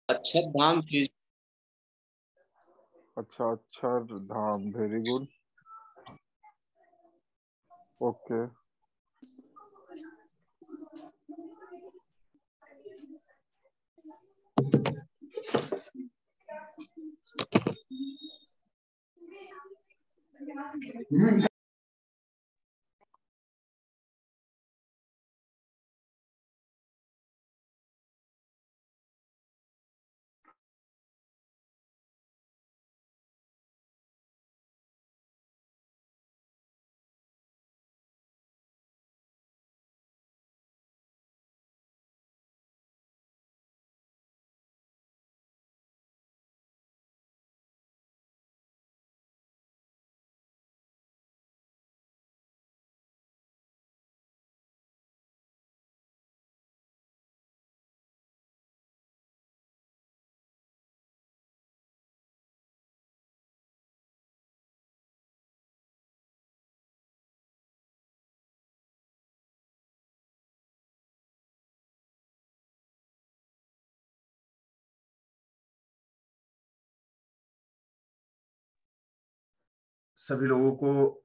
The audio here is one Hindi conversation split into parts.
अक्षरधाम फिज अच्छा, अक्षरधाम, वेरी गुड। ओके। सभी लोगों को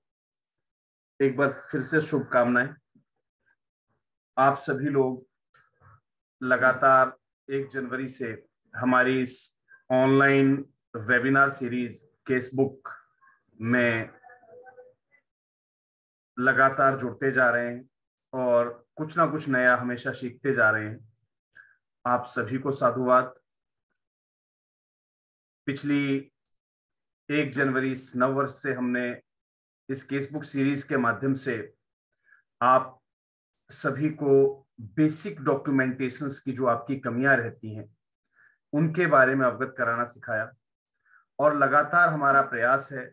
एक बार फिर से शुभकामनाएं। आप सभी लोग लगातार 1 जनवरी से हमारी इस ऑनलाइन वेबिनार सीरीज केसबुक में लगातार जुड़ते जा रहे हैं और कुछ ना कुछ नया हमेशा सीखते जा रहे हैं। आप सभी को साधुवाद। पिछली 1 जनवरी इस नव वर्ष से हमने इस केसबुक सीरीज के माध्यम से आप सभी को बेसिक डॉक्यूमेंटेशंस की जो आपकी कमियां रहती हैं उनके बारे में अवगत कराना सिखाया और लगातार हमारा प्रयास है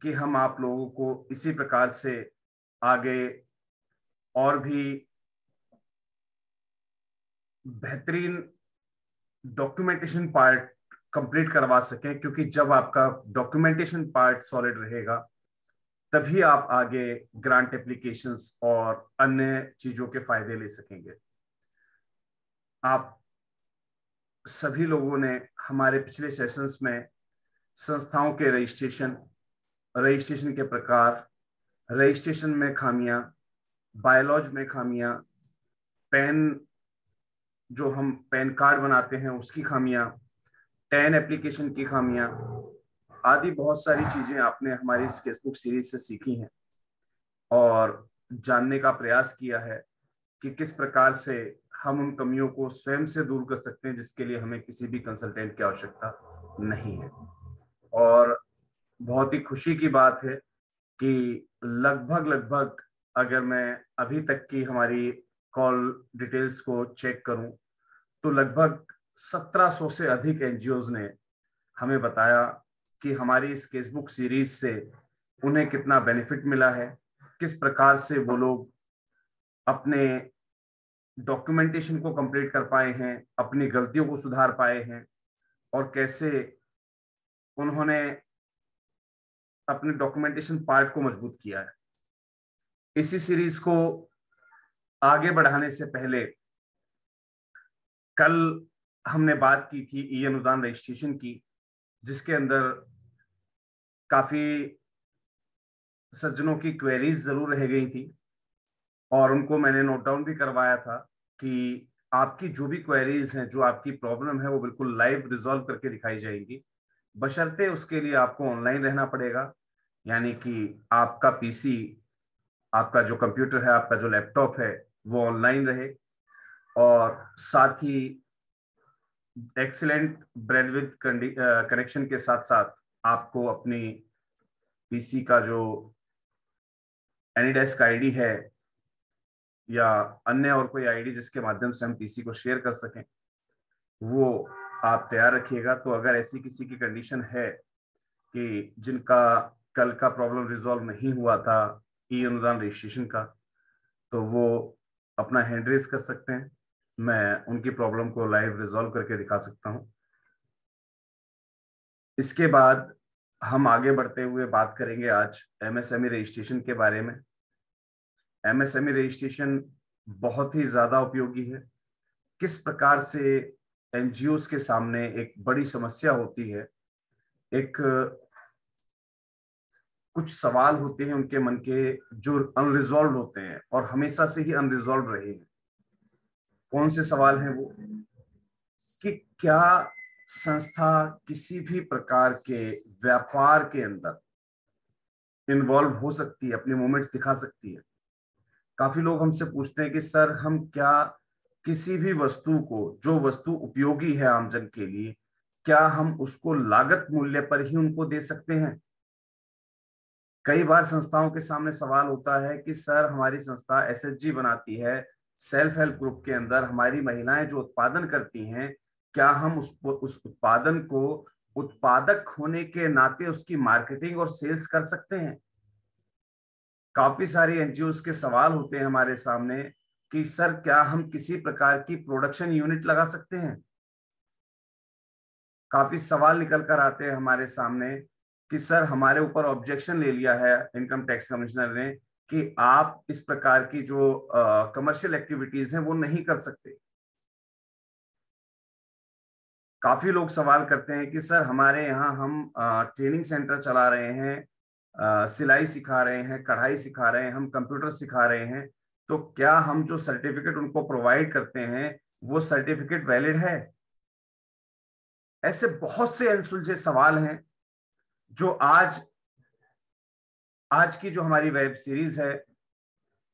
कि हम आप लोगों को इसी प्रकार से आगे और भी बेहतरीन डॉक्यूमेंटेशन पार्ट कंप्लीट करवा सकें, क्योंकि जब आपका डॉक्यूमेंटेशन पार्ट सॉलिड रहेगा तभी आप आगे ग्रांट एप्लीकेशंस और अन्य चीजों के फायदे ले सकेंगे। आप सभी लोगों ने हमारे पिछले सेशंस में संस्थाओं के रजिस्ट्रेशन के प्रकार, रजिस्ट्रेशन में खामियां, बायोलॉज में खामियां, पैन जो हम पैन कार्ड बनाते हैं उसकी खामियां, टैन एप्लीकेशन की खामियां आदि बहुत सारी चीजें आपने हमारी इस फेसबुक सीरीज से सीखी हैं और जानने का प्रयास किया है कि किस प्रकार से हम उन कमियों को स्वयं से दूर कर सकते हैं, जिसके लिए हमें किसी भी कंसल्टेंट की आवश्यकता नहीं है। और बहुत ही खुशी की बात है कि लगभग अगर मैं अभी तक की हमारी कॉल डिटेल्स को चेक करूं तो लगभग 1700 से अधिक एनजीओज ने हमें बताया कि हमारी इस केसबुक सीरीज से उन्हें कितना बेनिफिट मिला है, किस प्रकार से वो लोग अपने डॉक्यूमेंटेशन को कंप्लीट कर पाए हैं, अपनी गलतियों को सुधार पाए हैं और कैसे उन्होंने अपने डॉक्यूमेंटेशन पार्ट को मजबूत किया है। इसी सीरीज को आगे बढ़ाने से पहले कल हमने बात की थी ई अनुदान रजिस्ट्रेशन की, जिसके अंदर काफी सज्जनों की क्वेरीज जरूर रह गई थी और उनको मैंने नोट डाउन भी करवाया था कि आपकी जो भी क्वेरीज हैं, जो आपकी प्रॉब्लम है, वो बिल्कुल लाइव रिजॉल्व करके दिखाई जाएगी। बशर्ते उसके लिए आपको ऑनलाइन रहना पड़ेगा, यानी कि आपका पीसी, आपका जो कंप्यूटर है, आपका जो लैपटॉप है वो ऑनलाइन रहे और साथ ही एक्सीलेंट ब्रेडविड्थ कनेक्शन के साथ साथ आपको अपनी पीसी का जो एनीडेस्क आईडी है या अन्य और कोई आईडी जिसके माध्यम से हम पीसी को शेयर कर सकें, वो आप तैयार रखिएगा। तो अगर ऐसी किसी की कंडीशन है कि जिनका कल का प्रॉब्लम रिजॉल्व नहीं हुआ था ई अनुदान रजिस्ट्रेशन का, तो वो अपना हैंड रेज कर सकते हैं। मैं उनकी प्रॉब्लम को लाइव रिजॉल्व करके दिखा सकता हूं। इसके बाद हम आगे बढ़ते हुए बात करेंगे आज एमएसएमई रजिस्ट्रेशन के बारे में। एमएसएमई रजिस्ट्रेशन बहुत ही ज्यादा उपयोगी है। किस प्रकार से एनजीओस के सामने एक बड़ी समस्या होती है। एक कुछ सवाल होते हैं उनके मन के जो अनरिजॉल्व होते हैं और हमेशा से ही अनरिजॉल्व रहे हैं। कौन से सवाल हैं वो? कि क्या संस्था किसी भी प्रकार के व्यापार के अंदर इन्वॉल्व हो सकती है, अपने मूवमेंट्स दिखा सकती है? काफी लोग हमसे पूछते हैं कि सर हम क्या किसी भी वस्तु को, जो वस्तु उपयोगी है आमजन के लिए, क्या हम उसको लागत मूल्य पर ही उनको दे सकते हैं? कई बार संस्थाओं के सामने सवाल होता है कि सर हमारी संस्था एसएचजी बनाती है, सेल्फ हेल्प ग्रुप के अंदर हमारी महिलाएं जो उत्पादन करती हैं, क्या हम उस उत्पादन को उत्पादक होने के नाते उसकी मार्केटिंग और सेल्स कर सकते हैं? काफी सारी एनजीओ के सवाल होते हैं हमारे सामने कि सर क्या हम किसी प्रकार की प्रोडक्शन यूनिट लगा सकते हैं? काफी सवाल निकल कर आते हैं हमारे सामने कि सर हमारे ऊपर ऑब्जेक्शन ले लिया है इनकम टैक्स कमिश्नर ने कि आप इस प्रकार की जो कमर्शियल एक्टिविटीज हैं वो नहीं कर सकते। काफी लोग सवाल करते हैं कि सर हमारे यहाँ हम ट्रेनिंग सेंटर चला रहे हैं, सिलाई सिखा रहे हैं, कढ़ाई सिखा रहे हैं, हम कंप्यूटर सिखा रहे हैं, तो क्या हम जो सर्टिफिकेट उनको प्रोवाइड करते हैं वो सर्टिफिकेट वैलिड है? ऐसे बहुत से अनसुलझे सवाल हैं जो आज की जो हमारी वेब सीरीज है,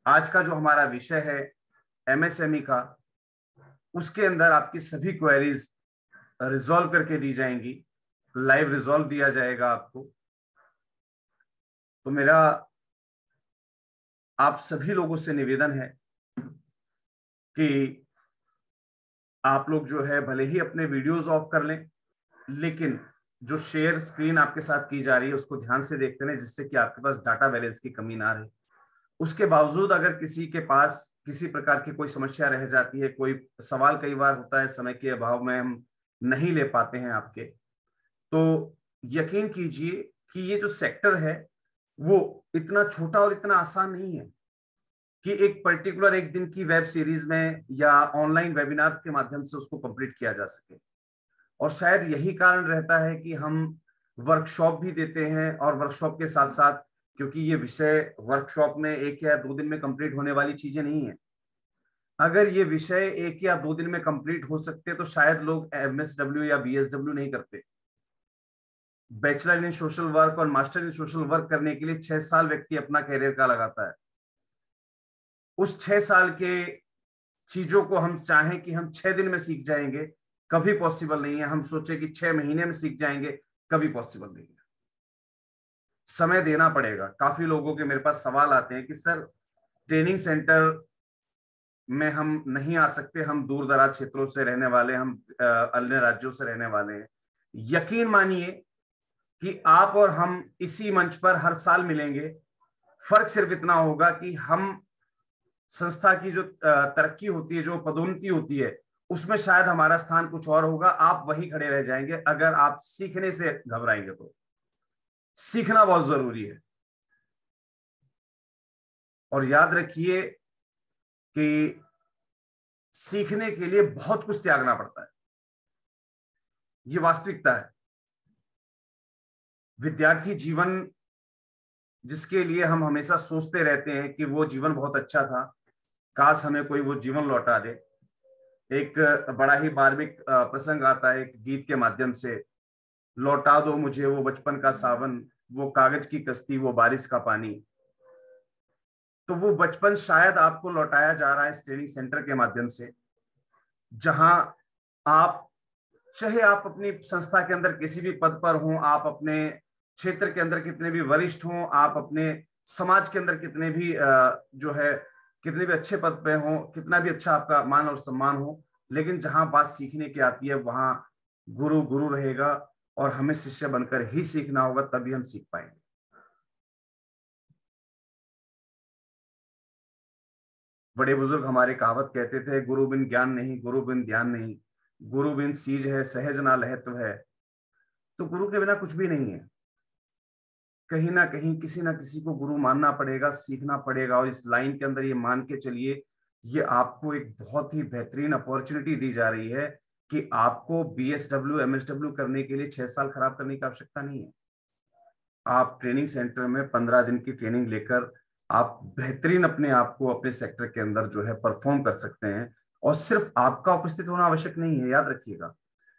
आज का जो हमारा विषय है एमएसएमई का, उसके अंदर आपकी सभी क्वेरीज रिजॉल्व करके दी जाएंगी, लाइव रिजॉल्व दिया जाएगा आपको। तो मेरा आप सभी लोगों से निवेदन है कि आप लोग जो है भले ही अपने वीडियोस ऑफ कर लें, लेकिन जो शेयर स्क्रीन आपके साथ की जा रही है उसको ध्यान से देखते रहें, जिससे कि आपके पास डाटा बैलेंस की कमी ना रहे। उसके बावजूद अगर किसी के पास किसी प्रकार की कोई समस्या रह जाती है, कोई सवाल कई बार होता है समय के अभाव में हम नहीं ले पाते हैं आपके, तो यकीन कीजिए कि ये जो सेक्टर है वो इतना छोटा और इतना आसान नहीं है कि एक पर्टिकुलर एक दिन की वेब सीरीज में या ऑनलाइन वेबिनार्स के माध्यम से उसको कंप्लीट किया जा सके। और शायद यही कारण रहता है कि हम वर्कशॉप भी देते हैं, और वर्कशॉप के साथ साथ, क्योंकि ये विषय वर्कशॉप में 1 या 2 दिन में कंप्लीट होने वाली चीजें नहीं है। अगर ये विषय 1 या 2 दिन में कंप्लीट हो सकते तो शायद लोग एमएसडब्ल्यू या बीएसडब्ल्यू नहीं करते। बैचलर इन सोशल वर्क और मास्टर इन सोशल वर्क करने के लिए 6 साल व्यक्ति अपना कैरियर का लगाता है। उस 6 साल के चीजों को हम चाहें कि हम 6 दिन में सीख जाएंगे, कभी पॉसिबल नहीं है। हम सोचे कि 6 महीने में सीख जाएंगे, कभी पॉसिबल नहीं है। समय देना पड़ेगा। काफी लोगों के मेरे पास सवाल आते हैं कि सर ट्रेनिंग सेंटर में हम नहीं आ सकते, हम दूर दराज क्षेत्रों से रहने वाले, हम अन्य राज्यों से रहने वाले हैं। यकीन मानिए कि आप और हम इसी मंच पर हर साल मिलेंगे। फर्क सिर्फ इतना होगा कि हम संस्था की जो तरक्की होती है, जो पदोन्नति होती है, उसमें शायद हमारा स्थान कुछ और होगा, आप वहीं खड़े रह जाएंगे। अगर आप सीखने से घबराएंगे तो सीखना बहुत जरूरी है। और याद रखिए कि सीखने के लिए बहुत कुछ त्यागना पड़ता है, ये वास्तविकता है। विद्यार्थी जीवन जिसके लिए हम हमेशा सोचते रहते हैं कि वो जीवन बहुत अच्छा था, काश हमें कोई वो जीवन लौटा दे। एक बड़ा ही मार्मिक प्रसंग आता है एक गीत के माध्यम से, लौटा दो मुझे वो बचपन का सावन, वो कागज की कश्ती, वो बारिश का पानी। तो वो बचपन शायद आपको लौटाया जा रहा है इस ट्रेनिंग सेंटर के माध्यम से, जहां आप, चाहे आप अपनी संस्था के अंदर किसी भी पद पर हों, आप अपने क्षेत्र के अंदर कितने भी वरिष्ठ हों, आप अपने समाज के अंदर कितने भी जो है कितने भी अच्छे पद पे हों, कितना भी अच्छा आपका मान और सम्मान हो, लेकिन जहां बात सीखने की आती है वहां गुरु गुरु रहेगा, और हमें शिष्य बनकर ही सीखना होगा, तभी हम सीख पाएंगे। बड़े बुजुर्ग हमारे कहावत कहते थे, गुरु बिन ज्ञान नहीं, गुरु बिन ध्यान नहीं, गुरु बिन सीज है सहज ना लहत्व है। तो गुरु के बिना कुछ भी नहीं है। कहीं ना कहीं किसी ना किसी को गुरु मानना पड़ेगा, सीखना पड़ेगा। और इस लाइन के अंदर ये मान के चलिए, ये आपको एक बहुत ही बेहतरीन अपॉर्चुनिटी दी जा रही है कि आपको BSW MSW करने के लिए 6 साल खराब करने की आवश्यकता नहीं है। आप ट्रेनिंग सेंटर में 15 दिन की ट्रेनिंग लेकर आप बेहतरीन अपने आप को अपने सेक्टर के अंदर जो है परफॉर्म कर सकते हैं। और सिर्फ आपका उपस्थित होना आवश्यक नहीं है, याद रखिएगा,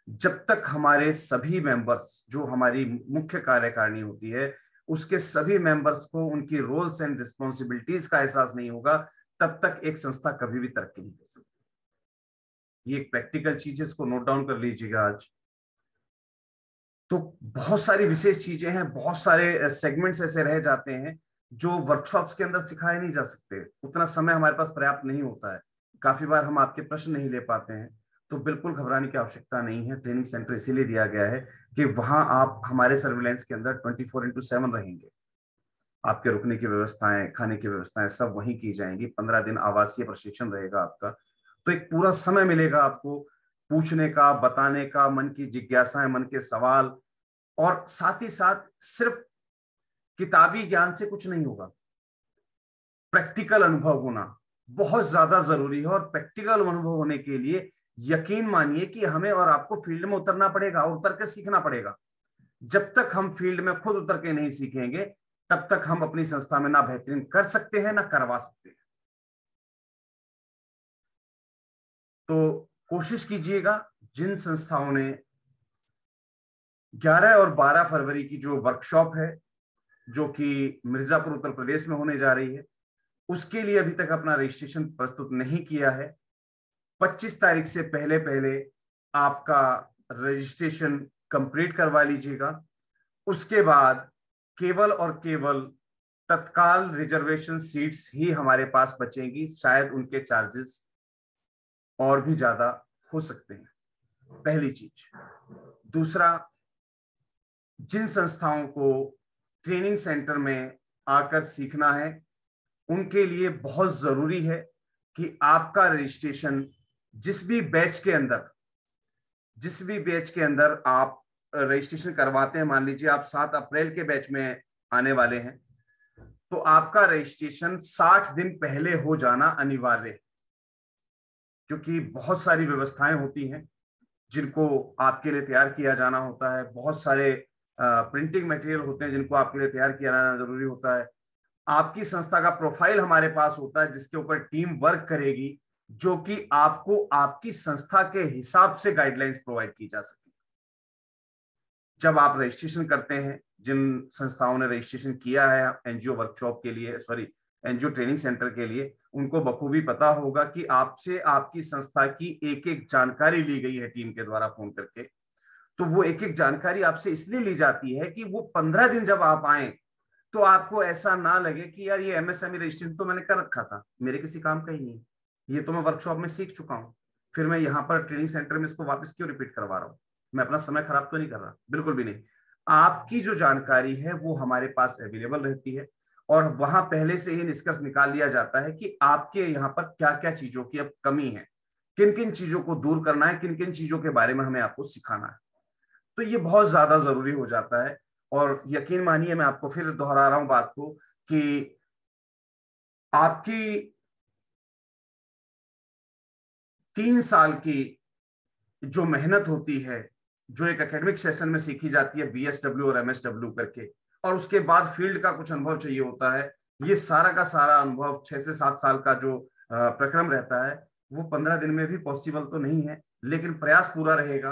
जब तक हमारे सभी मेंबर्स, जो हमारी मुख्य कार्यकारिणी होती है, उसके सभी मेंबर्स को उनकी रोल्स एंड रिस्पॉन्सिबिलिटीज का एहसास नहीं होगा, तब तक एक संस्था कभी भी तरक्की नहीं कर सकती। ये एक प्रैक्टिकल चीज है, इसको नोट डाउन कर लीजिएगा आज। तो बहुत सारी विशेष चीजें हैं, बहुत सारे सेगमेंट्स ऐसे रह जाते हैं जो वर्कशॉप्स के अंदर सिखाए नहीं जा सकते, उतना समय हमारे पास पर्याप्त नहीं होता है, काफी बार हम आपके प्रश्न नहीं ले पाते हैं। तो बिल्कुल घबराने की आवश्यकता नहीं है। ट्रेनिंग सेंटर इसीलिए दिया गया है कि वहां आप हमारे सर्विलांस के अंदर 24/7 रहेंगे। आपके रुकने की व्यवस्थाएं, खाने की व्यवस्थाएं सब वहीं की जाएंगी। 15 दिन आवासीय प्रशिक्षण रहेगा आपका। तो एक पूरा समय मिलेगा आपको पूछने का, बताने का, मन की जिज्ञासाएं, मन के सवाल। और साथ ही साथ सिर्फ किताबी ज्ञान से कुछ नहीं होगा, प्रैक्टिकल अनुभव होना बहुत ज्यादा जरूरी है। और प्रैक्टिकल अनुभव होने के लिए यकीन मानिए कि हमें और आपको फील्ड में उतरना पड़ेगा और उतर के सीखना पड़ेगा। जब तक हम फील्ड में खुद उतर के नहीं सीखेंगे, तब तक हम अपनी संस्था में ना बेहतरीन कर सकते हैं, ना करवा सकते हैं। तो कोशिश कीजिएगा, जिन संस्थाओं ने 11 और 12 फरवरी की जो वर्कशॉप है, जो कि मिर्जापुर उत्तर प्रदेश में होने जा रही है, उसके लिए अभी तक अपना रजिस्ट्रेशन प्रस्तुत नहीं किया है, 25 तारीख से पहले पहले आपका रजिस्ट्रेशन कंप्लीट करवा लीजिएगा। उसके बाद केवल और केवल तत्काल रिजर्वेशन सीट्स ही हमारे पास बचेंगी। शायद उनके चार्जेस और भी ज्यादा हो सकते हैं, पहली चीज। दूसरा, जिन संस्थाओं को ट्रेनिंग सेंटर में आकर सीखना है, उनके लिए बहुत जरूरी है कि आपका रजिस्ट्रेशन जिस भी बैच के अंदर आप रजिस्ट्रेशन करवाते हैं, मान लीजिए आप 7 अप्रैल के बैच में आने वाले हैं, तो आपका रजिस्ट्रेशन 60 दिन पहले हो जाना अनिवार्य है। क्योंकि बहुत सारी व्यवस्थाएं होती हैं जिनको आपके लिए तैयार किया जाना होता है, बहुत सारे प्रिंटिंग मटेरियल होते हैं जिनको आपके लिए तैयार किया जाना जरूरी होता है। आपकी संस्था का प्रोफाइल हमारे पास होता है जिसके ऊपर टीम वर्क करेगी, जो कि आपको आपकी संस्था के हिसाब से गाइडलाइंस प्रोवाइड की जा सके। जब आप रजिस्ट्रेशन करते हैं, जिन संस्थाओं ने रजिस्ट्रेशन किया है एनजीओ वर्कशॉप के लिए, एनजीओ ट्रेनिंग सेंटर के लिए, उनको बखूबी पता होगा कि आपसे आपकी संस्था की एक एक जानकारी ली गई है टीम के द्वारा फोन करके। तो वो एक एक जानकारी आपसे इसलिए ली जाती है कि वो 15 दिन जब आप आए तो आपको ऐसा ना लगे कि यार ये एमएसएमई रजिस्ट्रेशन तो मैंने कर रखा था, मेरे किसी काम का ही नहीं, ये तो मैं वर्कशॉप में सीख चुका हूँ, फिर मैं यहाँ पर ट्रेनिंग सेंटर में इसको वापस क्यों रिपीट करवा रहा हूँ, मैं अपना समय खराब तो नहीं कर रहा, बिल्कुल भी नहीं। आपकी जो जानकारी है वो हमारे पास अवेलेबल रहती है और वहां पहले से ही निष्कर्ष निकाल लिया जाता है कि आपके यहाँ पर क्या क्या चीजों की अब कमी है, किन किन चीजों को दूर करना है, किन किन चीजों के बारे में हमें आपको सिखाना है। तो ये बहुत ज्यादा जरूरी हो जाता है। और यकीन मानिए, मैं आपको फिर दोहरा रहा हूं बात को कि आपकी 3 साल की जो मेहनत होती है, जो एक एकेडमिक सेशन में सीखी जाती है बीएसडब्ल्यू और एमएसडब्ल्यू करके, और उसके बाद फील्ड का कुछ अनुभव चाहिए होता है, ये सारा का सारा अनुभव 6 से 7 साल का जो प्रक्रम रहता है, वो 15 दिन में भी पॉसिबल तो नहीं है। लेकिन प्रयास पूरा रहेगा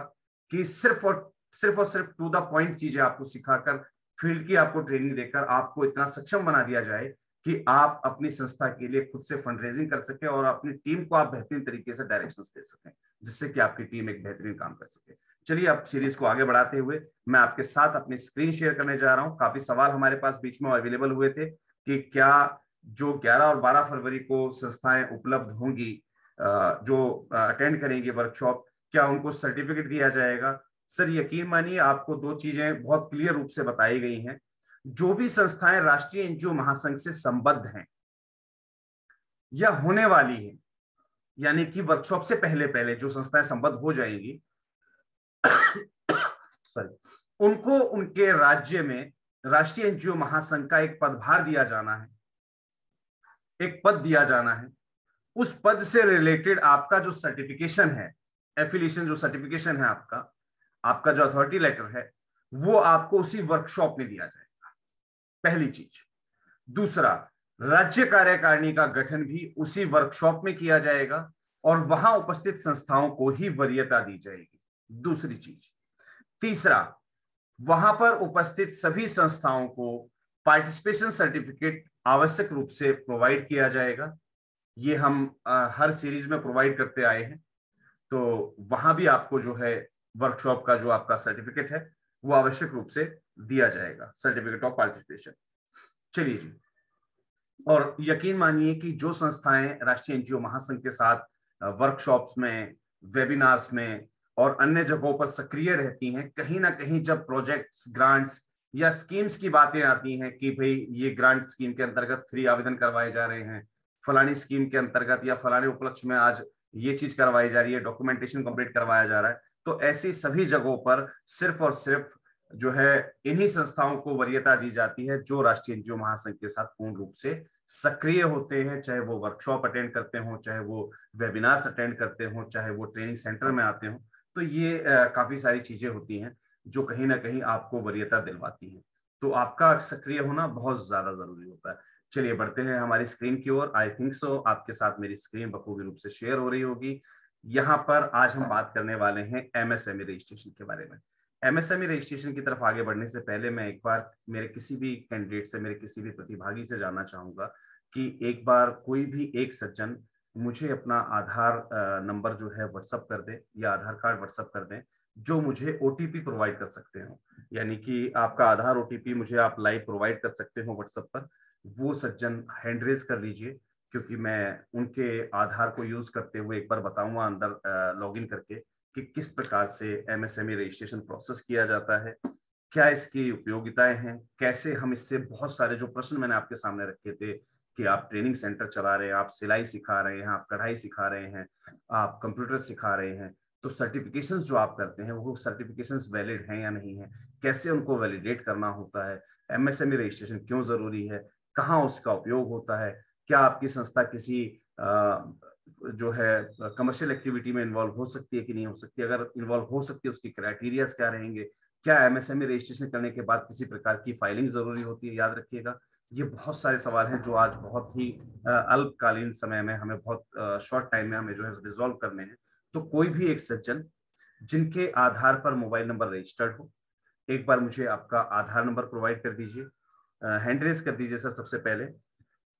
कि सिर्फ और सिर्फ टू द पॉइंट चीजें आपको सिखाकर, फील्ड की आपको ट्रेनिंग देकर आपको इतना सक्षम बना दिया जाए कि आप अपनी संस्था के लिए खुद से फंड रेजिंग कर सके और अपनी टीम को आप बेहतरीन तरीके से डायरेक्शंस दे सकें, जिससे कि आपकी टीम एक बेहतरीन काम कर सके। चलिए, अब सीरीज को आगे बढ़ाते हुए मैं आपके साथ अपनी स्क्रीन शेयर करने जा रहा हूं। काफी सवाल हमारे पास बीच में अवेलेबल हुए थे कि क्या जो 11 और 12 फरवरी को संस्थाएं उपलब्ध होंगी, जो अटेंड करेंगी वर्कशॉप, क्या उनको सर्टिफिकेट दिया जाएगा। सर यकीन मानिए, आपको 2 चीजें बहुत क्लियर रूप से बताई गई हैं। जो भी संस्थाएं राष्ट्रीय एनजीओ महासंघ से संबद्ध हैं या होने वाली हैं, यानी कि वर्कशॉप से पहले पहले जो संस्थाएं संबद्ध हो जाएंगी सॉरी, उनको उनके राज्य में राष्ट्रीय एनजीओ महासंघ का एक पदभार दिया जाना है, एक पद दिया जाना है। उस पद से रिलेटेड आपका जो सर्टिफिकेशन है एफिलिएशन जो सर्टिफिकेशन है आपका, आपका जो अथॉरिटी लेटर है, वो आपको उसी वर्कशॉप में दिया जाएगा, पहली चीज। दूसरा, राज्य कार्यकारिणी का गठन भी उसी वर्कशॉप में किया जाएगा और वहां उपस्थित संस्थाओं को ही वरीयता दी जाएगी, दूसरी चीज। तीसरा, वहां पर उपस्थित सभी संस्थाओं को पार्टिसिपेशन सर्टिफिकेट आवश्यक रूप से प्रोवाइड किया जाएगा। ये हम हर सीरीज में प्रोवाइड करते आए हैं, तो वहां भी आपको जो है वर्कशॉप का जो आपका सर्टिफिकेट है वो आवश्यक रूप से दिया जाएगा, सर्टिफिकेट ऑफ पार्टिसिपेशन। चलिए जी, और यकीन मानिए कि जो संस्थाएं राष्ट्रीय एनजीओ महासंघ के साथ वर्कशॉप्स में, वेबिनार्स में और अन्य जगहों पर सक्रिय रहती हैं, कहीं ना कहीं जब प्रोजेक्ट्स, ग्रांट्स या स्कीम्स की बातें आती हैं कि भाई ये ग्रांट स्कीम के अंतर्गत फ्री आवेदन करवाए जा रहे हैं, फलानी स्कीम के अंतर्गत या फलाने उपलक्ष्य में आज ये चीज करवाई जा रही है, डॉक्यूमेंटेशन कंप्लीट करवाया जा रहा है, तो ऐसी सभी जगहों पर सिर्फ और सिर्फ जो है इन्हीं संस्थाओं को वरीयता दी जाती है जो राष्ट्रीय एनजीओ महासंघ के साथ पूर्ण रूप से सक्रिय होते हैं, चाहे वो वर्कशॉप अटेंड करते हो, चाहे वो वेबिनार्स अटेंड करते हो, चाहे वो ट्रेनिंग सेंटर में आते हो। तो ये काफी सारी चीजें होती हैं जो कहीं ना कहीं आपको वरीयता दिलवाती हैं, तो आपका सक्रिय होना बहुत ज्यादा जरूरी होता है। चलिए बढ़ते हैं हमारी स्क्रीन की ओर। आई थिंक सो आपके साथ मेरी स्क्रीन बखूबी रूप से शेयर हो रही होगी। यहाँ पर आज हम बात करने वाले हैं एमएसएमई रजिस्ट्रेशन के बारे में। एमएसएमई रजिस्ट्रेशन की तरफ आगे बढ़ने से पहले मैं एक बार मेरे किसी भी कैंडिडेट से, मेरे किसी भी प्रतिभागी से जानना चाहूंगा कि एक बार कोई भी एक सज्जन मुझे अपना आधार नंबर जो है व्हाट्सअप कर दे या आधार कार्ड व्हाट्सअप कर दें, जो मुझे ओटीपी प्रोवाइड कर सकते हो, यानी कि आपका आधार ओटीपी मुझे आप लाइव प्रोवाइड कर सकते हो व्हाट्सएप पर। वो सज्जन हैंड रेज कर लीजिए, क्योंकि मैं उनके आधार को यूज करते हुए एक बार बताऊंगा अंदर लॉगिन करके कि किस प्रकार से एमएसएमई रजिस्ट्रेशन प्रोसेस किया जाता है, क्या इसकी उपयोगिताएं हैं, कैसे हम इससे बहुत सारे जो प्रश्न मैंने आपके सामने रखे थे कि आप ट्रेनिंग सेंटर चला रहे हैं, आप सिलाई सिखा रहे हैं, आप कढ़ाई सिखा रहे हैं, आप कंप्यूटर सिखा रहे हैं, तो सर्टिफिकेशंस जो आप करते हैं वो सर्टिफिकेशंस वैलिड हैं या नहीं है, कैसे उनको वैलिडेट करना होता है, एमएसएमई रजिस्ट्रेशन क्यों जरूरी है, कहाँ उसका उपयोग होता है, क्या आपकी संस्था किसी जो है कमर्शियल एक्टिविटी में इन्वॉल्व हो सकती है कि नहीं हो सकती, अगर इन्वॉल्व हो सकती है उसकी क्राइटेरियाज क्या रहेंगे, क्या एमएसएमई रजिस्ट्रेशन करने के बाद किसी प्रकार की फाइलिंग जरूरी होती है। याद रखिएगा, ये बहुत सारे सवाल हैं जो आज बहुत ही अल्पकालीन समय में हमें, बहुत शॉर्ट टाइम में हमें जो है रिजॉल्व करने हैं। तो कोई भी एक सज्जन जिनके आधार पर मोबाइल नंबर रजिस्टर्ड हो, एक बार मुझे आपका आधार नंबर प्रोवाइड कर दीजिए, हैंड रेज कर दीजिए सर सबसे पहले,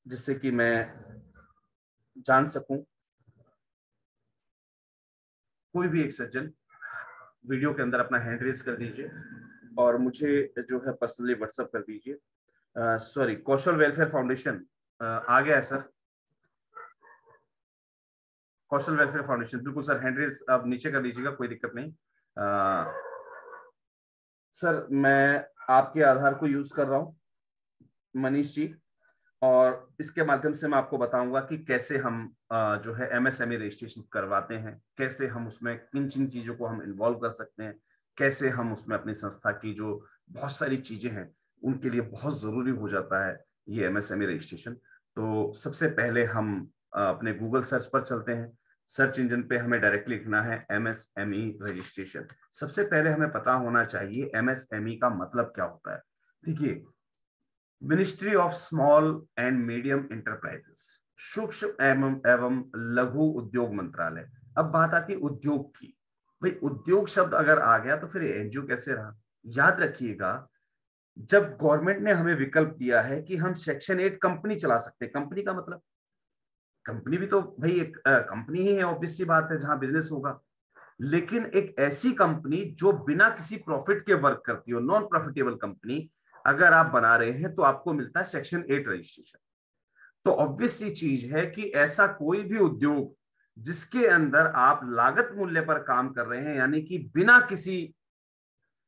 जिससे कि मैं जान सकूं। कोई भी एक सज्जन वीडियो के अंदर अपना हैंड रेज कर दीजिए और मुझे जो है पर्सनली व्हाट्सएप कर दीजिए। सॉरी, कौशल वेलफेयर फाउंडेशन आ गया है सर, कौशल वेलफेयर फाउंडेशन, बिल्कुल सर, हैंड रेज आप नीचे कर लीजिएगा, कोई दिक्कत नहीं। सर मैं आपके आधार को यूज कर रहा हूं मनीष जी, और इसके माध्यम से मैं आपको बताऊंगा कि कैसे हम जो है एमएसएमई रजिस्ट्रेशन करवाते हैं, कैसे हम उसमें किन किन चीजों को हम इन्वॉल्व कर सकते हैं, कैसे हम उसमें अपनी संस्था की जो बहुत सारी चीजें हैं उनके लिए बहुत जरूरी हो जाता है ये एमएसएमई रजिस्ट्रेशन। तो सबसे पहले हम अपने गूगल सर्च पर चलते हैं। सर्च इंजन पे हमें डायरेक्टली लिखना है एमएसएमई रजिस्ट्रेशन। सबसे पहले हमें पता होना चाहिए एमएसएमई का मतलब क्या होता है। देखिए, ministry of small and medium enterprises, सूक्ष्म एवं लघु उद्योग मंत्रालय। अब बात आती है उद्योग की। भाई उद्योग शब्द अगर आ गया तो फिर एनजीओ कैसे रहा। याद रखिएगा, जब गवर्नमेंट ने हमें विकल्प दिया है कि हम सेक्शन 8 कंपनी चला सकते हैं, कंपनी का मतलब कंपनी भी तो भाई एक कंपनी ही है, ऑब्वियस सी बात है, जहां बिजनेस होगा, लेकिन एक ऐसी कंपनी जो बिना किसी प्रॉफिट के वर्क करती हो, नॉन प्रॉफिटेबल कंपनी अगर आप बना रहे हैं तो आपको मिलता है सेक्शन 8 रजिस्ट्रेशन। तो ऑब्वियस सी चीज है कि ऐसा कोई भी उद्योग जिसके अंदर आप लागत मूल्य पर काम कर रहे हैं, यानी कि बिना किसी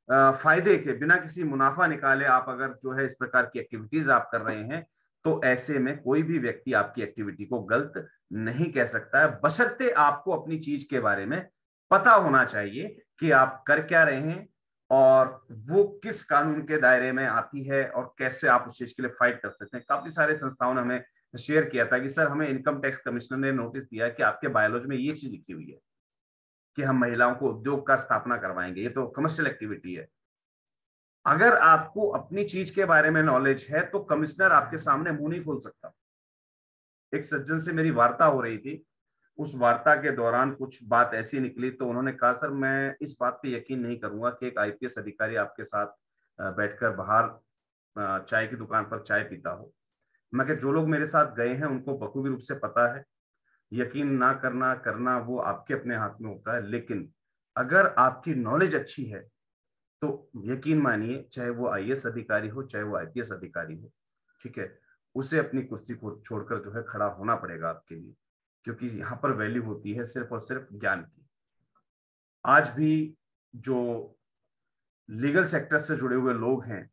फायदे के, बिना किसी मुनाफा निकाले आप अगर जो है इस प्रकार की एक्टिविटीज आप कर रहे हैं, तो ऐसे में कोई भी व्यक्ति आपकी एक्टिविटी को गलत नहीं कह सकता है, बशर्ते आपको अपनी चीज के बारे में पता होना चाहिए कि आप कर क्या रहे हैं और वो किस कानून के दायरे में आती है और कैसे आप उस चीज के लिए फाइट कर सकते हैं। काफी सारे संस्थाओं ने हमें शेयर किया था कि सर हमें इनकम टैक्स कमिश्नर ने नोटिस दिया है कि आपके बायोलॉजी में ये चीज लिखी हुई है कि हम महिलाओं को उद्योग का स्थापना करवाएंगे, ये तो कमर्शियल एक्टिविटी है। अगर आपको अपनी चीज के बारे में नॉलेज है तो कमिश्नर आपके सामने मुंह नहीं खोल सकता। एक सज्जन से मेरी वार्ता हो रही थी, उस वार्ता के दौरान कुछ बात ऐसी निकली तो उन्होंने कहा, सर मैं इस बात पे यकीन नहीं करूंगा कि एक आईपीएस अधिकारी आपके साथ बैठकर बाहर चाय की दुकान पर चाय पीता हो। मैं कि जो लोग मेरे साथ गए हैं उनको बखूबी रूप से पता है, यकीन ना करना करना वो आपके अपने हाथ में होता है, लेकिन अगर आपकी नॉलेज अच्छी है तो यकीन मानिए, चाहे वो आईएएस अधिकारी हो चाहे वो आईपीएस अधिकारी हो, ठीक है, उसे अपनी कुर्सी को छोड़कर जो है खड़ा होना पड़ेगा आपके लिए, क्योंकि यहाँ पर वैल्यू होती है सिर्फ और सिर्फ ज्ञान की। आज भी जो लीगल सेक्टर से जुड़े हुए लोग हैं,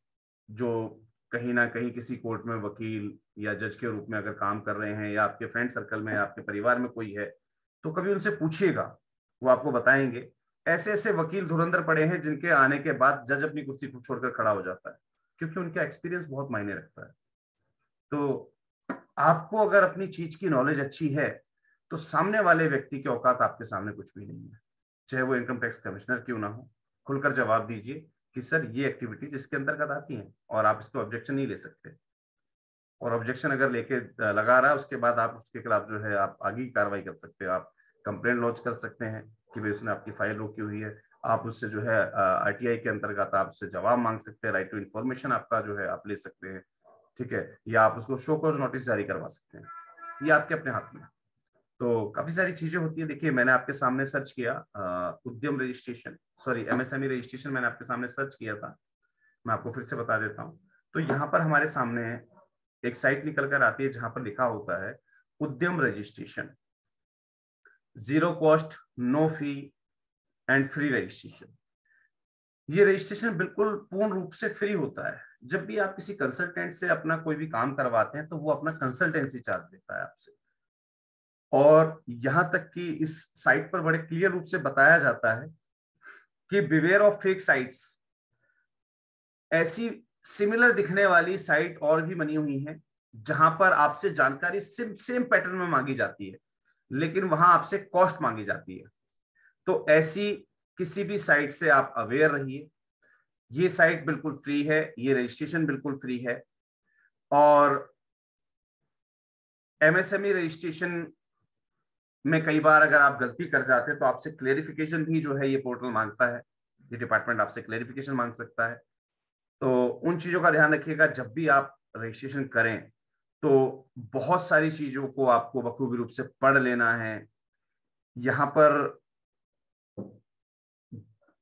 जो कहीं ना कहीं किसी कोर्ट में वकील या जज के रूप में अगर काम कर रहे हैं, या आपके फ्रेंड सर्कल में या आपके परिवार में कोई है, तो कभी उनसे पूछिएगा, वो आपको बताएंगे ऐसे ऐसे वकील धुरंधर पड़े हैं जिनके आने के बाद जज अपनी कुर्सी को छोड़कर खड़ा हो जाता है, क्योंकि उनका एक्सपीरियंस बहुत मायने रखता है। तो आपको अगर अपनी चीज की नॉलेज अच्छी है तो सामने वाले व्यक्ति की औकात आपके सामने कुछ भी नहीं है, चाहे वो इनकम टैक्स कमिश्नर क्यों ना हो। खुलकर जवाब दीजिए कि सर ये एक्टिविटीज इसके अंतर्गत आती हैं और आप इसको ऑब्जेक्शन नहीं ले सकते, और ऑब्जेक्शन अगर लेके लगा रहा है उसके बाद आप उसके खिलाफ जो है आप आगे की कार्रवाई कर सकते हो, आप कंप्लेंट लॉन्च कर सकते हैं कि भाई उसने आपकी फाइल रोकी हुई है, आप उससे जो है आरटीआई के अंतर्गत आप उससे जवाब मांग सकते हैं, राइट टू इन्फॉर्मेशन आपका जो है आप ले सकते हैं, ठीक है, या आप उसको शो कॉज नोटिस जारी करवा सकते हैं, ये आपके अपने हाथ में। तो काफी सारी चीजें होती है। देखिए मैंने आपके सामने सर्च किया उद्यम रजिस्ट्रेशन, सॉरी एमएसएमई रजिस्ट्रेशन मैंने आपके सामने सर्च किया था, मैं आपको फिर से बता देता हूँ। तो यहाँ पर हमारे सामने एक साइट निकल कर आती है जहां पर लिखा होता है Udyam registration, zero cost, no fee and free registration. ये रजिस्ट्रेशन बिल्कुल पूर्ण रूप से फ्री होता है। जब भी आप किसी कंसल्टेंट से अपना कोई भी काम करवाते हैं तो वो अपना कंसल्टेंसी चार्ज लेता है आपसे, और यहां तक कि इस साइट पर बड़े क्लियर रूप से बताया जाता है कि बिवेयर ऑफ फेक साइट्स। ऐसी सिमिलर दिखने वाली साइट और भी बनी हुई हैं जहां पर आपसे जानकारी सेम पैटर्न में मांगी जाती है, लेकिन वहां आपसे कॉस्ट मांगी जाती है। तो ऐसी किसी भी साइट से आप अवेयर रहिए। ये साइट बिल्कुल फ्री है, ये रजिस्ट्रेशन बिल्कुल फ्री है, और एमएसएमई रजिस्ट्रेशन में कई बार अगर आप गलती कर जाते हैं तो आपसे क्लेरिफिकेशन भी जो है ये पोर्टल मांगता है, ये डिपार्टमेंट आपसे क्लेरिफिकेशन मांग सकता है। तो उन चीजों का ध्यान रखिएगा जब भी आप रजिस्ट्रेशन करें, तो बहुत सारी चीजों को आपको बखूबी रूप से पढ़ लेना है। यहाँ पर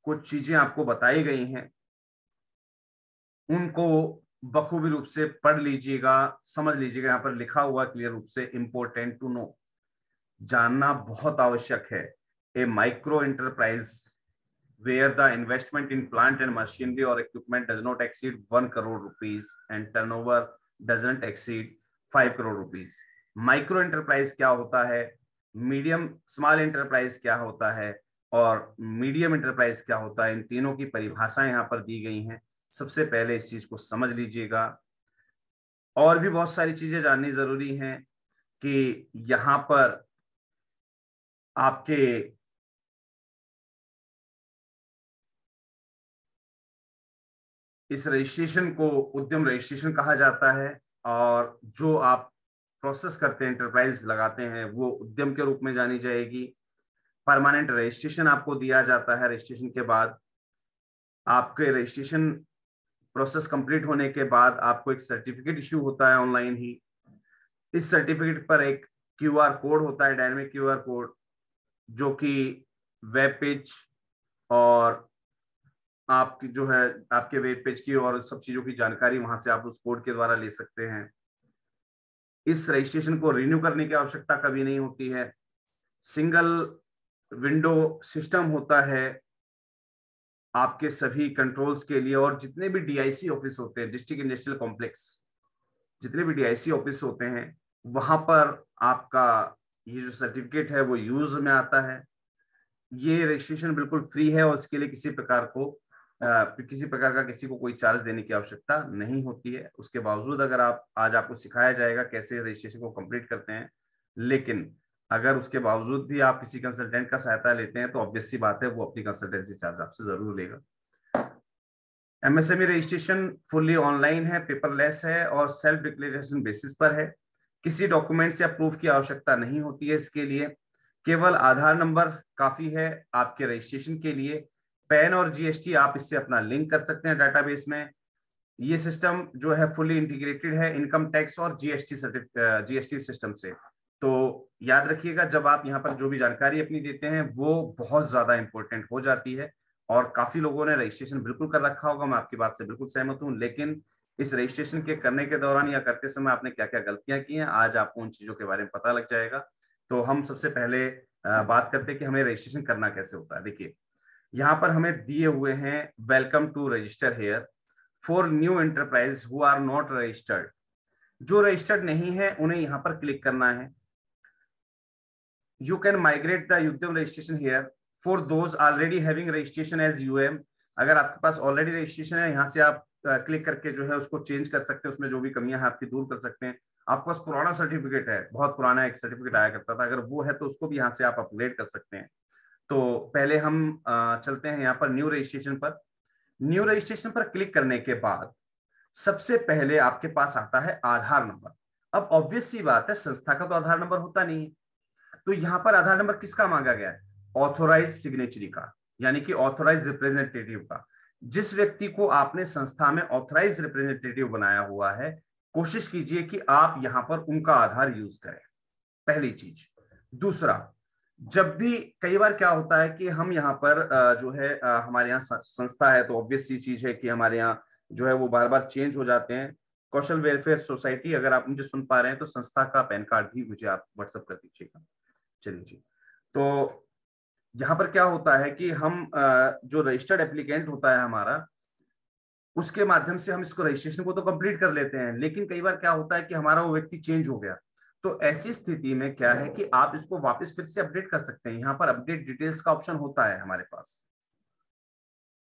कुछ चीजें आपको बताई गई हैं, उनको बखूबी रूप से पढ़ लीजिएगा, समझ लीजिएगा। यहाँ पर लिखा हुआ क्लियर रूप से इंपोर्टेंट टू नो, जानना बहुत आवश्यक है। A micro enterprise where the investment in plant and machinery or equipment does not exceed 1 crore rupees and turnover doesn't exceed 5 crore rupees। Micro enterprise क्या होता है, मीडियम स्मॉल एंटरप्राइज क्या होता है, और मीडियम एंटरप्राइज क्या होता है, इन तीनों की परिभाषाएं यहाँ पर दी गई हैं। सबसे पहले इस चीज को समझ लीजिएगा। और भी बहुत सारी चीजें जाननी जरूरी हैं कि यहाँ पर आपके इस रजिस्ट्रेशन को उद्यम रजिस्ट्रेशन कहा जाता है, और जो आप प्रोसेस करते हैं, एंटरप्राइज लगाते हैं, वो उद्यम के रूप में जानी जाएगी। परमानेंट रजिस्ट्रेशन आपको दिया जाता है। रजिस्ट्रेशन के बाद आपके रजिस्ट्रेशन प्रोसेस कंप्लीट होने के बाद आपको एक सर्टिफिकेट इश्यू होता है ऑनलाइन ही। इस सर्टिफिकेट पर एक क्यूआर कोड होता है, डायनेमिक क्यूआर कोड, जो कि वेब पेज और आपकी जो है आपके वेब पेज की और सब चीजों की जानकारी वहां से आप उस कोड के द्वारा ले सकते हैं। इस रजिस्ट्रेशन को रिन्यू करने की आवश्यकता कभी नहीं होती है। सिंगल विंडो सिस्टम होता है आपके सभी कंट्रोल्स के लिए, और जितने भी डीआईसी ऑफिस होते हैं, डिस्ट्रिक्ट इंडस्ट्रियल कॉम्प्लेक्स, जितने भी डीआईसी ऑफिस होते हैं, वहां पर आपका ये जो सर्टिफिकेट है वो यूज में आता है। ये रजिस्ट्रेशन बिल्कुल फ्री है और इसके लिए किसी प्रकार का किसी को कोई चार्ज देने की आवश्यकता नहीं होती है। उसके बावजूद अगर आज आपको सिखाया जाएगा कैसे रजिस्ट्रेशन को कंप्लीट करते हैं, लेकिन अगर उसके बावजूद भी आप किसी कंसल्टेंट का सहायता लेते हैं तो ऑब्वियस सी बात है वो अपनी कंसल्टेंसी चार्ज आपसे जरूर लेगा। एमएसएमई रजिस्ट्रेशन फुल्ली ऑनलाइन है, पेपरलेस है और सेल्फ डिक्लेरेशन बेसिस पर है। किसी डॉक्यूमेंट्स या प्रूफ की आवश्यकता नहीं होती है इसके लिए, केवल आधार नंबर काफी है आपके रजिस्ट्रेशन के लिए। पैन और जीएसटी आप इससे अपना लिंक कर सकते हैं डाटाबेस में। ये सिस्टम जो है फुली इंटीग्रेटेड है इनकम टैक्स और जीएसटी सिस्टम से। तो याद रखिएगा, जब आप यहाँ पर जो भी जानकारी अपनी देते हैं वो बहुत ज्यादा इंपॉर्टेंट हो जाती है। और काफी लोगों ने रजिस्ट्रेशन बिल्कुल कर रखा होगा, मैं आपकी बात से बिल्कुल सहमत हूँ, लेकिन इस रजिस्ट्रेशन के करने के दौरान या करते समय आपने क्या क्या गलतियां की हैं आज आपको उन चीजों के बारे में पता लग जाएगा। तो हम सबसे पहले बात करते हैं कि हमें रजिस्ट्रेशन करना कैसे होता है। देखिए, यहाँ पर हमें दिए हुए हैं welcome to register here for new enterprise who are not registered. जो रजिस्टर्ड नहीं है उन्हें यहाँ पर क्लिक करना है। You can migrate the Udyam registration here for those already having registration as UM. अगर आपके पास ऑलरेडी रजिस्ट्रेशन है, यहाँ से आप क्लिक करके जो है उसको चेंज कर सकते हैं, उसमें जो भी कमियां हैं आपकी दूर कर सकते हैं। आपके पास पुराना सर्टिफिकेट है, बहुत पुराना एक सर्टिफिकेट आया करता था, अगर वो है तो उसको भी यहाँ से आप अपग्रेड कर सकते हैं। तो पहले हम चलते हैं यहाँ पर न्यू रजिस्ट्रेशन पर। न्यू रजिस्ट्रेशन पर क्लिक करने के बाद सबसे पहले आपके पास आता है आधार नंबर। अब ऑब्वियस सी बात है, संस्था का तो आधार नंबर होता नहीं है, तो यहां पर आधार नंबर किसका मांगा गया है? ऑथोराइज सिग्नेचरी का, यानी कि ऑथोराइज रिप्रेजेंटेटिव का। जिस व्यक्ति को आपने संस्था में ऑथोराइज रिप्रेजेंटेटिव बनाया हुआ है, कोशिश कीजिए कि आप यहां पर उनका आधार यूज करें, पहली चीज। दूसरा, जब भी कई बार क्या होता है कि हम यहाँ पर जो है हमारे यहाँ संस्था है तो ऑब्वियस सी चीज है कि हमारे यहाँ जो है वो बार बार चेंज हो जाते हैं। कौशल वेलफेयर सोसाइटी, अगर आप मुझे सुन पा रहे हैं तो संस्था का पैन कार्ड भी मुझे आप व्हाट्सएप कर दीजिएगा। चलिए जी। तो यहाँ पर क्या होता है कि हम जो रजिस्टर्ड एप्लीकेंट होता है हमारा, उसके माध्यम से हम इसको रजिस्ट्रेशन को तो कंप्लीट कर लेते हैं, लेकिन कई बार क्या होता है कि हमारा वो व्यक्ति चेंज हो गया। तो ऐसी स्थिति में क्या है कि आप इसको वापस फिर से अपडेट कर सकते हैं। यहाँ पर अपडेट डिटेल्स का ऑप्शन होता है हमारे पास,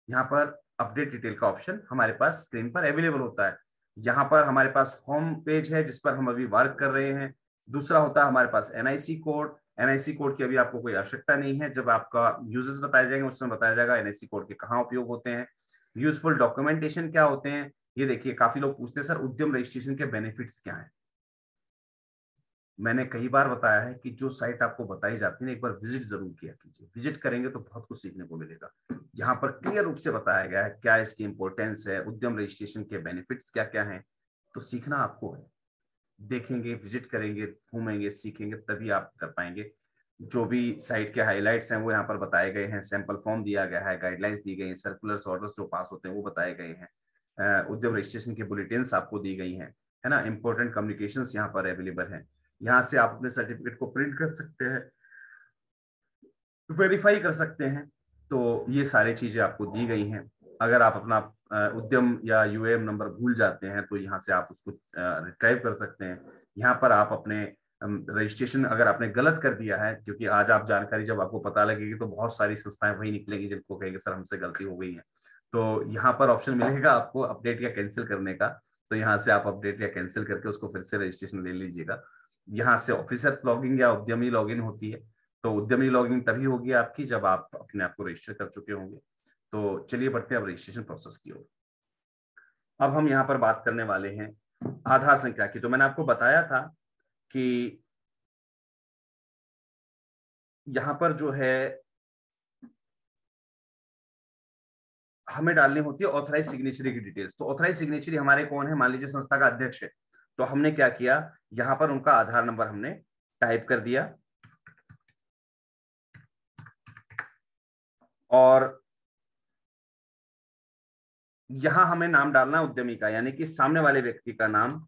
यहाँ पर अपडेट डिटेल का ऑप्शन हमारे पास स्क्रीन पर अवेलेबल होता है। यहाँ पर हमारे पास होम पेज है जिस पर हम अभी वर्क कर रहे हैं। दूसरा होता है हमारे पास एनआईसी कोड। एनआईसी कोड की अभी आपको कोई आवश्यकता नहीं है, जब आपका यूजेस बताए जाएंगे उसमें बताया जाएगा एनआईसी कोड के कहाँ उपयोग होते हैं। यूजफुल डॉक्यूमेंटेशन क्या होते हैं, ये देखिए काफी लोग पूछते हैं सर उद्यम रजिस्ट्रेशन के बेनिफिट्स क्या हैं। मैंने कई बार बताया है कि जो साइट आपको बताई जाती है एक बार विजिट जरूर किया कीजिए। विजिट करेंगे तो बहुत कुछ सीखने को मिलेगा। यहाँ पर क्लियर रूप से बताया गया है क्या इसकी इंपॉर्टेंस है, उद्यम रजिस्ट्रेशन के बेनिफिट्स क्या क्या हैं। तो सीखना आपको है, देखेंगे, विजिट करेंगे, घूमेंगे, सीखेंगे, तभी आप कर पाएंगे। जो भी साइट के हाइलाइट्स हैं वो यहाँ पर बताए गए हैं, सैंपल फॉर्म दिया गया है, गाइडलाइंस दी गई हैं, सर्कुलर्स ऑर्डर्स जो पास होते हैं वो बताए गए हैं, उद्यम रजिस्ट्रेशन की बुलेटिन्स आपको दी गई हैं, है ना। इंपॉर्टेंट कम्युनिकेशंस यहाँ पर अवेलेबल हैं। यहाँ से आप अपने सर्टिफिकेट को प्रिंट कर सकते हैं, वेरीफाई कर सकते हैं। तो ये सारी चीजें आपको दी गई हैं। अगर आप अपना उद्यम या यूएएम नंबर भूल जाते हैं तो यहाँ से आप उसको रिट्राइव कर सकते हैं। यहाँ पर आप अपने रजिस्ट्रेशन अगर आपने गलत कर दिया है, क्योंकि आज आप जानकारी जब आपको पता लगेगी तो बहुत सारी संस्थाएं वही निकलेंगी जिनको कहेंगे सर हमसे गलती हो गई है। तो यहाँ पर ऑप्शन मिलेगा आपको अपडेट या कैंसिल करने का। तो यहाँ से आप अपडेट या कैंसिल करके उसको फिर से रजिस्ट्रेशन ले लीजिएगा। यहाँ से ऑफिसर्स लॉगिन या उद्यमी लॉगिन होती है। तो उद्यमी लॉगिन तभी होगी आपकी जब आप अपने आप को रजिस्टर कर चुके होंगे। तो चलिए बढ़ते हैं अब रजिस्ट्रेशन प्रोसेस की ओर। अब हम यहाँ पर बात करने वाले हैं आधार संख्या की। तो मैंने आपको बताया था कि यहाँ पर जो है हमें डालनी होती है ऑथराइज सिग्नेचरी की डिटेल्स। तो ऑथराइज सिग्नेचरी हमारे कौन है? मान लीजिए संस्था का अध्यक्ष है, तो हमने क्या किया, यहाँ पर उनका आधार नंबर हमने टाइप कर दिया और यहां हमें नाम डालना उद्यमी का, यानी कि सामने वाले व्यक्ति का नाम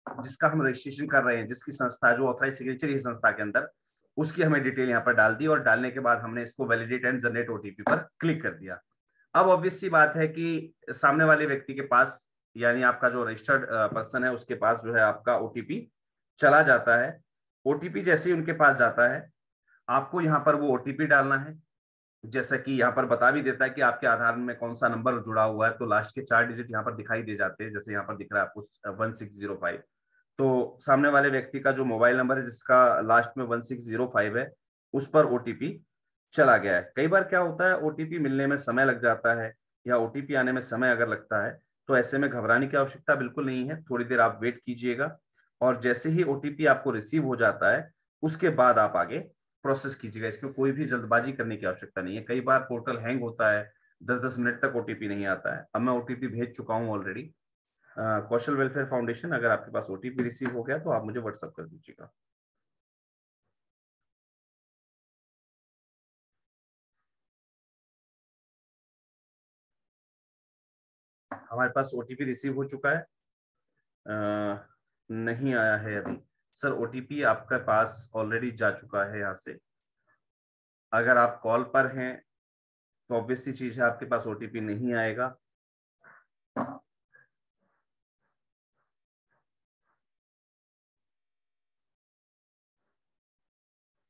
जिसका हम रजिस्ट्रेशन कर रहे हैं, जिसकी संस्था जो ऑथराइज सिग्नेचर है संस्था के अंदर, उसकी हमें डिटेल यहाँ पर डाल दी और डालने के बाद हमने इसको वैलिडेट एंड जनरेट ओटीपी पर क्लिक कर दिया। अब ऑब्वियस सी बात है कि सामने वाले व्यक्ति के पास, यानी आपका जो रजिस्टर्ड पर्सन है उसके पास जो है आपका ओटीपी चला जाता है। ओटीपी जैसे ही उनके पास जाता है आपको यहाँ पर वो ओटीपी डालना है। जैसा कि यहाँ पर बता भी देता है कि आपके आधार में कौन सा नंबर जुड़ा हुआ है, तो लास्ट के 4 डिजिट यहाँ पर दिखाई दे जाते हैं। जैसे यहाँ पर दिख रहा है आपको 1605। तो सामने वाले व्यक्ति का जो मोबाइल नंबर है जिसका लास्ट में 1605 है, उस पर ओटीपी चला गया है। कई बार क्या होता है, ओटीपी मिलने में समय लग जाता है या ओटीपी आने में समय अगर लगता है, तो ऐसे में घबराने की आवश्यकता बिल्कुल नहीं है। थोड़ी देर आप वेट कीजिएगा और जैसे ही ओटीपी आपको रिसीव हो जाता है उसके बाद आप आगे प्रोसेस कीजिएगा। इसमें कोई भी जल्दबाजी करने की आवश्यकता नहीं है। कई बार पोर्टल हैंग होता है, 10-10 मिनट तक ओटीपी नहीं आता है। अब मैं ओटीपी भेज चुका हूं ऑलरेडी। कौशल वेलफेयर फाउंडेशन, अगर आपके पास ओटीपी रिसीव हो गया तो आप मुझे व्हाट्सएप कर दीजिएगा। हमारे पास ओटीपी रिसीव हो चुका है। नहीं आया है अभी। सर ओटीपी आपके पास ऑलरेडी जा चुका है यहाँ से। अगर आप कॉल पर हैं तो ऑब्वियस सी चीज है, आपके पास ओटीपी नहीं आएगा।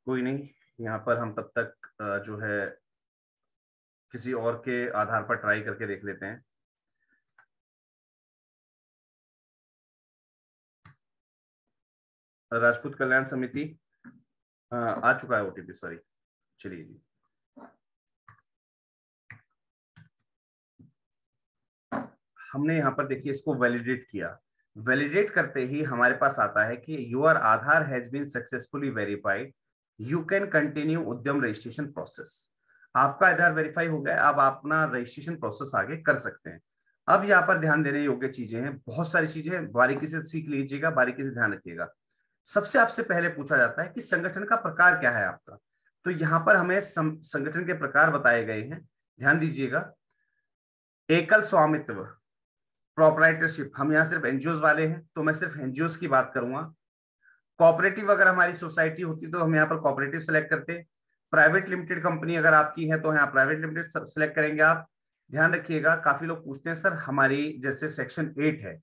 कोई नहीं, यहाँ पर हम तब तक जो है किसी और के आधार पर ट्राई करके देख लेते हैं। राजपूत कल्याण समिति, आ चुका है ओटीपी, सॉरी। चलिए जी, हमने यहाँ पर देखिए इसको वैलिडेट किया। वैलिडेट करते ही हमारे पास आता है कि your Aadhaar has been successfully verified, you can continue Udyam registration process. आपका आधार वेरीफाई हो गया, अब आप अपना रजिस्ट्रेशन प्रोसेस आगे कर सकते हैं। अब यहाँ पर ध्यान देने योग्य चीजें हैं, बहुत सारी चीजें हैं, बारीकी से सीख लीजिएगा, बारीकी से ध्यान रखिएगा। सबसे आपसे पहले पूछा जाता है कि संगठन का प्रकार क्या है आपका। तो यहाँ पर हमें संगठन के प्रकार बताए गए हैं, ध्यान दीजिएगा। एकल स्वामित्व, प्रोपराइटरशिप, हम यहाँ सिर्फ एनजीओ वाले हैं तो मैं सिर्फ एनजीओ की बात करूंगा। कोऑपरेटिव, अगर हमारी सोसाइटी होती तो हम यहाँ पर कोऑपरेटिव सेलेक्ट करते। प्राइवेट लिमिटेड कंपनी अगर आपकी है तो यहाँ प्राइवेट लिमिटेड सेलेक्ट करेंगे आप। ध्यान रखिएगा, काफी लोग पूछते हैं सर हमारी जैसे सेक्शन 8 है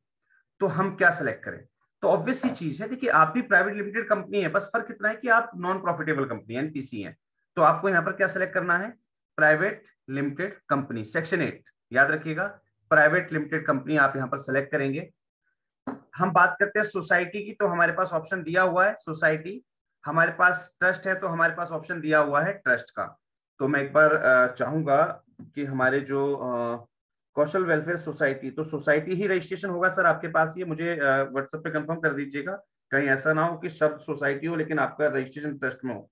तो हम क्या सेलेक्ट करें। तो ऑब्वियस सी चीज है, देखिए आप भी प्राइवेट लिमिटेड कंपनी है, बस फर्क इतना है कि आप नॉन प्रॉफिटेबल कंपनी एनपीसी है। तो आपको यहाँ पर क्या सेलेक्ट करना है, प्राइवेट लिमिटेड कंपनी सेक्शन 8, याद रखिएगा प्राइवेट लिमिटेड कंपनी आप यहाँ पर सेलेक्ट करेंगे। हम बात करते हैं सोसाइटी की, तो हमारे पास ऑप्शन दिया हुआ है सोसाइटी। हमारे पास ट्रस्ट है तो हमारे पास ऑप्शन दिया हुआ है ट्रस्ट का। तो मैं एक बार चाहूंगा कि हमारे जो कौशल वेलफेयर सोसाइटी, तो सोसाइटी ही रजिस्ट्रेशन होगा सर आपके पास, ये मुझे व्हाट्सएप पे कंफर्म कर दीजिएगा। कहीं ऐसा ना हो कि शब्द सोसाइटी हो लेकिन आपका रजिस्ट्रेशन ट्रस्ट में हो।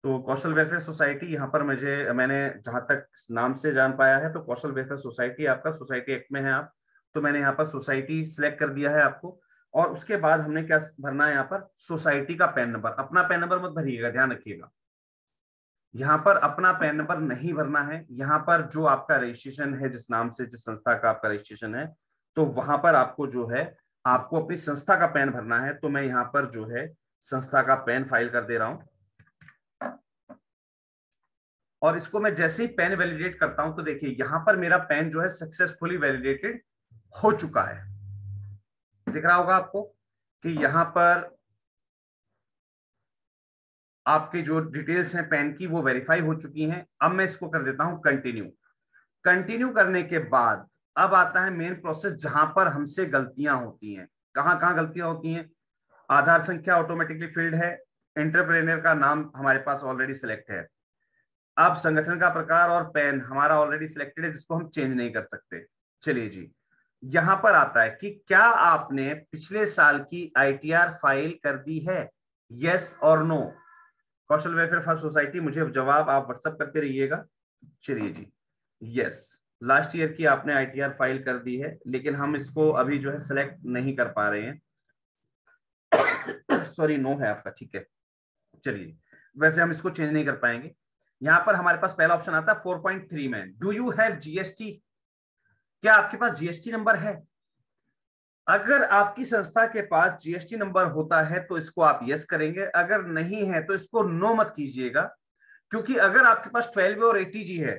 तो कौशल वेलफेयर सोसाइटी, यहाँ पर मैंने जहां तक नाम से जान पाया है तो कौशल वेलफेयर सोसाइटी आपका सोसाइटी एक्ट में है आप। तो मैंने यहाँ पर सोसाइटी सिलेक्ट कर दिया है आपको। और उसके बाद हमने क्या भरना है यहाँ पर, सोसाइटी का पैन नंबर। अपना पैन नंबर मत भरिएगा, ध्यान रखिएगा। यहाँ पर अपना पैन नंबर नहीं भरना है। यहाँ पर जो आपका रजिस्ट्रेशन है, जिस नाम से जिस संस्था का आपका रजिस्ट्रेशन है, तो वहां पर आपको जो है आपको अपनी संस्था का पैन भरना है। तो मैं यहाँ पर जो है संस्था का पैन फाइल कर दे रहा हूं। और इसको मैं जैसे ही पैन वैलिडेट करता हूं तो देखिए यहां पर मेरा पैन जो है सक्सेसफुली वैलिडेटेड हो चुका है। दिख रहा होगा आपको कि यहां पर आपके जो डिटेल्स हैं पैन की वो वेरीफाई हो चुकी हैं। अब मैं इसको कर देता हूं कंटिन्यू। कंटिन्यू करने के बाद अब आता है मेन प्रोसेस, जहां पर हमसे गलतियां होती हैं। कहां कहां गलतियां होती हैं, आधार संख्या ऑटोमेटिकली फिल्ड है, एंटरप्रेन्योर का नाम हमारे पास ऑलरेडी सिलेक्ट है। अब संगठन का प्रकार और पैन हमारा ऑलरेडी सिलेक्टेड है, जिसको हम चेंज नहीं कर सकते। चलिए जी, यहां पर आता है कि क्या आपने पिछले साल की आईटीआर फाइल कर दी है, यस और no. Kaushal welfare for society, मुझे जवाब आप व्हाट्सएप करते रहिएगा। चलिए जी, यस, लास्ट ईयर की आपने आईटीआर फाइल कर दी है, लेकिन हम इसको अभी जो है सिलेक्ट नहीं कर पा रहे हैं। सॉरी, नो है आपका, ठीक है। चलिए, वैसे हम इसको चेंज नहीं कर पाएंगे। यहां पर हमारे पास पहला ऑप्शन आता है 4.3 में, डू यू हैव जीएसटी, क्या आपके पास जीएसटी नंबर है। अगर आपकी संस्था के पास जीएसटी नंबर होता है तो इसको आप यस करेंगे, अगर नहीं है तो इसको नो मत कीजिएगा। क्योंकि अगर आपके पास 12 और 80G है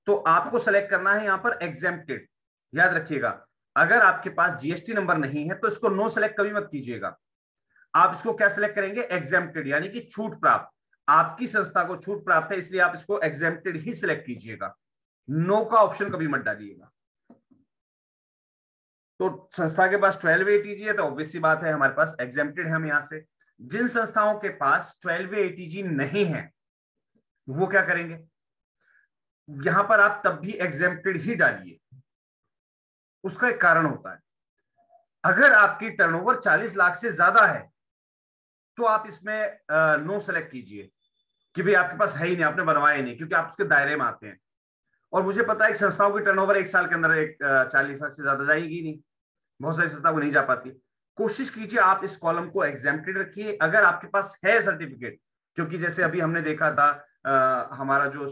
तो आपको सेलेक्ट करना है यहां पर एग्जेम्प्टेड। याद रखिएगा, अगर आपके पास जीएसटी नंबर नहीं है तो इसको नो सेलेक्ट कभी मत कीजिएगा। आप इसको क्या सेलेक्ट करेंगे, एग्जेम्प्टेड, यानी कि छूट प्राप्त। आपकी संस्था को छूट प्राप्त है, इसलिए आप इसको एग्जेम्प्टेड ही सिलेक्ट कीजिएगा। नो का ऑप्शन कभी मत डालिएगा। तो संस्था के पास 12 एटीजी है तो ऑब्वियस सी बात है हमारे पास एग्जेम्प्टेड है हम यहां से। जिन संस्थाओं के पास 12 एटीजी नहीं है वो क्या करेंगे, यहां पर आप तब भी एग्जेम्प्टेड ही डालिए। उसका एक कारण होता है, अगर आपकी टर्नओवर 40 लाख से ज्यादा है तो आप इसमें नो सेलेक्ट कीजिए कि भाई आपके पास है ही नहीं, आपने बनवाया ही नहीं, क्योंकि आप उसके दायरे में आते हैं। और मुझे पता है कि संस्थाओं की टर्नओवर एक साल के अंदर 40 लाख से ज्यादा जाएगी नहीं, बहुत सारी संस्थाओं को नहीं जा पाती। कोशिश कीजिए आप इस कॉलम को एग्जेम्प्टेड रखिए अगर आपके पास है सर्टिफिकेट। क्योंकि जैसे अभी हमने देखा था हमारा जो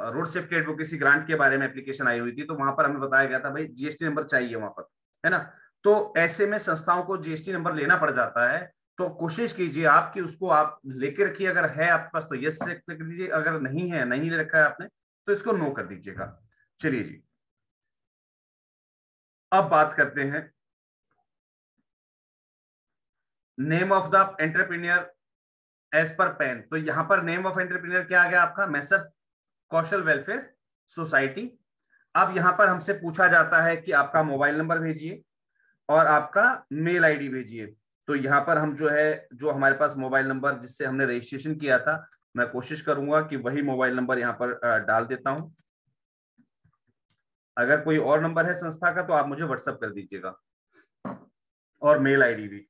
रोड सेफ्टी एडवोकेसी ग्रांट के बारे में एप्लीकेशन आई हुई थी, तो वहां पर हमें बताया गया था भाई जीएसटी नंबर चाहिए वहां पर, है ना। तो ऐसे में संस्थाओं को जीएसटी नंबर लेना पड़ जाता है। तो कोशिश कीजिए आप कि उसको आप लेके रखिए, अगर है आपके पास तो यस सेलेक्ट कर दीजिए, अगर नहीं है, नहीं ले रखा है आपने, तो इसको नो कर दीजिएगा। चलिए जी, अब बात करते हैं name of the entrepreneur as per PAN. तो यहां पर नेम ऑफ एंटरप्रेन्योर क्या आ गया आपका, मैसर्स कौशल वेलफेयर सोसाइटी। अब यहां पर हमसे पूछा जाता है कि आपका मोबाइल नंबर भेजिए और आपका मेल आईडी भेजिए। तो यहां पर हम जो है, जो हमारे पास मोबाइल नंबर जिससे हमने रजिस्ट्रेशन किया था, मैं कोशिश करूंगा कि वही मोबाइल नंबर यहां पर डाल देता हूं। अगर कोई और नंबर है संस्था का तो आप मुझे व्हाट्सएप कर दीजिएगा, और मेल आईडी भी।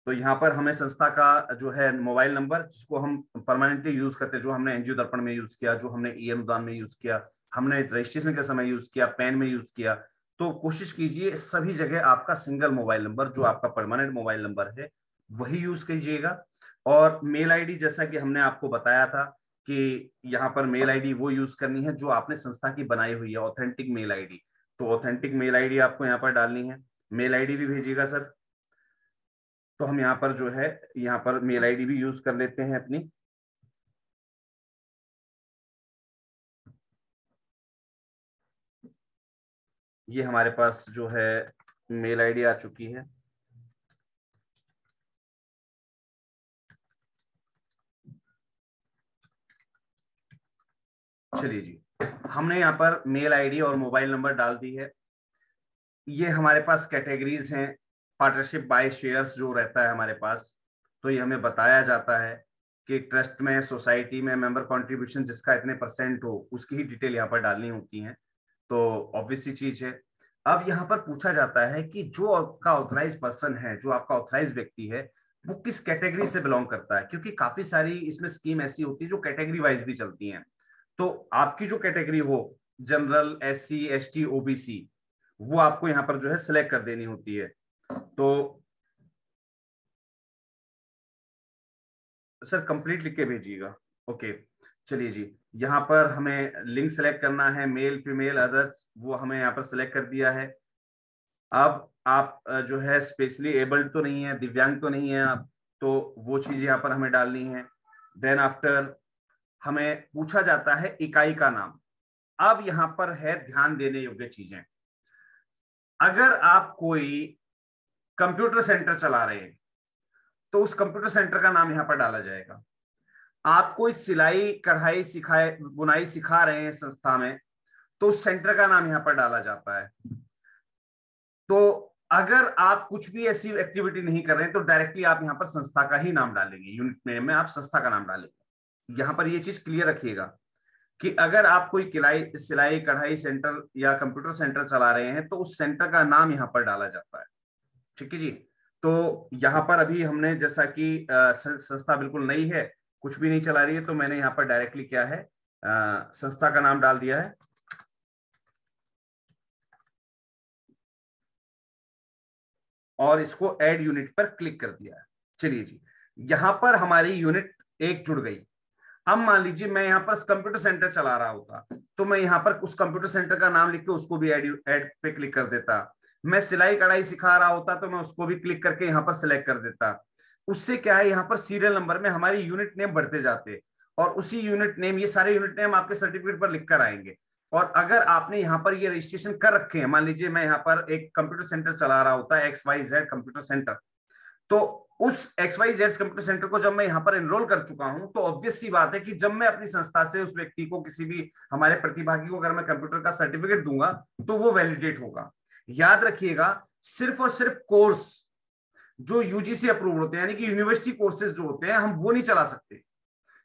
तो यहाँ पर हमें संस्था का जो है मोबाइल नंबर, जिसको हम परमानेंटली यूज करते हैं, जो हमने एनजीओ दर्पण में यूज किया, जो हमने ईएम दान में यूज किया, हमने रजिस्ट्रेशन के समय यूज किया, पैन में यूज किया, तो कोशिश कीजिए सभी जगह आपका सिंगल मोबाइल नंबर जो आपका परमानेंट मोबाइल नंबर है वही यूज कीजिएगा। और मेल आईडी जैसा कि हमने आपको बताया था कि यहाँ पर मेल आईडी वो यूज करनी है जो आपने संस्था की बनाई हुई है, ऑथेंटिक मेल आईडी। तो ऑथेंटिक मेल आईडी आपको यहाँ पर डालनी है। मेल आईडी भी भेजिएगा सर। तो हम यहाँ पर जो है, यहाँ पर मेल आईडी भी यूज कर लेते हैं अपनी। ये हमारे पास जो है मेल आईडी आ चुकी है। चलिए जी, हमने यहाँ पर मेल आईडी और मोबाइल नंबर डाल दी है। ये हमारे पास कैटेगरीज हैं, पार्टनरशिप बाय शेयर्स जो रहता है हमारे पास। तो ये हमें बताया जाता है कि ट्रस्ट में, सोसाइटी में मेंबर कंट्रीब्यूशन जिसका इतने परसेंट हो उसकी ही डिटेल यहाँ पर डालनी होती है। तो ऑब्वियस सी चीज है। अब यहाँ पर पूछा जाता है कि जो आपका ऑथराइज पर्सन है, जो आपका ऑथराइज व्यक्ति है, वो किस कैटेगरी से बिलोंग करता है, क्योंकि काफी सारी इसमें स्कीम ऐसी होती है जो कैटेगरी वाइज भी चलती हैं। तो आपकी जो कैटेगरी हो, जनरल, एससी, एसटी, ओबीसी, वो आपको यहाँ पर जो है सिलेक्ट कर देनी होती है। तो सर कंप्लीट लिख के भेजिएगा। ओके, चलिए जी, यहाँ पर हमें लिंक सेलेक्ट करना है, मेल, फीमेल, अदर्स, वो हमें यहाँ पर सिलेक्ट कर दिया है। अब आप जो है स्पेशली एबल्ड तो नहीं है, दिव्यांग तो नहीं है आप, तो वो चीज यहाँ पर हमें डालनी है। देन आफ्टर हमें पूछा जाता है इकाई का नाम। अब यहाँ पर है ध्यान देने योग्य चीजें। अगर आप कोई कंप्यूटर सेंटर चला रहे हैं तो उस कंप्यूटर सेंटर का नाम यहां पर डाला जाएगा। आप कोई सिलाई, कढ़ाई सिखाए, बुनाई सिखा रहे हैं संस्था में, तो उस सेंटर का नाम यहां पर डाला जाता है। तो अगर आप कुछ भी ऐसी एक्टिविटी नहीं कर रहे हैं तो डायरेक्टली आप यहां पर संस्था का ही नाम डालेंगे, यूनिट नेम में आप संस्था का नाम डालेंगे। यहां पर ये चीज क्लियर रखिएगा कि अगर आप कोई सिलाई कढ़ाई सेंटर या कंप्यूटर सेंटर चला रहे हैं तो उस सेंटर का नाम यहां पर डाला जाता है। ठीक है जी। तो यहाँ पर अभी हमने, जैसा कि संस्था बिल्कुल नई है, कुछ भी नहीं चला रही है, तो मैंने यहाँ पर डायरेक्टली क्या है, संस्था का नाम डाल दिया है। और इसको ऐड यूनिट पर क्लिक कर दिया है। चलिए जी, यहाँ पर हमारी यूनिट एक जुड़ गई। अब मान लीजिए मैं यहाँ पर कंप्यूटर सेंटर चला रहा होता तो मैं यहाँ पर उस कंप्यूटर सेंटर का नाम लिख के उसको भी ऐड पे क्लिक कर देता। मैं सिलाई कढ़ाई सिखा रहा होता तो मैं उसको भी क्लिक करके यहाँ पर सिलेक्ट कर देता। उससे क्या है, यहाँ पर सीरियल नंबर में हमारी यूनिट नेम बढ़ते जाते, और उसी यूनिट नेम, ये सारे यूनिट नेम आपके सर्टिफिकेट पर लिख कर आएंगे। और अगर आपने यहाँ पर ये रजिस्ट्रेशन कर रखे हैं, मान लीजिए मैं यहाँ पर एक कंप्यूटर सेंटर चला रहा होता है, XYZ कंप्यूटर सेंटर, तो उस XYZ कंप्यूटर सेंटर को जब मैं यहाँ पर एनरोल कर चुका हूं, तो ऑब्वियस सी बात है कि जब मैं अपनी संस्था से उस व्यक्ति को, किसी भी हमारे प्रतिभागी को अगर मैं कंप्यूटर का सर्टिफिकेट दूंगा तो वो वैलिडेट होगा। याद रखिएगा, सिर्फ और सिर्फ कोर्स जो यूजीसी अप्रूव होते हैं, यानी कि यूनिवर्सिटी कोर्सेज जो होते हैं, हम वो नहीं चला सकते।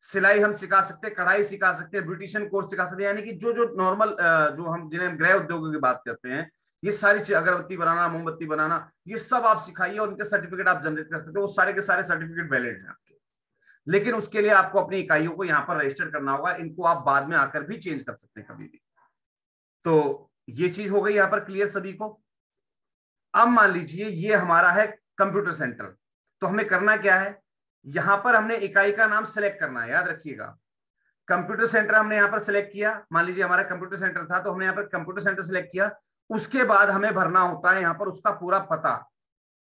सिलाई हम सिखा सकते हैं, कढ़ाई सिखा सकते हैं, ब्यूटिशियन कोर्स सिखा सकते हैं, यानी कि जो जो नॉर्मल जो हम जिन्हें गृह उद्योगों की बात करते हैं, ये सारी चीज, अगरबत्ती बनाना, मोमबत्ती बनाना, ये सब आप सिखाइए और उनके सर्टिफिकेट आप जनरेट कर सकते हो। वो सारे के सारे सर्टिफिकेट वैलिड हैं आपके। लेकिन उसके लिए आपको अपनी इकाइयों को यहाँ पर रजिस्टर करना होगा। इनको आप बाद में आकर भी चेंज कर सकते हैं कभी भी। तो ये चीज हो गई यहाँ पर क्लियर सभी को। अब मान लीजिए ये हमारा है कंप्यूटर सेंटर, तो हमें करना क्या है, यहां पर हमने इकाई का नाम सेलेक्ट करना है। याद रखिएगा, कंप्यूटर सेंटर हमने यहां पर सेलेक्ट किया। मान लीजिए हमारा कंप्यूटर सेंटर था, तो हमने यहां पर कंप्यूटर सेंटर सेलेक्ट किया। उसके बाद हमें भरना होता है यहां पर उसका पूरा पता,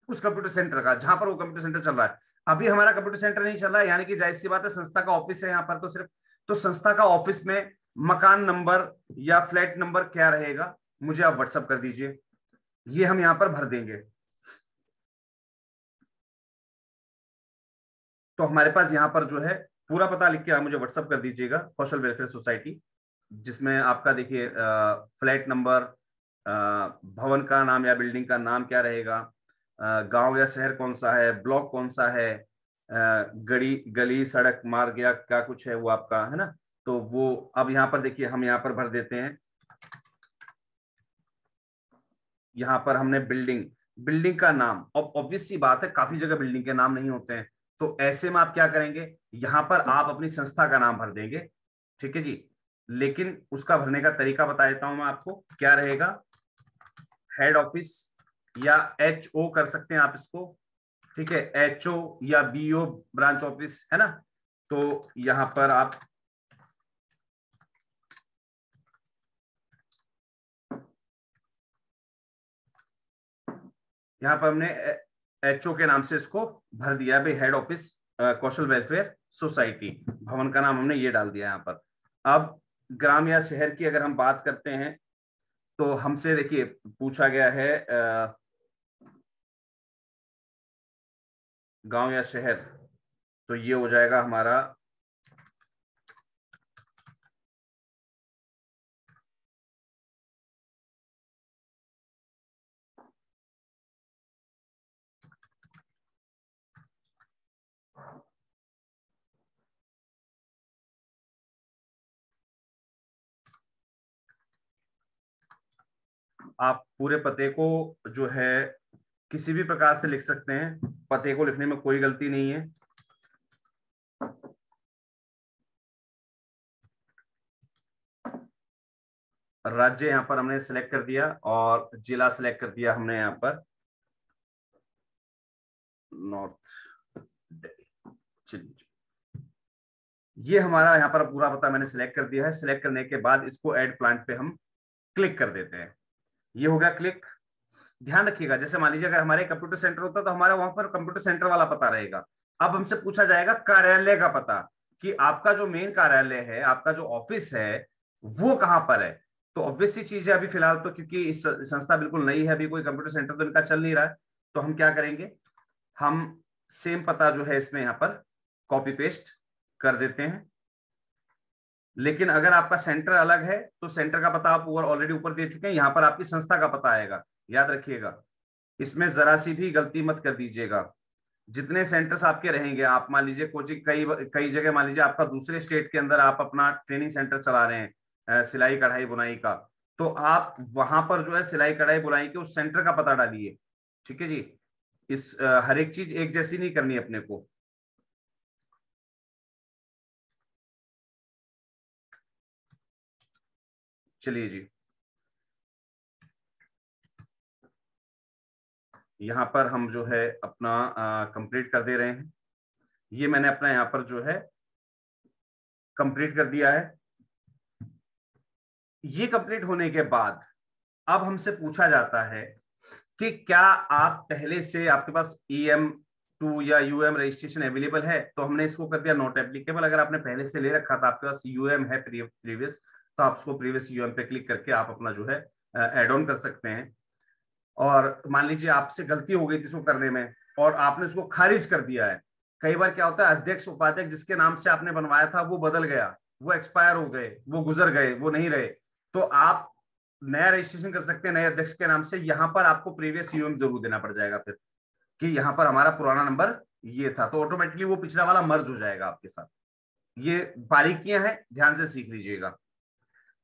उस कंप्यूटर सेंटर का, जहां पर वो कंप्यूटर सेंटर चल रहा है। अभी हमारा कंप्यूटर सेंटर नहीं चल रहा है, यानी कि जाहिर सी बात है संस्था का ऑफिस है यहाँ पर, तो सिर्फ तो संस्था का ऑफिस में मकान नंबर या फ्लैट नंबर क्या रहेगा, मुझे आप व्हाट्सअप कर दीजिए, ये हम यहां पर भर देंगे। तो हमारे पास यहां पर जो है पूरा पता लिख के आप मुझे व्हाट्सअप कर दीजिएगा, कौशल वेलफेयर सोसाइटी, जिसमें आपका देखिए फ्लैट नंबर, भवन का नाम या बिल्डिंग का नाम क्या रहेगा, गांव या शहर कौन सा है, ब्लॉक कौन सा है, गली गली सड़क मार्ग या क्या कुछ है वो आपका है ना। तो वो अब यहाँ पर देखिए हम यहाँ पर भर देते हैं। यहाँ पर हमने बिल्डिंग का नाम, और ऑब्वियस सी बात है काफी जगह बिल्डिंग के नाम नहीं होते हैं, तो ऐसे में आप क्या करेंगे, यहां पर आप अपनी संस्था का नाम भर देंगे। ठीक है जी, लेकिन उसका भरने का तरीका बता देता हूं मैं आपको, क्या रहेगा, हेड ऑफिस या HO कर सकते हैं आप इसको, ठीक है, HO या BO ब्रांच ऑफिस है ना। तो यहां पर आप यहाँ पर हमने HO के नाम से इसको भर दिया भाई, हेड ऑफिस कौशल वेलफेयर सोसाइटी, भवन का नाम हमने ये डाल दिया यहाँ पर। अब ग्राम या शहर की अगर हम बात करते हैं, तो हमसे देखिए पूछा गया है गांव या शहर, तो ये हो जाएगा हमारा आप पूरे पते को जो है किसी भी प्रकार से लिख सकते हैं, पते को लिखने में कोई गलती नहीं है। राज्य यहाँ पर हमने सिलेक्ट कर दिया और जिला सिलेक्ट कर दिया हमने यहाँ पर नॉर्थ दिल्ली। चलिए, ये हमारा यहाँ पर पूरा पता मैंने सिलेक्ट कर दिया है। सिलेक्ट करने के बाद इसको ऐड प्लांट पे हम क्लिक कर देते हैं। ये हो गया क्लिक। ध्यान रखिएगा, जैसे मान लीजिए अगर हमारे कंप्यूटर सेंटर होता तो हमारा वहां पर कंप्यूटर सेंटर वाला पता रहेगा। अब हमसे पूछा जाएगा कार्यालय का पता, कि आपका जो मेन कार्यालय है, आपका जो ऑफिस है वो कहां पर है। तो ऑब्वियस सी चीज है, अभी फिलहाल तो क्योंकि इस संस्था बिल्कुल नई है, अभी कोई कंप्यूटर सेंटर तो इनका चल नहीं रहा है, तो हम क्या करेंगे, हम सेम पता जो है इसमें यहाँ पर कॉपी पेस्ट कर देते हैं। लेकिन अगर आपका सेंटर अलग है तो सेंटर का पता आप ऑलरेडी ऊपर दे चुके हैं, यहां पर आपकी संस्था का पता आएगा। याद रखिएगा, इसमें जरा सी भी गलती मत कर दीजिएगा। जितने सेंटर्स आपके रहेंगे, आप मान लीजिए कोचिंग कई कई जगह, मान लीजिए आपका दूसरे स्टेट के अंदर आप अपना ट्रेनिंग सेंटर चला रहे हैं सिलाई कढ़ाई बुनाई का, तो आप वहां पर जो है सिलाई कढ़ाई बुनाई के उस सेंटर का पता डालिए। ठीक है जी, इस हर एक चीज एक जैसी नहीं करनी अपने को। चलिए जी, यहाँ पर हम जो है अपना कंप्लीट कर दे रहे हैं। ये मैंने अपना यहाँ पर जो है कंप्लीट कर दिया है। ये कंप्लीट होने के बाद अब हमसे पूछा जाता है कि क्या आप पहले से आपके पास EM2 या UM रजिस्ट्रेशन अवेलेबल है, तो हमने इसको कर दिया नॉट एप्लीकेबल। अगर आपने पहले से ले रखा था, आपके पास UM है प्रीवियस, तो आप उसको प्रीवियस UM पे क्लिक करके आप अपना जो है एड ऑन कर सकते हैं। और मान लीजिए आपसे गलती हो गई थी इसको करने में और आपने उसको खारिज कर दिया है। कई बार क्या होता है, अध्यक्ष उपाध्यक्ष जिसके नाम से आपने बनवाया था वो बदल गया, वो एक्सपायर हो गए, वो गुजर गए, वो नहीं रहे, तो आप नया रजिस्ट्रेशन कर सकते हैं नए अध्यक्ष के नाम से। यहाँ पर आपको प्रीवियस यूएम जरूर देना पड़ जाएगा फिर, कि यहाँ पर हमारा पुराना नंबर ये था, तो ऑटोमेटिकली वो पिछला वाला मर्ज हो जाएगा आपके साथ। ये बारीकियां हैं, ध्यान से सीख लीजिएगा।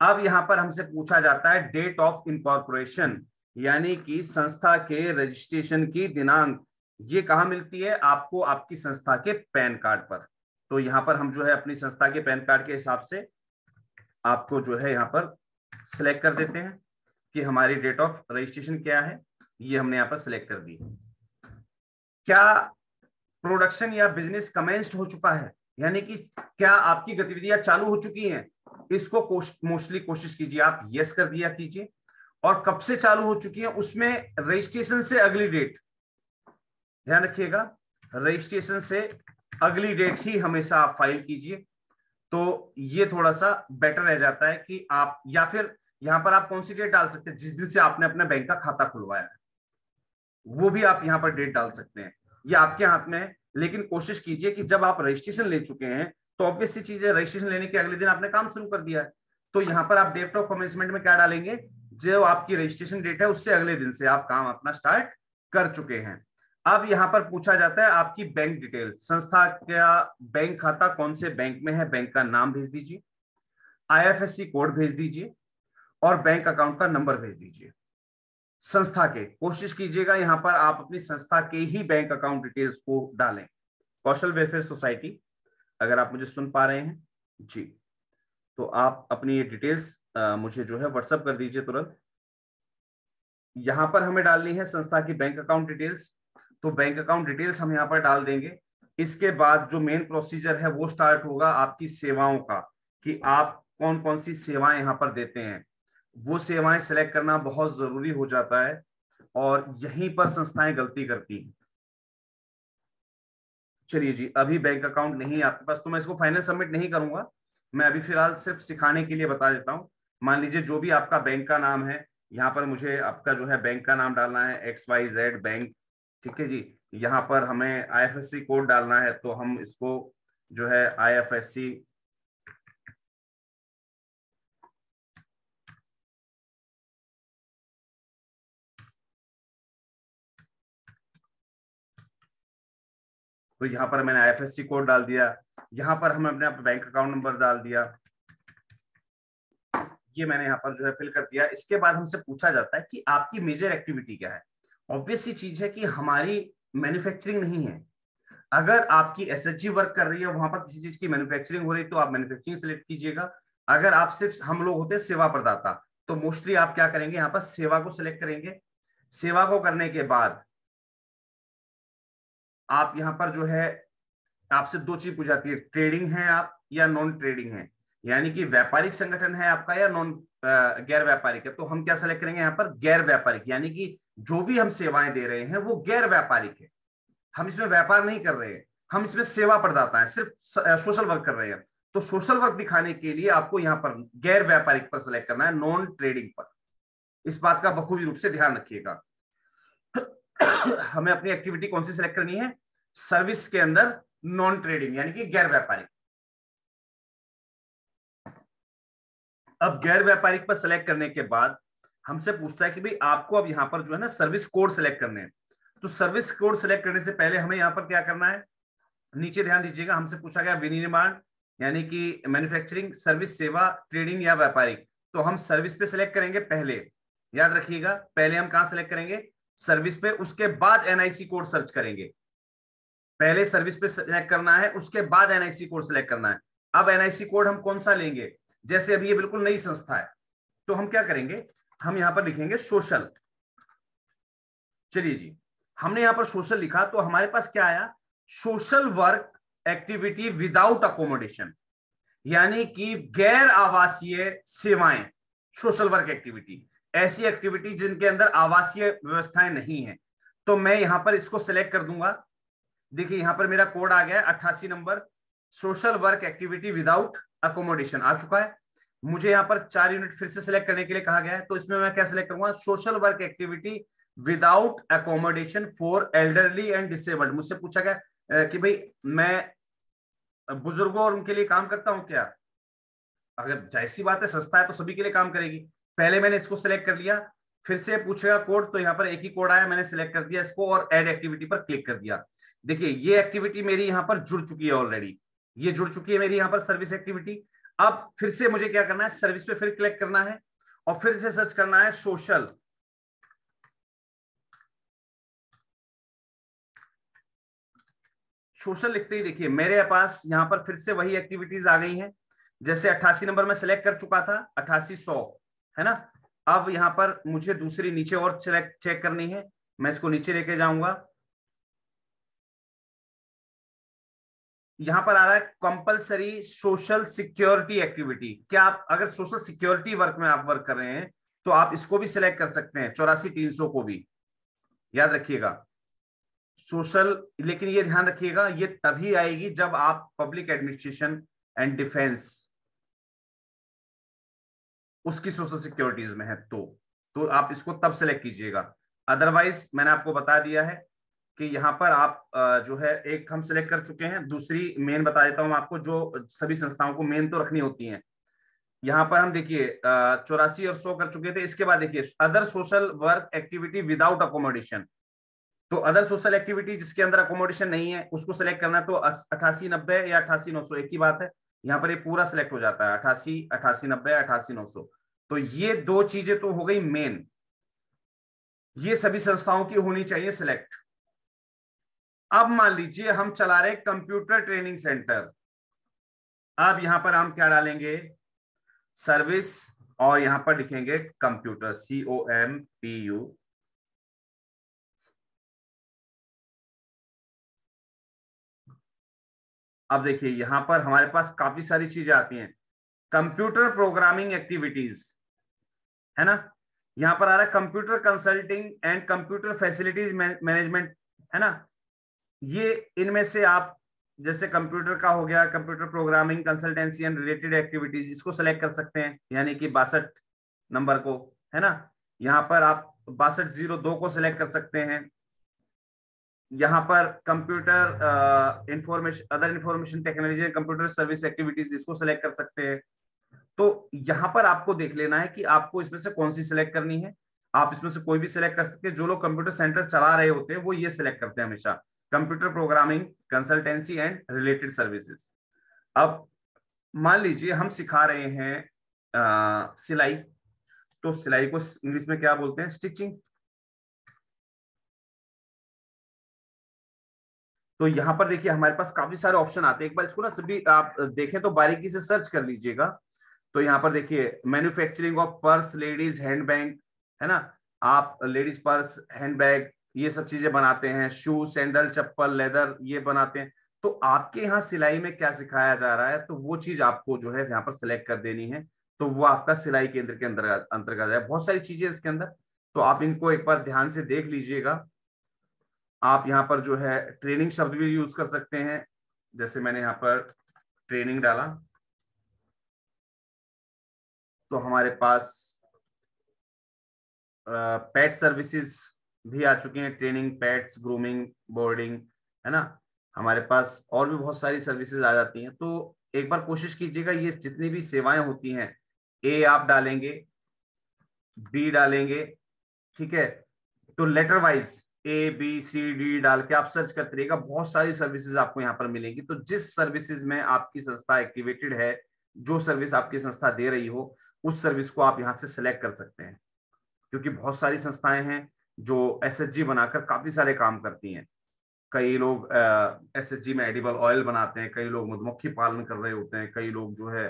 अब यहां पर हमसे पूछा जाता है डेट ऑफ इनकॉर्पोरेशन, यानी कि संस्था के रजिस्ट्रेशन की दिनांक। ये कहां मिलती है आपको? आपकी संस्था के पैन कार्ड पर। तो यहां पर हम जो है अपनी संस्था के पैन कार्ड के हिसाब से आपको जो है यहां पर सिलेक्ट कर देते हैं कि हमारी डेट ऑफ रजिस्ट्रेशन क्या है। ये हमने यहां पर सिलेक्ट कर दी। क्या प्रोडक्शन या बिजनेस कमेंस्ड हो चुका है, यानी कि क्या आपकी गतिविधियां चालू हो चुकी हैं? इसको मोस्टली कोशिश कीजिए आप यस कर दिया कीजिए। और कब से चालू हो चुकी है उसमें रजिस्ट्रेशन से अगली डेट, ध्यान रखिएगा, रजिस्ट्रेशन से अगली डेट ही हमेशा आप फाइल कीजिए। तो ये थोड़ा सा बेटर रह जाता है कि आप, या फिर यहां पर आप कौन सी डेट डाल सकते हैं? जिस दिन से आपने अपने बैंक का खाता खुलवाया है वो भी आप यहां पर डेट डाल सकते हैं, ये आपके हाथ में है। लेकिन कोशिश कीजिए कि जब आप रजिस्ट्रेशन ले चुके हैं तो ऑब्वियस सी चीज है, रजिस्ट्रेशन लेने के अगले दिन आपने काम शुरू कर दिया है, तो यहां पर आप डेट ऑफ कमेंसमेंट में क्या डालेंगे? जो आपकी रजिस्ट्रेशन डेट है उससे अगले दिन से आप काम अपना स्टार्ट कर चुके हैं। अब यहां पर पूछा जाता है आपकी बैंक डिटेल, संस्था का बैंक खाता कौन से बैंक में है, बैंक का नाम भेज दीजिए, आईएफएससी कोड भेज दीजिए और बैंक अकाउंट का नंबर भेज दीजिए। संस्था के कोशिश कीजिएगा यहां पर आप अपनी संस्था के ही बैंक अकाउंट डिटेल्स को डालें। कौशल वेलफेयर सोसाइटी, अगर आप मुझे सुन पा रहे हैं जी, तो आप अपनी ये डिटेल्स मुझे जो है व्हाट्सएप कर दीजिए तुरंत। यहां पर हमें डालनी है संस्था की बैंक अकाउंट डिटेल्स, तो बैंक अकाउंट डिटेल्स हम यहां पर डाल देंगे। इसके बाद जो मेन प्रोसीजर है वो स्टार्ट होगा आपकी सेवाओं का, कि आप कौन कौन सी सेवाएं यहां पर देते हैं। वो सेवाएं सिलेक्ट करना बहुत जरूरी हो जाता है और यहीं पर संस्थाएं गलती करती हैं। चलिए जी, अभी बैंक अकाउंट नहीं है आपके पास तो मैं इसको फाइनल सबमिट नहीं करूंगा, मैं अभी फिलहाल सिर्फ सिखाने के लिए बता देता हूं। मान लीजिए जो भी आपका बैंक का नाम है, यहाँ पर मुझे आपका जो है बैंक का नाम डालना है XYZ बैंक, ठीक है जी। यहाँ पर हमें IFSC कोड डालना है, तो हम इसको जो है IFSC तो यहाँ पर मैंने IFSC कोड डाल दिया। यहाँ पर हमें अपने बैंक अकाउंट नंबर डाल दिया, ये मैंने यहाँ पर जो है फिल कर दिया। इसके बाद हमसे पूछा जाता है कि आपकी मेजर एक्टिविटी क्या है। ऑब्वियस सी चीज है कि हमारी मैन्युफैक्चरिंग नहीं है। अगर आपकी SHG वर्क कर रही है, वहां पर किसी चीज की मैन्युफैक्चरिंग हो रही है, तो आप मैन्युफैक्चरिंग सेलेक्ट कीजिएगा। अगर आप सिर्फ, हम लोग होते हैं सेवा प्रदाता, तो मोस्टली आप क्या करेंगे, यहाँ पर सेवा को सिलेक्ट करेंगे। सेवा को करने के बाद आप यहाँ पर जो है, आपसे दो चीज पूछ जाती है, ट्रेडिंग है आप या नॉन ट्रेडिंग है, यानी कि व्यापारिक संगठन है आपका या नॉन गैर व्यापारिक है। तो हम क्या सेलेक्ट करेंगे यहाँ पर? गैर व्यापारिक, यानी कि जो भी हम सेवाएं दे रहे हैं वो गैर व्यापारिक है। हम इसमें व्यापार नहीं कर रहे हैं, हम इसमें सेवा प्रदाता है, सिर्फ सोशल वर्क कर रहे हैं। तो सोशल वर्क दिखाने के लिए आपको यहाँ पर गैर व्यापारिक पर सेलेक्ट करना है, नॉन ट्रेडिंग पर। इस बात का बखूबी रूप से ध्यान रखिएगा। हमें अपनी एक्टिविटी कौन सी सिलेक्ट करनी है? सर्विस के अंदर नॉन ट्रेडिंग, यानी कि गैर व्यापारिक। अब गैर व्यापारिक पर सेलेक्ट करने के बाद हमसे पूछता है कि भाई आपको अब यहां पर जो है ना सर्विस कोड सेलेक्ट करने हैं। तो सर्विस कोड सेलेक्ट करने से पहले हमें यहां पर क्या करना है? नीचे ध्यान दीजिएगा, हमसे पूछा गया विनिर्माण, यानी कि मैन्युफैक्चरिंग, सर्विस, सेवा, ट्रेडिंग या व्यापारिक। तो हम सर्विस पे सिलेक्ट करेंगे पहले, याद रखिएगा, पहले हम कहां सेलेक्ट करेंगे? सर्विस पे। उसके बाद NIC कोड सर्च करेंगे। पहले सर्विस पे सिलेक्ट करना है, उसके बाद NIC कोड सिलेक्ट करना है। अब NIC कोड हम कौन सा लेंगे? जैसे अभी ये बिल्कुल नई संस्था है, तो हम क्या करेंगे, हम यहां पर लिखेंगे सोशल। चलिए जी, हमने यहां पर सोशल लिखा तो हमारे पास क्या आया? Social work activity without accommodation, यानी कि गैर आवासीय सेवाएं। सोशल वर्क एक्टिविटी, ऐसी एक्टिविटी जिनके अंदर आवासीय व्यवस्थाएं नहीं है। तो मैं यहां पर इसको सिलेक्ट कर दूंगा। देखिए यहां पर मेरा कोड आ गया 88 number, social work activity without accommodation आ चुका है। मुझे यहाँ पर 4 यूनिट फिर से सिलेक्ट करने के लिए कहा गया है, तो इसमें मैं क्या सिलेक्ट करूंगा? Social work activity without accommodation for elderly and disabled. मुझसे पूछा गया कि भाई मैं बुजुर्गों और उनके लिए काम करता हूं क्या? अगर जाहिर सी बात है संस्था है तो सभी के लिए काम करेगी, पहले मैंने इसको सिलेक्ट कर लिया, फिर से पूछेगा कोड, तो यहाँ पर एक ही कोड आया, मैंने सिलेक्ट कर दिया इसको और ऐड एक्टिविटी पर क्लिक कर दिया। देखिए ये एक्टिविटी मेरी यहाँ पर जुड़ चुकी है ऑलरेडी, ये जुड़ चुकी है मेरी यहाँ पर सर्विस एक्टिविटी। अब फिर से मुझे क्या करना है, सर्विस पे फिर क्लिक करना है और फिर से सर्च करना है सोशल। सोशल लिखते ही देखिए मेरे पास यहाँ पर फिर से वही एक्टिविटीज आ गई हैं। जैसे 88 नंबर में सिलेक्ट कर चुका था, 8800 है ना। अब यहाँ पर मुझे दूसरी नीचे और चेक करनी है, मैं इसको नीचे लेके जाऊंगा। यहां पर आ रहा है कंपलसरी सोशल सिक्योरिटी एक्टिविटी। क्या आप अगर सोशल सिक्योरिटी वर्क में आप वर्क कर रहे हैं तो आप इसको भी सिलेक्ट कर सकते हैं, 84-300 को भी, याद रखिएगा सोशल। लेकिन ये ध्यान रखिएगा ये तभी आएगी जब आप पब्लिक एडमिनिस्ट्रेशन एंड डिफेंस उसकी सोशल सिक्योरिटीज में है तो आप इसको तब सेलेक्ट कीजिएगा। अदरवाइज मैंने आपको बता दिया है कि यहाँ पर आप जो है एक हम सिलेक्ट कर चुके हैं, दूसरी मेन बता देता हूं आपको, जो सभी संस्थाओं को मेन तो रखनी होती हैं। यहाँ पर हम देखिए 84 और 100 कर चुके थे। इसके बाद देखिए other social work activity without accommodation, तो अदर सोशल एक्टिविटी जिसके अंदर अकोमोडेशन नहीं है उसको सिलेक्ट करना है। तो 88-90 या 88-900 एक ही बात है, यहाँ पर ये पूरा सिलेक्ट हो जाता है, 88, 88-90, 88-900। तो ये दो चीजें तो हो गई मेन, ये सभी संस्थाओं की होनी चाहिए सिलेक्ट। अब मान लीजिए हम चला रहे कंप्यूटर ट्रेनिंग सेंटर, अब यहां पर हम क्या डालेंगे, सर्विस, और यहां पर लिखेंगे कंप्यूटर, COMPU। अब देखिए यहां पर हमारे पास काफी सारी चीजें आती हैं, कंप्यूटर प्रोग्रामिंग एक्टिविटीज है ना। यहां पर आ रहा है computer consulting and computer facilities management है ना। ये इनमें से आप जैसे कंप्यूटर का हो गया, computer programming consultancy and related activities, इसको सेलेक्ट कर सकते हैं, यानी कि 62 नंबर को है ना। यहाँ पर आप 6202 को सिलेक्ट कर सकते हैं। यहाँ पर computer information other information technology computer service activities, इसको सिलेक्ट कर सकते हैं। तो यहाँ पर आपको देख लेना है कि आपको इसमें से कौन सी सिलेक्ट करनी है। आप इसमें से कोई भी सिलेक्ट कर सकते हैं, जो लोग कंप्यूटर सेंटर चला रहे होते हैं वो ये सिलेक्ट करते हैं हमेशा, computer programming consultancy and related services. अब मान लीजिए हम सिखा रहे हैं सिलाई, तो सिलाई को इंग्लिश में क्या बोलते हैं, स्टिचिंग। तो यहां पर देखिए हमारे पास काफी सारे ऑप्शन आते हैं, एक बार इसको ना सभी आप देखें तो बारीकी से सर्च कर लीजिएगा। तो यहाँ पर देखिए manufacturing of purse ladies handbag है ना, आप लेडीज पर्स हैंडबैग ये सब चीजें बनाते हैं, शू सैंडल चप्पल लेदर ये बनाते हैं। तो आपके यहाँ सिलाई में क्या सिखाया जा रहा है, तो वो चीज आपको जो है यहाँ पर सिलेक्ट कर देनी है, तो वो आपका सिलाई केंद्र के अंतर्गत है। बहुत सारी चीजें इसके अंदर, तो आप इनको एक बार ध्यान से देख लीजिएगा। आप यहाँ पर जो है ट्रेनिंग शब्द भी यूज कर सकते हैं, जैसे मैंने यहाँ पर ट्रेनिंग डाला तो हमारे पास पेट सर्विसेज भी आ चुकी हैं, ट्रेनिंग पेट्स ग्रूमिंग बोर्डिंग है ना। हमारे पास और भी बहुत सारी सर्विसेज आ जाती हैं। तो एक बार कोशिश कीजिएगा, ये जितनी भी सेवाएं होती हैं, ए आप डालेंगे, बी डालेंगे, ठीक है, तो लेटर वाइज ABCD डाल के आप सर्च करते रहिएगा, बहुत सारी सर्विसेज आपको यहाँ पर मिलेंगी। तो जिस सर्विसेज में आपकी संस्था एक्टिवेटेड है, जो सर्विस आपकी संस्था दे रही हो, उस सर्विस को आप यहाँ से सिलेक्ट कर सकते हैं, क्योंकि बहुत सारी संस्थाएं हैं जो SHG बनाकर काफी सारे काम करती हैं। कई लोग SHG में एडिबल ऑयल बनाते हैं, कई लोग मधुमक्खी पालन कर रहे होते हैं, कई लोग जो है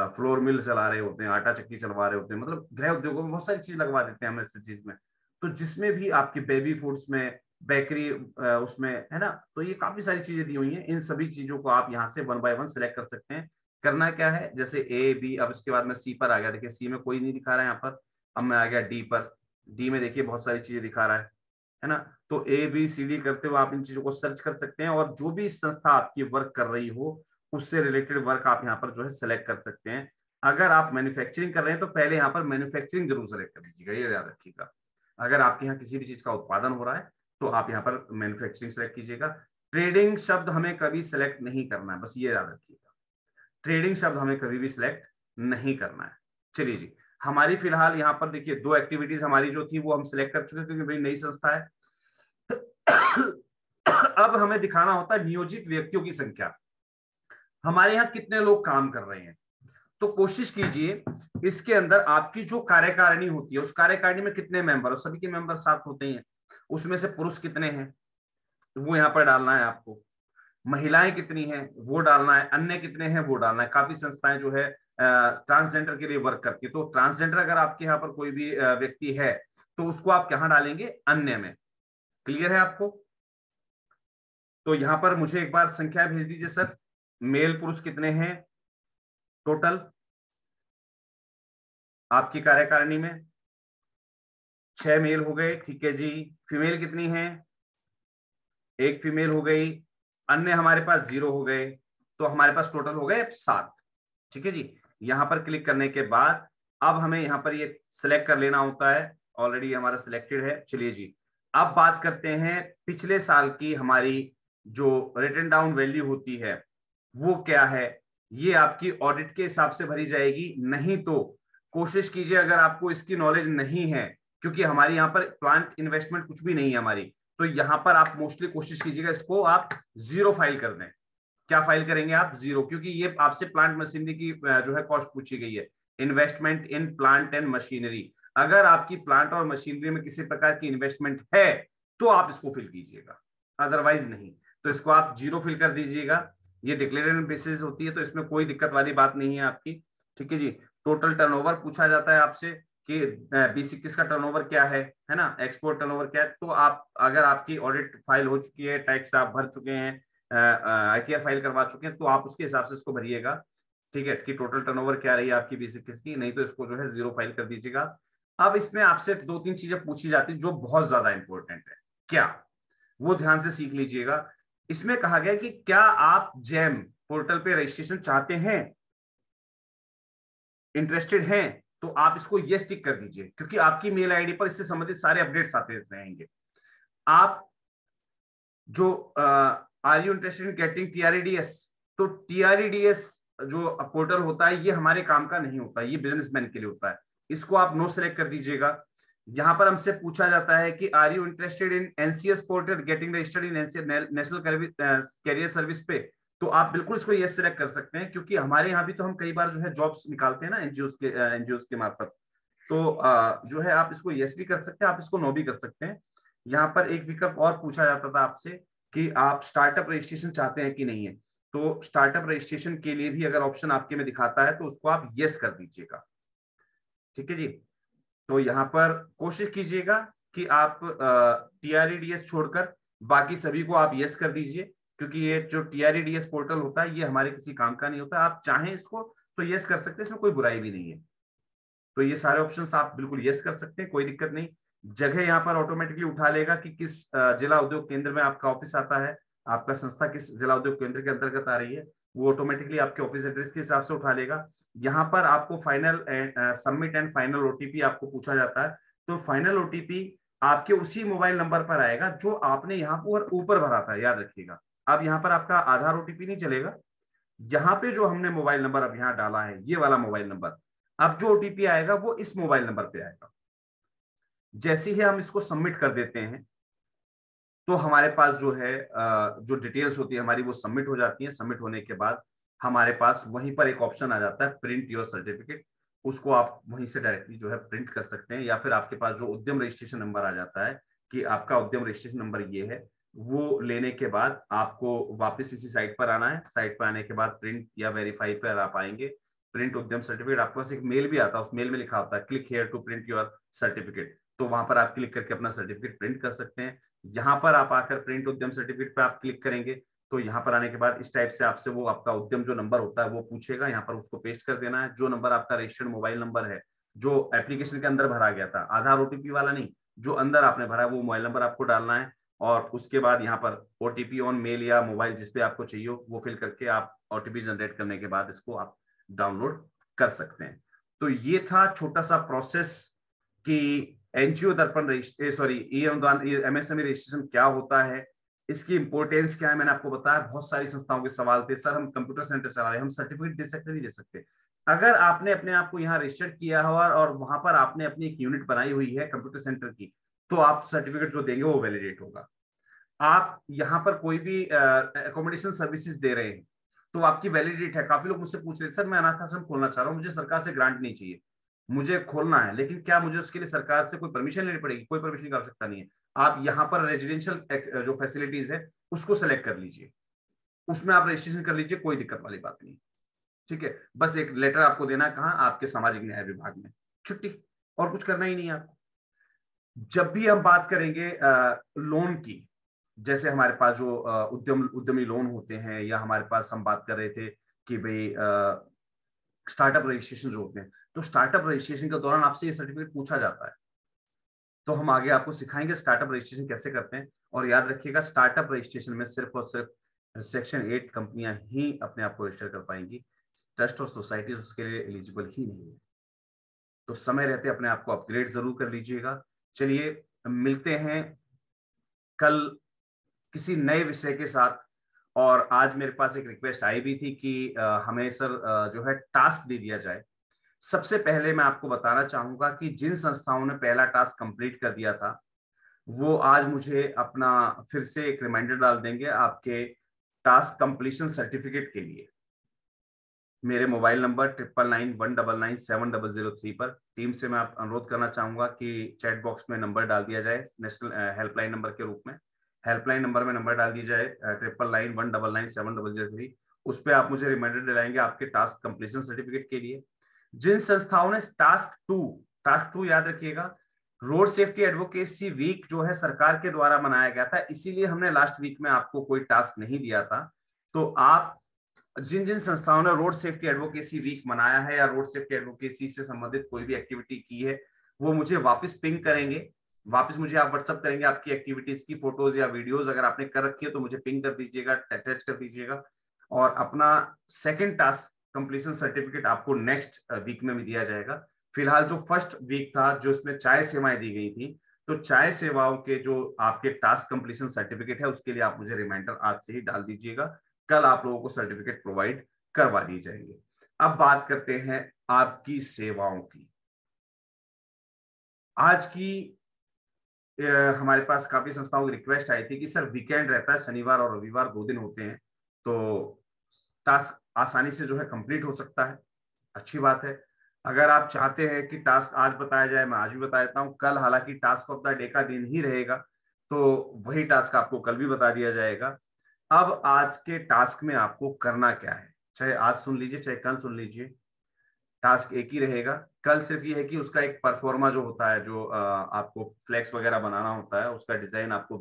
फ्लोर मिल चला रहे होते हैं, आटा चक्की चलवा रहे होते हैं, मतलब गृह उद्योगों में बहुत सारी चीज लगवा देते हैं हम SHG में। तो जिसमें भी आपकी बेबी फूड्स में, बेकरी उसमें है ना, तो ये काफी सारी चीजें दी हुई हैं। इन सभी चीजों को आप यहाँ से 1 बाय 1 सिलेक्ट कर सकते हैं। करना क्या है, जैसे A B, अब इसके बाद में C पर आ गया, देखिए C में कोई नहीं दिखा रहा है यहाँ पर, अब मैं आ गया D पर, D में देखिए बहुत सारी चीजें दिखा रहा है ना। तो ABCD करते हुए आप इन चीजों को सर्च कर सकते हैं, और जो भी संस्था आपकी वर्क कर रही हो उससे रिलेटेड वर्क आप यहाँ पर जो है सिलेक्ट कर सकते हैं। अगर आप मैन्युफैक्चरिंग कर रहे हैं तो पहले यहाँ पर मैन्युफैक्चरिंग जरूर सेलेक्ट कर लीजिएगा, ये याद रखिएगा। अगर आपके यहाँ किसी भी चीज का उत्पादन हो रहा है तो आप यहाँ पर मैन्युफैक्चरिंग सेलेक्ट कीजिएगा। ट्रेडिंग शब्द हमें कभी सिलेक्ट नहीं करना है, बस ये याद रखिएगा, ट्रेडिंग शब्द हमें कभी भी सिलेक्ट नहीं करना है। चलिए जी, हमारी फिलहाल यहाँ पर देखिए 2 एक्टिविटीज हमारी जो थी वो हम सिलेक्ट कर चुके क्योंकि भाई नई संस्था है। अब हमें दिखाना होता है नियोजित व्यक्तियों की संख्या, हमारे यहाँ कितने लोग काम कर रहे हैं। तो कोशिश कीजिए इसके अंदर आपकी जो कार्यकारिणी होती है उस कार्यकारिणी में कितने मेंबर, सभी के मेंबर 7 होते हैं, उसमें से पुरुष कितने हैं वो यहाँ पर डालना है आपको, महिलाएं कितनी हैं वो डालना है, अन्य कितने हैं वो डालना है। काफी संस्थाएं जो है ट्रांसजेंडर के लिए वर्क करती है, तो ट्रांसजेंडर अगर आपके यहाँ पर कोई भी व्यक्ति है तो उसको आप कहाँ डालेंगे, अन्य में। क्लियर है आपको? तो यहाँ पर मुझे एक बार संख्या भेज दीजिए सर, मेल पुरुष कितने हैं टोटल आपकी कार्यकारिणी में? 6 मेल हो गए, ठीक है जी। फीमेल कितनी है? 1 फीमेल हो गई, अन्य हमारे पास 0 हो गए, तो हमारे पास टोटल हो गए 7। ठीक है जी। यहां पर क्लिक करने के बाद अब हमें यहां पर ये सिलेक्ट कर लेना होता है, ऑलरेडी हमारा सिलेक्टेड है। चलिए जी, अब बात करते हैं पिछले साल की हमारी जो रिटन डाउन वैल्यू होती है वो क्या है। ये आपकी ऑडिट के हिसाब से भरी जाएगी, नहीं तो कोशिश कीजिए अगर आपको इसकी नॉलेज नहीं है, क्योंकि हमारी यहाँ पर प्लांट इन्वेस्टमेंट कुछ भी नहीं है हमारी, तो यहां पर आप मोस्टली कोशिश कीजिएगा इसको आप 0 फाइल कर दें। क्या फाइल करेंगे आप? 0, क्योंकि ये आपसे प्लांट मशीनरी की जो है कॉस्ट पूछी गई है, investment in plant and machinery. अगर आपकी प्लांट और मशीनरी में किसी प्रकार की इन्वेस्टमेंट है तो आप इसको फिल कीजिएगा, अदरवाइज नहीं। तो इसको आप 0 फिल कर दीजिएगा। ये डिक्लेरेशन बेसिस होती है तो इसमें कोई दिक्कत वाली बात नहीं है आपकी। ठीक है जी। टोटल टर्नओवर पूछा जाता है आपसे कि B21 का टर्नओवर क्या है ना, एक्सपोर्ट टर्नओवर क्या है। तो आप अगर आपकी ऑडिट फाइल हो चुकी है, टैक्स आप भर चुके हैं, ITR फाइल करवा चुके हैं, तो आप उसके हिसाब से इसको भरिएगा। ठीक है कि टोटल टर्नओवर क्या रही है आपकी B21 की, नहीं तो इसको जो है 0 फाइल कर दीजिएगा। अब इसमें आपसे 2-3 चीजें पूछी जाती जो बहुत ज्यादा इंपॉर्टेंट है, क्या वो ध्यान से सीख लीजिएगा। इसमें कहा गया कि क्या आप जैम पोर्टल पे रजिस्ट्रेशन चाहते हैं, इंटरेस्टेड हैं, तो आप इसको यस टिक कर दीजिए, क्योंकि आपकी मेल आईडी पर इससे संबंधित सारे अपडेट्स आते रहेंगे। आप जो are you interested in getting TREDS, तो TREDS जो पोर्टल होता है ये हमारे काम का नहीं होता, ये बिजनेसमैन के लिए होता है। इसको आप नो सेलेक्ट कर दीजिएगा। यहां पर हमसे पूछा जाता है कि are you interested in NCS portal getting registered in national career service पे, तो आप बिल्कुल इसको यस सेलेक्ट कर सकते हैं, क्योंकि हमारे यहाँ भी तो हम कई बार जो है जॉब्स निकालते हैं ना एनजीओ के मार्फत। तो जो है आप इसको यस भी कर सकते हैं, आप इसको नो भी कर सकते हैं। यहाँ पर एक विकल्प और पूछा जाता था आपसे कि आप स्टार्टअप रजिस्ट्रेशन चाहते हैं कि नहीं है, तो स्टार्टअप रजिस्ट्रेशन के लिए भी अगर ऑप्शन आपके में दिखाता है तो उसको आप यस कर दीजिएगा। ठीक है जी। तो यहाँ पर कोशिश कीजिएगा कि आप TREDS छोड़कर बाकी सभी को आप यस कर दीजिए, क्योंकि ये जो TREDS पोर्टल होता है ये हमारे किसी काम का नहीं होता। आप चाहें इसको तो यस कर सकते हैं, इसमें कोई बुराई भी नहीं है। तो ये सारे ऑप्शंस आप बिल्कुल यस कर सकते हैं, कोई दिक्कत नहीं। जगह यहाँ पर ऑटोमेटिकली उठा लेगा कि किस जिला उद्योग केंद्र में आपका ऑफिस आता है, आपका संस्था किस जिला उद्योग केंद्र के अंतर्गत आ रही है, वो ऑटोमेटिकली आपके ऑफिस एड्रेस के हिसाब से उठा लेगा। यहाँ पर आपको final submit and final OTP आपको पूछा जाता है, तो फाइनल OTP आपके उसी मोबाइल नंबर पर आएगा जो आपने यहाँ पर ऊपर भरा था, याद रखिएगा। अब यहाँ पर आपका आधार OTP नहीं चलेगा, यहाँ पे जो हमने मोबाइल नंबर अब यहाँ डाला है ये वाला मोबाइल नंबर, अब जो OTP आएगा वो इस मोबाइल नंबर पे आएगा। जैसे ही हम इसको सबमिट कर देते हैं तो हमारे पास जो है जो डिटेल्स होती है हमारी वो सबमिट हो जाती है। सबमिट होने के बाद हमारे पास वहीं पर एक ऑप्शन आ जाता है प्रिंट योर सर्टिफिकेट, उसको आप वहीं से डायरेक्टली जो है प्रिंट कर सकते हैं, या फिर आपके पास जो उद्यम रजिस्ट्रेशन नंबर आ जाता है कि आपका उद्यम रजिस्ट्रेशन नंबर ये है, वो लेने के बाद आपको वापस इसी साइट पर आना है। साइट पर आने के बाद प्रिंट या वेरीफाई पर आप आएंगे, प्रिंट उद्यम सर्टिफिकेट, आपके पास एक मेल भी आता है, उस मेल में लिखा होता है click here to print your certificate, तो वहां पर आप क्लिक करके अपना सर्टिफिकेट प्रिंट कर सकते हैं। यहाँ पर आप आकर प्रिंट उद्यम सर्टिफिकेट पे आप क्लिक करेंगे तो यहाँ पर आने के बाद इस टाइप से आपसे वो आपका उद्यम जो नंबर होता है वो पूछेगा, यहाँ पर उसको पेस्ट कर देना है। जो नंबर आपका रजिस्टर्ड मोबाइल नंबर है जो एप्लीकेशन के अंदर भरा गया था, आधार OTP वाला नहीं, जो अंदर आपने भरा वो मोबाइल नंबर आपको डालना है, और उसके बाद यहाँ पर OTP ऑन मेल या मोबाइल जिसपे आपको चाहिए वो फिल करके आप OTP जनरेट करने के बाद इसको आप डाउनलोड कर सकते हैं। तो ये था छोटा सा प्रोसेस कि एनजीओ दर्पण MSME रजिस्ट्रेशन क्या होता है, इसकी इंपॉर्टेंस क्या है, मैंने आपको बताया। बहुत सारी संस्थाओं के सवाल थे, सर हम कंप्यूटर सेंटर चला रहे हैं, हम सर्टिफिकेट दे सकते नहीं दे सकते। अगर आपने अपने आप को यहाँ रजिस्टर्ड किया हुआ और वहां पर आपने अपनी एक यूनिट बनाई हुई है कंप्यूटर सेंटर की, तो आप सर्टिफिकेट जो देंगे वो वैलिडेट होगा। आप यहाँ पर कोई भी एकोमोडेशन सर्विसेज दे रहे हैं तो आपकी वैलिडिटी है। काफी लोग मुझसे पूछ रहे हैं, सर मैं अनाथ आश्रम खोलना चाह रहा हूँ, मुझे सरकार से ग्रांट नहीं चाहिए, मुझे खोलना है, लेकिन क्या मुझे उसके लिए सरकार से कोई परमिशन लेनी पड़ेगी? कोई परमिशन की आवश्यकता नहीं है। आप यहाँ पर रेजिडेंशियल जो फैसिलिटीज है उसको सेलेक्ट कर लीजिए, उसमें आप रजिस्ट्रेशन कर लीजिए, कोई दिक्कत वाली बात नहीं। ठीक है, बस एक लेटर आपको देना है, कहाँ? आपके सामाजिक न्याय विभाग में, छुट्टी, और कुछ करना ही नहीं है आपको। जब भी हम बात करेंगे लोन की, जैसे हमारे पास जो उद्यमी लोन होते हैं, या हमारे पास हम बात कर रहे थे कि भाई स्टार्टअप रजिस्ट्रेशन जो होते हैं, तो स्टार्टअप रजिस्ट्रेशन के दौरान आपसे ये सर्टिफिकेट पूछा जाता है। तो हम आगे आपको सिखाएंगे स्टार्टअप रजिस्ट्रेशन कैसे करते हैं। और याद रखिएगा, स्टार्टअप रजिस्ट्रेशन में सिर्फ और सिर्फ सेक्शन 8 कंपनियां ही अपने आप को रजिस्टर कर पाएंगी, ट्रस्ट और सोसाइटीज उसके लिए एलिजिबल ही नहीं है। तो समय रहते अपने आप को अपग्रेड जरूर कर लीजिएगा। चलिए मिलते हैं कल किसी नए विषय के साथ। और आज मेरे पास एक रिक्वेस्ट आई भी थी कि हमें सर जो है टास्क दे दिया जाए। सबसे पहले मैं आपको बताना चाहूंगा कि जिन संस्थाओं ने पहला टास्क कंप्लीट कर दिया था वो आज मुझे अपना फिर से एक रिमाइंडर डाल देंगे आपके टास्क कंप्लीशन सर्टिफिकेट के लिए। मेरे मोबाइल नंबर 9991997003 पर टीम से मैं आप अनुरोध करना चाहूंगा कि चैट बॉक्स में नंबर डाल दिया जाए नेशनल हेल्पलाइन नंबर के रूप में। हेल्पलाइन नंबर में नंबर डाल दी जाए 9991997003। उस पर आप मुझे रिमाइंडर दिलाएंगे आपके टास्क कंप्लीशन सर्टिफिकेट के लिए। जिन संस्थाओं ने टास्क टू याद रखिएगा, रोड सेफ्टी एडवोकेसी वीक जो है सरकार के द्वारा मनाया गया था, इसीलिए हमने लास्ट वीक में आपको कोई टास्क नहीं दिया था। तो आप जिन जिन संस्थाओं ने रोड सेफ्टी एडवोकेसी वीक मनाया है या रोड सेफ्टी एडवोकेसी से संबंधित कोई भी एक्टिविटी की है, वो मुझे वापस पिंग करेंगे। वापस मुझे आप व्हाट्सअप करेंगे आपकी एक्टिविटीज की फोटोज या वीडियोज, अगर आपने कर रखी है तो मुझे पिंग कर दीजिएगा, अटैच कर दीजिएगा। और अपना सेकंड टास्क कंप्लीशन सर्टिफिकेट आपको नेक्स्ट वीक में भी दिया जाएगा। फिलहाल जो फर्स्ट वीक था जो इसमें चाय सेवाएं दी गई थी, तो चाय सेवाओं के जो आपके टास्क कंप्लीशन सर्टिफिकेट है उसके लिए आप मुझे रिमाइंडर आज से ही डाल दीजिएगा। कल आप लोगों को सर्टिफिकेट प्रोवाइड करवा दिए जाएंगे। अब बात करते हैं आपकी सेवाओं की। आज की हमारे पास काफी संस्थाओं की रिक्वेस्ट आई थी कि सर वीकेंड रहता है, शनिवार और रविवार 2 दिन होते हैं, तो टास्क आसानी से जो है कंप्लीट हो सकता है। अच्छी बात है। अगर आप चाहते हैं कि टास्क आज बताया जाए, मैं आज भी बता देता हूं। कल हालांकि टास्क ऑफ द डे का दिन ही रहेगा, तो वही टास्क आपको कल भी बता दिया जाएगा। अब आज के टास्क में आपको करना क्या है, चाहे आज सुन लीजिए चाहे कल सुन लीजिए, टास्क एक ही रहेगा। कल सिर्फ ये है कि उसका एक परफॉर्मा जो होता है, जो आपको फ्लैक्स वगैरह बनाना होता है, उसका डिजाइन आपको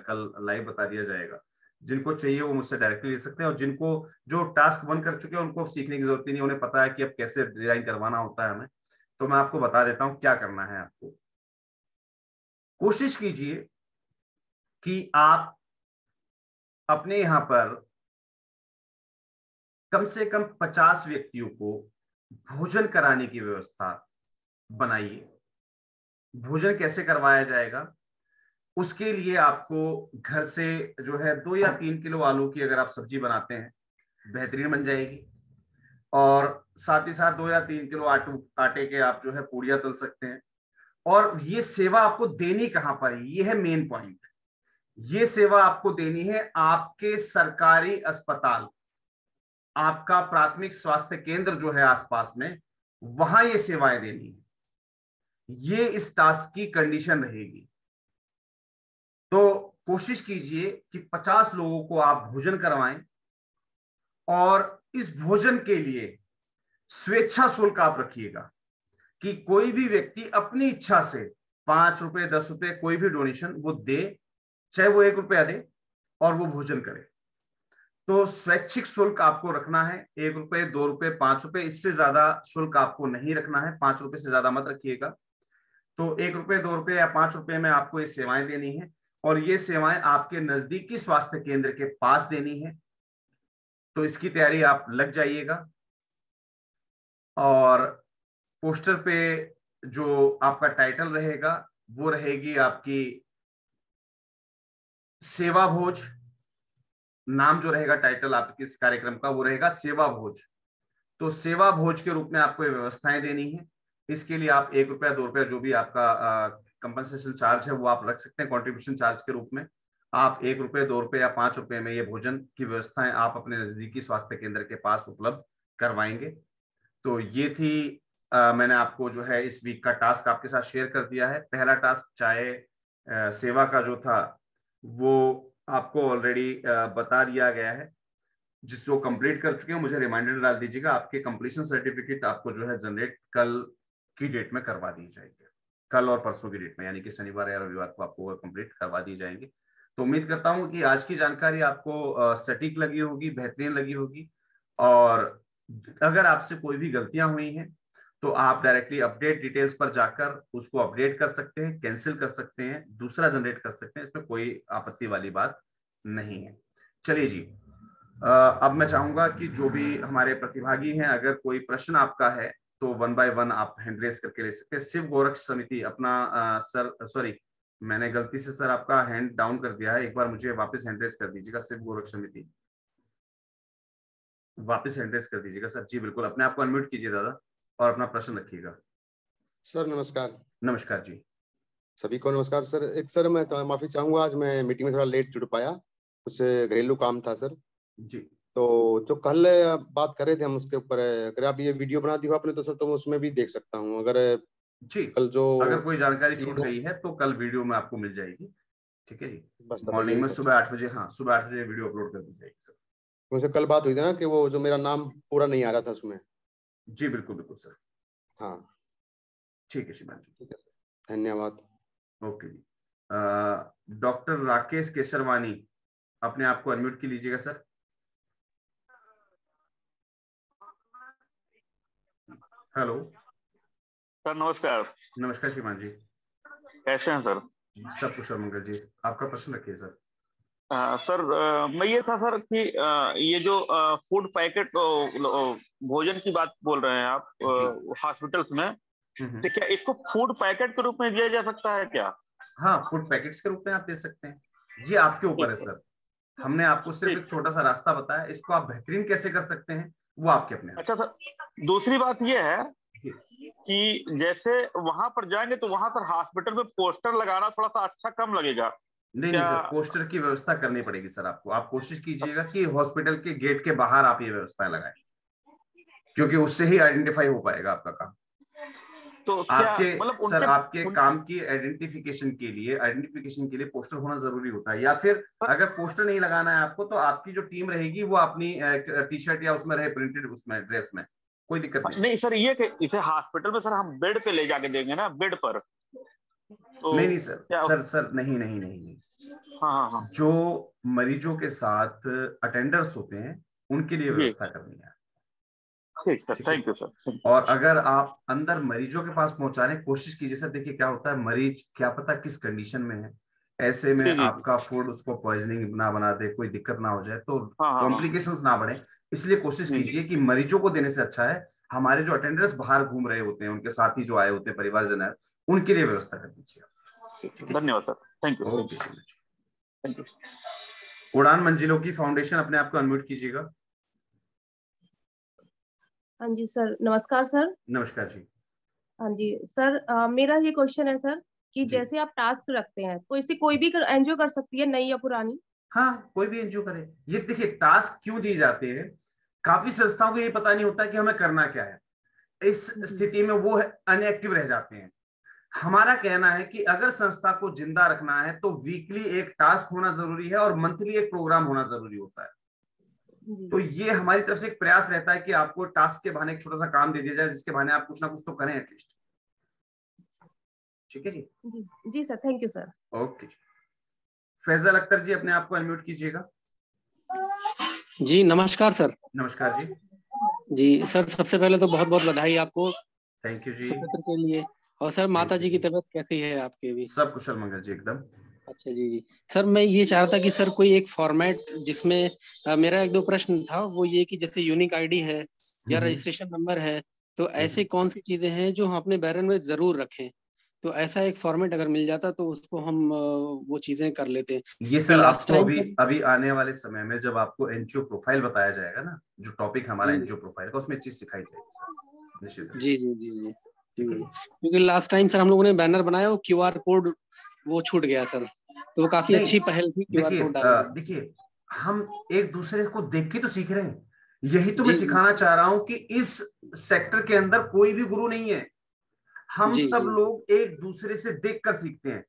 कल लाइव बता दिया जाएगा। जिनको चाहिए वो मुझसे डायरेक्टली ले सकते हैं, और जिनको जो टास्क 1 कर चुके हैं उनको सीखने की जरूरत ही नहीं, उन्हें पता है कि अब कैसे डिजाइन करवाना होता है हमें। तो मैं आपको बता देता हूँ क्या करना है आपको। कोशिश कीजिए कि आप अपने यहाँ पर कम से कम 50 व्यक्तियों को भोजन कराने की व्यवस्था बनाइए। भोजन कैसे करवाया जाएगा, उसके लिए आपको घर से जो है 2 या 3 किलो आलू की अगर आप सब्जी बनाते हैं, बेहतरीन बन जाएगी। और साथ ही साथ 2 या 3 किलो आटे के आप जो है पूड़ियां तल सकते हैं। और ये सेवा आपको देनी कहां पर है, ये है मेन पॉइंट। ये सेवा आपको देनी है आपके सरकारी अस्पताल, आपका प्राथमिक स्वास्थ्य केंद्र जो है आसपास में, वहां ये सेवाएं देनी है। ये इस टास्क की कंडीशन रहेगी। तो कोशिश कीजिए कि 50 लोगों को आप भोजन करवाएं, और इस भोजन के लिए स्वेच्छा शुल्क आप रखिएगा कि कोई भी व्यक्ति अपनी इच्छा से 5 रुपए 10 रुपए कोई भी डोनेशन वो दे, चाहे वो 1 रुपया दे, और वो भोजन करे। तो स्वैच्छिक शुल्क आपको रखना है 1 रुपए 2 रुपए 5 रुपए, इससे ज्यादा शुल्क आपको नहीं रखना है। 5 रुपए से ज्यादा मत रखिएगा। तो 1 रुपए 2 रुपए या 5 रुपए में आपको ये सेवाएं देनी है, और ये सेवाएं आपके नजदीकी स्वास्थ्य केंद्र के पास देनी है। तो इसकी तैयारी आप लग जाइएगा। और पोस्टर पे जो आपका टाइटल रहेगा वो रहेगी आपकी सेवा भोज। नाम जो रहेगा, टाइटल आपके इस कार्यक्रम का वो रहेगा सेवा भोज। तो सेवा भोज के रूप में आपको ये व्यवस्थाएं देनी है। इसके लिए आप 1 रुपया 2 रुपया जो भी आपका कंपनसेशन चार्ज है वो आप रख सकते हैं कॉन्ट्रीब्यूशन चार्ज के रूप में। आप 1 रुपये 2 रुपये या 5 रुपये में ये भोजन की व्यवस्थाएं आप अपने नजदीकी स्वास्थ्य केंद्र के पास उपलब्ध करवाएंगे। तो ये थी मैंने आपको जो है इस वीक का टास्क आपके साथ शेयर कर दिया है। पहला टास्क चाय सेवा का जो था वो आपको ऑलरेडी बता दिया गया है, जिसको कंप्लीट कर चुके हैं मुझे रिमाइंडर डाल दीजिएगा। आपके कंप्लीशन सर्टिफिकेट आपको जो है जनरेट कल की डेट में करवा दी जाएगी, कल और परसों की डेट में, यानी कि शनिवार या रविवार को आपको कंप्लीट करवा दी जाएंगे। तो उम्मीद करता हूं कि आज की जानकारी आपको सटीक लगी होगी, बेहतरीन लगी होगी। और अगर आपसे कोई भी गलतियां हुई हैं तो आप डायरेक्टली अपडेट डिटेल्स पर जाकर उसको अपडेट कर सकते हैं, कैंसिल कर सकते हैं, दूसरा जनरेट कर सकते हैं। इसमें कोई आपत्ति वाली बात नहीं है। चलिए जी, अब मैं चाहूंगा कि जो भी हमारे प्रतिभागी हैं, अगर कोई प्रश्न आपका है तो 1 बाय 1 आप हैंड रेज करके ले सकते हैं। शिव गोरक्ष समिति अपना सर, सॉरी मैंने गलती से सर आपका हैंड डाउन कर दिया है, एक बार मुझे वापस हैंड रेज कर दीजिएगा। शिव गोरक्ष समिति वापस हैंड रेज कर दीजिएगा सर। जी बिल्कुल, अपने आप को अनम्यूट कीजिए दादा और अपना प्रश्न रखिएगा। सर नमस्कार। नमस्कार जी। सभी को नमस्कार सर। एक सर मैं माफी चाहूंगा, आज मैं मीटिंग में थोड़ा लेट जुड़ पाया, कुछ घरेलू काम था सर जी। तो जो कल बात कर रहे थे हम उसके ऊपर, अगर आप ये वीडियो बना दी हो आपने तो सर तो मैं उसमें भी देख सकता हूँ। अगर जी कल जो अगर कोई जानकारी छूट गई है तो कल वीडियो में आपको मिल जाएगी। ठीक है जी, बस मॉर्निंग में सुबह 8 बजे, हाँ सुबह 8 बजे वीडियो अपलोड कर दी जाएगी सर। मुझे कल बात हुई थी ना कि वो जो मेरा नाम पूरा नहीं आ रहा था उसमें। जी बिल्कुल बिल्कुल सर। हाँ ठीक है श्रीमान जी, ठीक है, धन्यवाद। ओके जी। डॉक्टर राकेश केसरवानी, अपने आप को अनम्यूट की लीजिएगा सर। हेलो सर नमस्कार। नमस्कार श्रीमान जी, कैसे हैं सर? सब कुशल मंगल जी। आपका प्रश्न रखिए सर। सर मैं ये था सर कि ये जो फूड पैकेट भोजन की बात बोल रहे हैं आप हॉस्पिटल्स में, तो क्या इसको फूड पैकेट के रूप में दिया जा सकता है क्या? हाँ, फूड पैकेट्स के रूप में आप दे सकते हैं, ये आपके ऊपर है सर। हमने आपको सिर्फ एक छोटा सा रास्ता बताया, इसको आप बेहतरीन कैसे कर सकते हैं वो आपके अपने। अच्छा सर, दूसरी बात ये है कि जैसे वहां पर जाएंगे तो वहां सर हॉस्पिटल में पोस्टर लगाना थोड़ा सा अच्छा कम लगेगा। नहीं सर, पोस्टर की व्यवस्था करनी पड़ेगी सर आपको। आप कोशिश कीजिएगा कि हॉस्पिटल के गेट के बाहर आप ये व्यवस्था लगाएं, क्योंकि उससे ही आइडेंटिफाई हो पाएगा आपका काम। तो आपके मतलब सर आपके काम की आइडेंटिफिकेशन के लिए पोस्टर होना जरूरी होता है। या फिर अगर पोस्टर नहीं लगाना है आपको तो आपकी जो टीम रहेगी वो अपनी टी शर्ट या उसमें रहे प्रिंटेड उसमें ड्रेस में, कोई दिक्कत नहीं सर। ये कि इसे हॉस्पिटल में सर हम बेड पे ले जाके देंगे ना, बेड पर तो नहीं सर नहीं। हाँ। जो मरीजों के साथ अटेंडर्स होते हैं उनके लिए व्यवस्था करनी है। ठीक सर, थैंक यू सर। और अगर आप अंदर मरीजों के पास पहुंचाने की कोशिश कीजिए सर। देखिए क्या होता है, मरीज क्या पता किस कंडीशन में है, ऐसे में आपका फूड उसको पॉइजनिंग ना बना दे, कोई दिक्कत ना हो जाए, तो कॉम्प्लिकेशंस ना बढ़े। इसलिए कोशिश कीजिए कि मरीजों को देने से अच्छा है हमारे जो अटेंडर्स बाहर घूम रहे होते हैं, उनके साथी जो आए होते हैं, परिवारजन है, उनके लिए व्यवस्था कर दीजिए। धन्यवाद sir, thank you. Okay thank you. उड़ान मंजिलों की फाउंडेशन, अपने आप को अनम्यूट कीजिएगा। हाँ जी सर, नमस्कार सर। नमस्कार जी। हाँ जी सर, मेरा ये क्वेश्चन है सर कि जैसे आप टास्क रखते हैं तो इसे कोई भी एनजीओ कर सकती है, नई या पुरानी? हाँ, कोई भी एनजीओ करे। ये देखिए टास्क क्यों दिए जाते हैं, काफी संस्थाओं को ये पता नहीं होता कि हमें करना क्या है। इस स्थिति में वो अनएक्टिव रह जाते हैं। हमारा कहना है कि अगर संस्था को जिंदा रखना है तो वीकली एक टास्क होना जरूरी है और मंथली एक प्रोग्राम होना जरूरी होता है। तो ये हमारी तरफ से एक प्रयास रहता है कि आपको टास्क के बहाने एक छोटा सा काम दे दिया जाए, जिसके बहाने आप कुछ ना कुछ तो करें एटलीस्ट। ठीक है जी। जी sir, thank you sir. Okay जी। फैजल अख्तर जी, अपने आप को अनम्यूट कीजिएगा। जी नमस्कार सर। नमस्कार जी। जी सर, सबसे पहले तो बहुत बहुत बधाई आपको। थैंक यू जी। सत्र के लिए। और सर माता जी की तबीयत कैसी है आपके भी? सब कुशल मंगल जी, एकदम। अच्छा जी सर, मैं ये चाह रहा था कि सर कोई एक फॉर्मेट जिसमें मेरा एक दो प्रश्न था, वो ये कि जैसे यूनिक आईडी है या रजिस्ट्रेशन नंबर है, तो ऐसे कौन सी चीजें हैं जो हम अपने बैरन में जरूर रखें, तो ऐसा एक फॉर्मेट अगर मिल जाता तो उसको हम वो चीजें कर लेते। ये सर लास्ट आपको टाइम अभी आने वाले समय में जब आपको एनजीओ प्रोफाइल बताया जाएगा ना, जो टॉपिक हमारा एनजीओ प्रोफाइल का, उसमें चीज सिखाई जाएगी सर, निश्चित रूप से। जी जी जी जी ठीक है। क्योंकि लास्ट टाइम सर हम लोगों ने बैनर बनाया, वो QR कोड वो छूट गया सर, तो वो काफी अच्छी पहल थी QR कोड डालना। देखिए हम एक दूसरे को देख के तो सीख रहे हैं, यही तो मैं जी सिखाना चाह रहा हूं कि इस सेक्टर के अंदर कोई भी गुरु नहीं है, हम जी सब जी लोग एक दूसरे से देख कर सीखते हैं।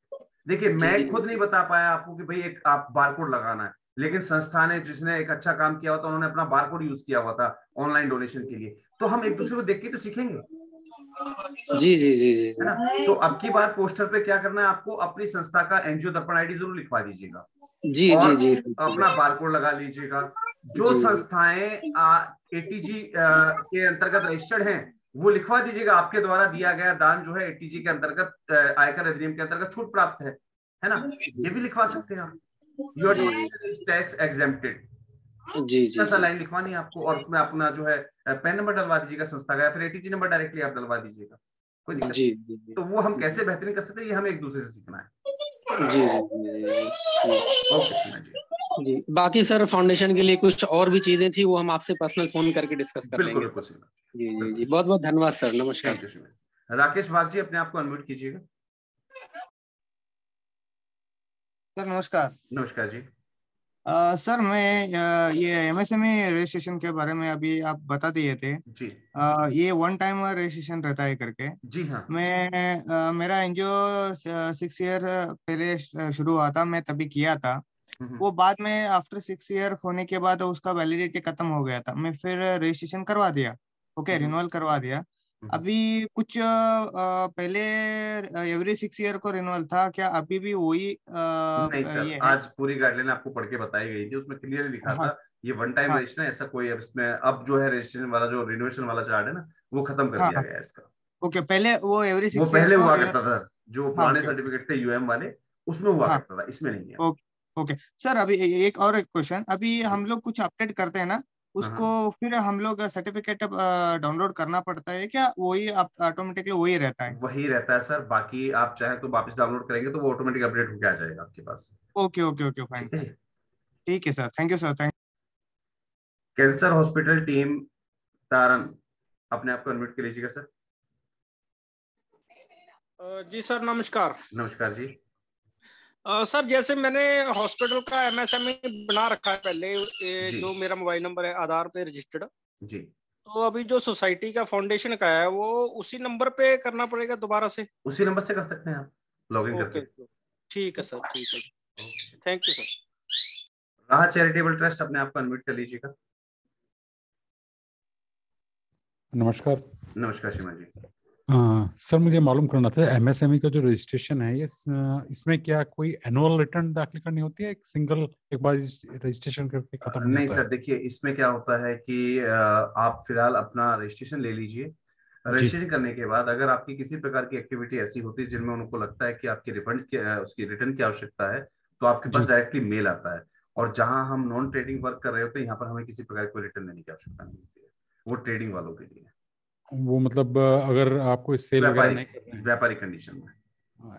देखिए जी मैं जी खुद नहीं बता पाया आपको कि भाई एक आप बारकोड लगाना है, लेकिन संस्था ने जिसने एक अच्छा काम किया हुआ था उन्होंने अपना बारकोड यूज किया हुआ था ऑनलाइन डोनेशन के लिए, तो हम एक दूसरे को देख के तो सीखेंगे, जी जी जी जी है ना। तो अब की बार पोस्टर पे क्या करना है, आपको अपनी संस्था का एनजीओ दर्पण आईडी जरूर लिखवा दीजिएगा जी और जी अपना बारकोड लगा लीजिएगा। जो जी संस्थाएं एटीजी के अंतर्गत रजिस्टर्ड हैं वो लिखवा दीजिएगा, आपके द्वारा दिया गया दान जो है एटीजी के अंतर्गत आयकर अधिनियम के अंतर्गत छूट प्राप्त है ना, ये भी लिखवा सकते हैं आप। Your donation is tax exempted, जी जी ऐसा लाइन लिखवानी है आपको, और उसमें अपना जो है पैन नंबर डलवा दीजिएगा संस्था का, या फिर एटीजी नंबर डायरेक्टली आप डलवा दीजिएगा, कोई दिक्कत जी नहीं। तो वो हम कैसे बेहतरीन कर सकते हैं, ये हमें एक दूसरे से सीखना है। जी जी ओके सीमा जी। जी। बाकी सर फाउंडेशन के लिए कुछ और भी चीजें थी, वो हम आपसे पर्सनल फोन करके डिस्कस कर बिल्कुल लेंगे बिल्कुल सर। सीमा, जी जी जी, बहुत बहुत धन्यवाद सर, नमस्कार। थैंक यू सीमा। राकेश वाघ जी अपने आप को अनम्यूट कीजिएगा। सर नमस्कार। नमस्कार जी। सर मैं ये MSME रजिस्ट्रेशन के बारे में अभी आप बता दिए थे जी ये 1 टाइम रजिस्ट्रेशन रहता है करके। जी हाँ। मैं मेरा एनजीओ 6 ईयर पहले शुरू हुआ था, मैं तभी किया था। वो बाद में आफ्टर 6 ईयर होने के बाद उसका वैलिडिटी खत्म हो गया था, मैं फिर रजिस्ट्रेशन करवा दिया, ओके रिन्यूअल करवा दिया। अभी कुछ पहले एवरी 6 ईयर को रिन्यूअल था, क्या अभी भी वही नहीं सर, ये है? आज पूरी गाइडलाइन आपको पढ़ के बताई गई थी, उसमें क्लियरली लिखा हाँ, था ये 1 टाइम हाँ, रजिस्ट्रेशन, ऐसा कोई अब इसमें अब जो है रजिस्ट्रेशन वाला जो रिनोवेशन वाला चार्ट है ना वो खत्म कर हाँ, दिया हाँ, गया है इसका। ओके पहले वो एवरी वो 6 ईयर पहले को हुआ करता था, जो हाँ, पुराने ओके, सर्टिफिकेट थे यूएम वाले, उसमें हुआ हाँ, करता था, इसमें नहीं है। Okay, okay sir. अभी एक और एक क्वेश्चन, अभी हम लोग कुछ अपडेट करते हैं ना, उसको फिर हम लोग सर्टिफिकेट डाउनलोड करना पड़ता है क्या, वही ऑटोमेटिकली वही रहता है? वही रहता है सर, बाकी आप चाहे तो वापस डाउनलोड करेंगे तो वो ऑटोमेटिक अपडेट होकर आ जाएगा आपके पास। ओके ओके ओके फाइन, ठीक है जी। ठीक है sir, thank you sir, thank. Cancer hospital team तारन अपने आप को अनम्यूट कर लीजिएगा सर। जी सर नमस्कार। नमस्कार जी। सर जैसे मैंने हॉस्पिटल का MSME बना रखा है पहले, जी जो मेरा मोबाइल नंबर है आधार पे रजिस्टर्ड, जी। तो अभी जो सोसाइटी का फाउंडेशन का है वो उसी नंबर पे करना पड़ेगा दोबारा से? उसी नंबर से कर सकते हैं आप लॉगिन ओके करके। ठीक है सर, ठीक है, थैंक यू सर। राह चैरिटेबल ट्रस्ट अपने आप को अनम्यूट कर लीजिएगा। नमस्कार। नमस्कार शिमा जी। सर मुझे मालूम करना था MSME का जो रजिस्ट्रेशन है, ये इसमें क्या कोई एनुअल रिटर्न दाखिल करनी होती है, एक बार रजिस्ट्रेशन करके खत्म हो नहीं जाता सर, देखिए इसमें क्या होता है कि आप फिलहाल अपना रजिस्ट्रेशन ले लीजिए। रजिस्ट्रेशन करने के बाद अगर आपकी किसी प्रकार की एक्टिविटी ऐसी होती है जिनमें उनको लगता है कि आपकी रिफंड उसकी रिटर्न की आवश्यकता है, तो आपके पास डायरेक्टली मेल आता है, और जहां हम नॉन ट्रेडिंग वर्क कर रहे होते हैं यहाँ पर हमें किसी प्रकार की रिटर्न देने की आवश्यकता नहीं होती है, वो ट्रेडिंग वालों के लिए। वो मतलब अगर आपको सेल वगैरह नहीं करना है व्यापारिक कंडीशन में,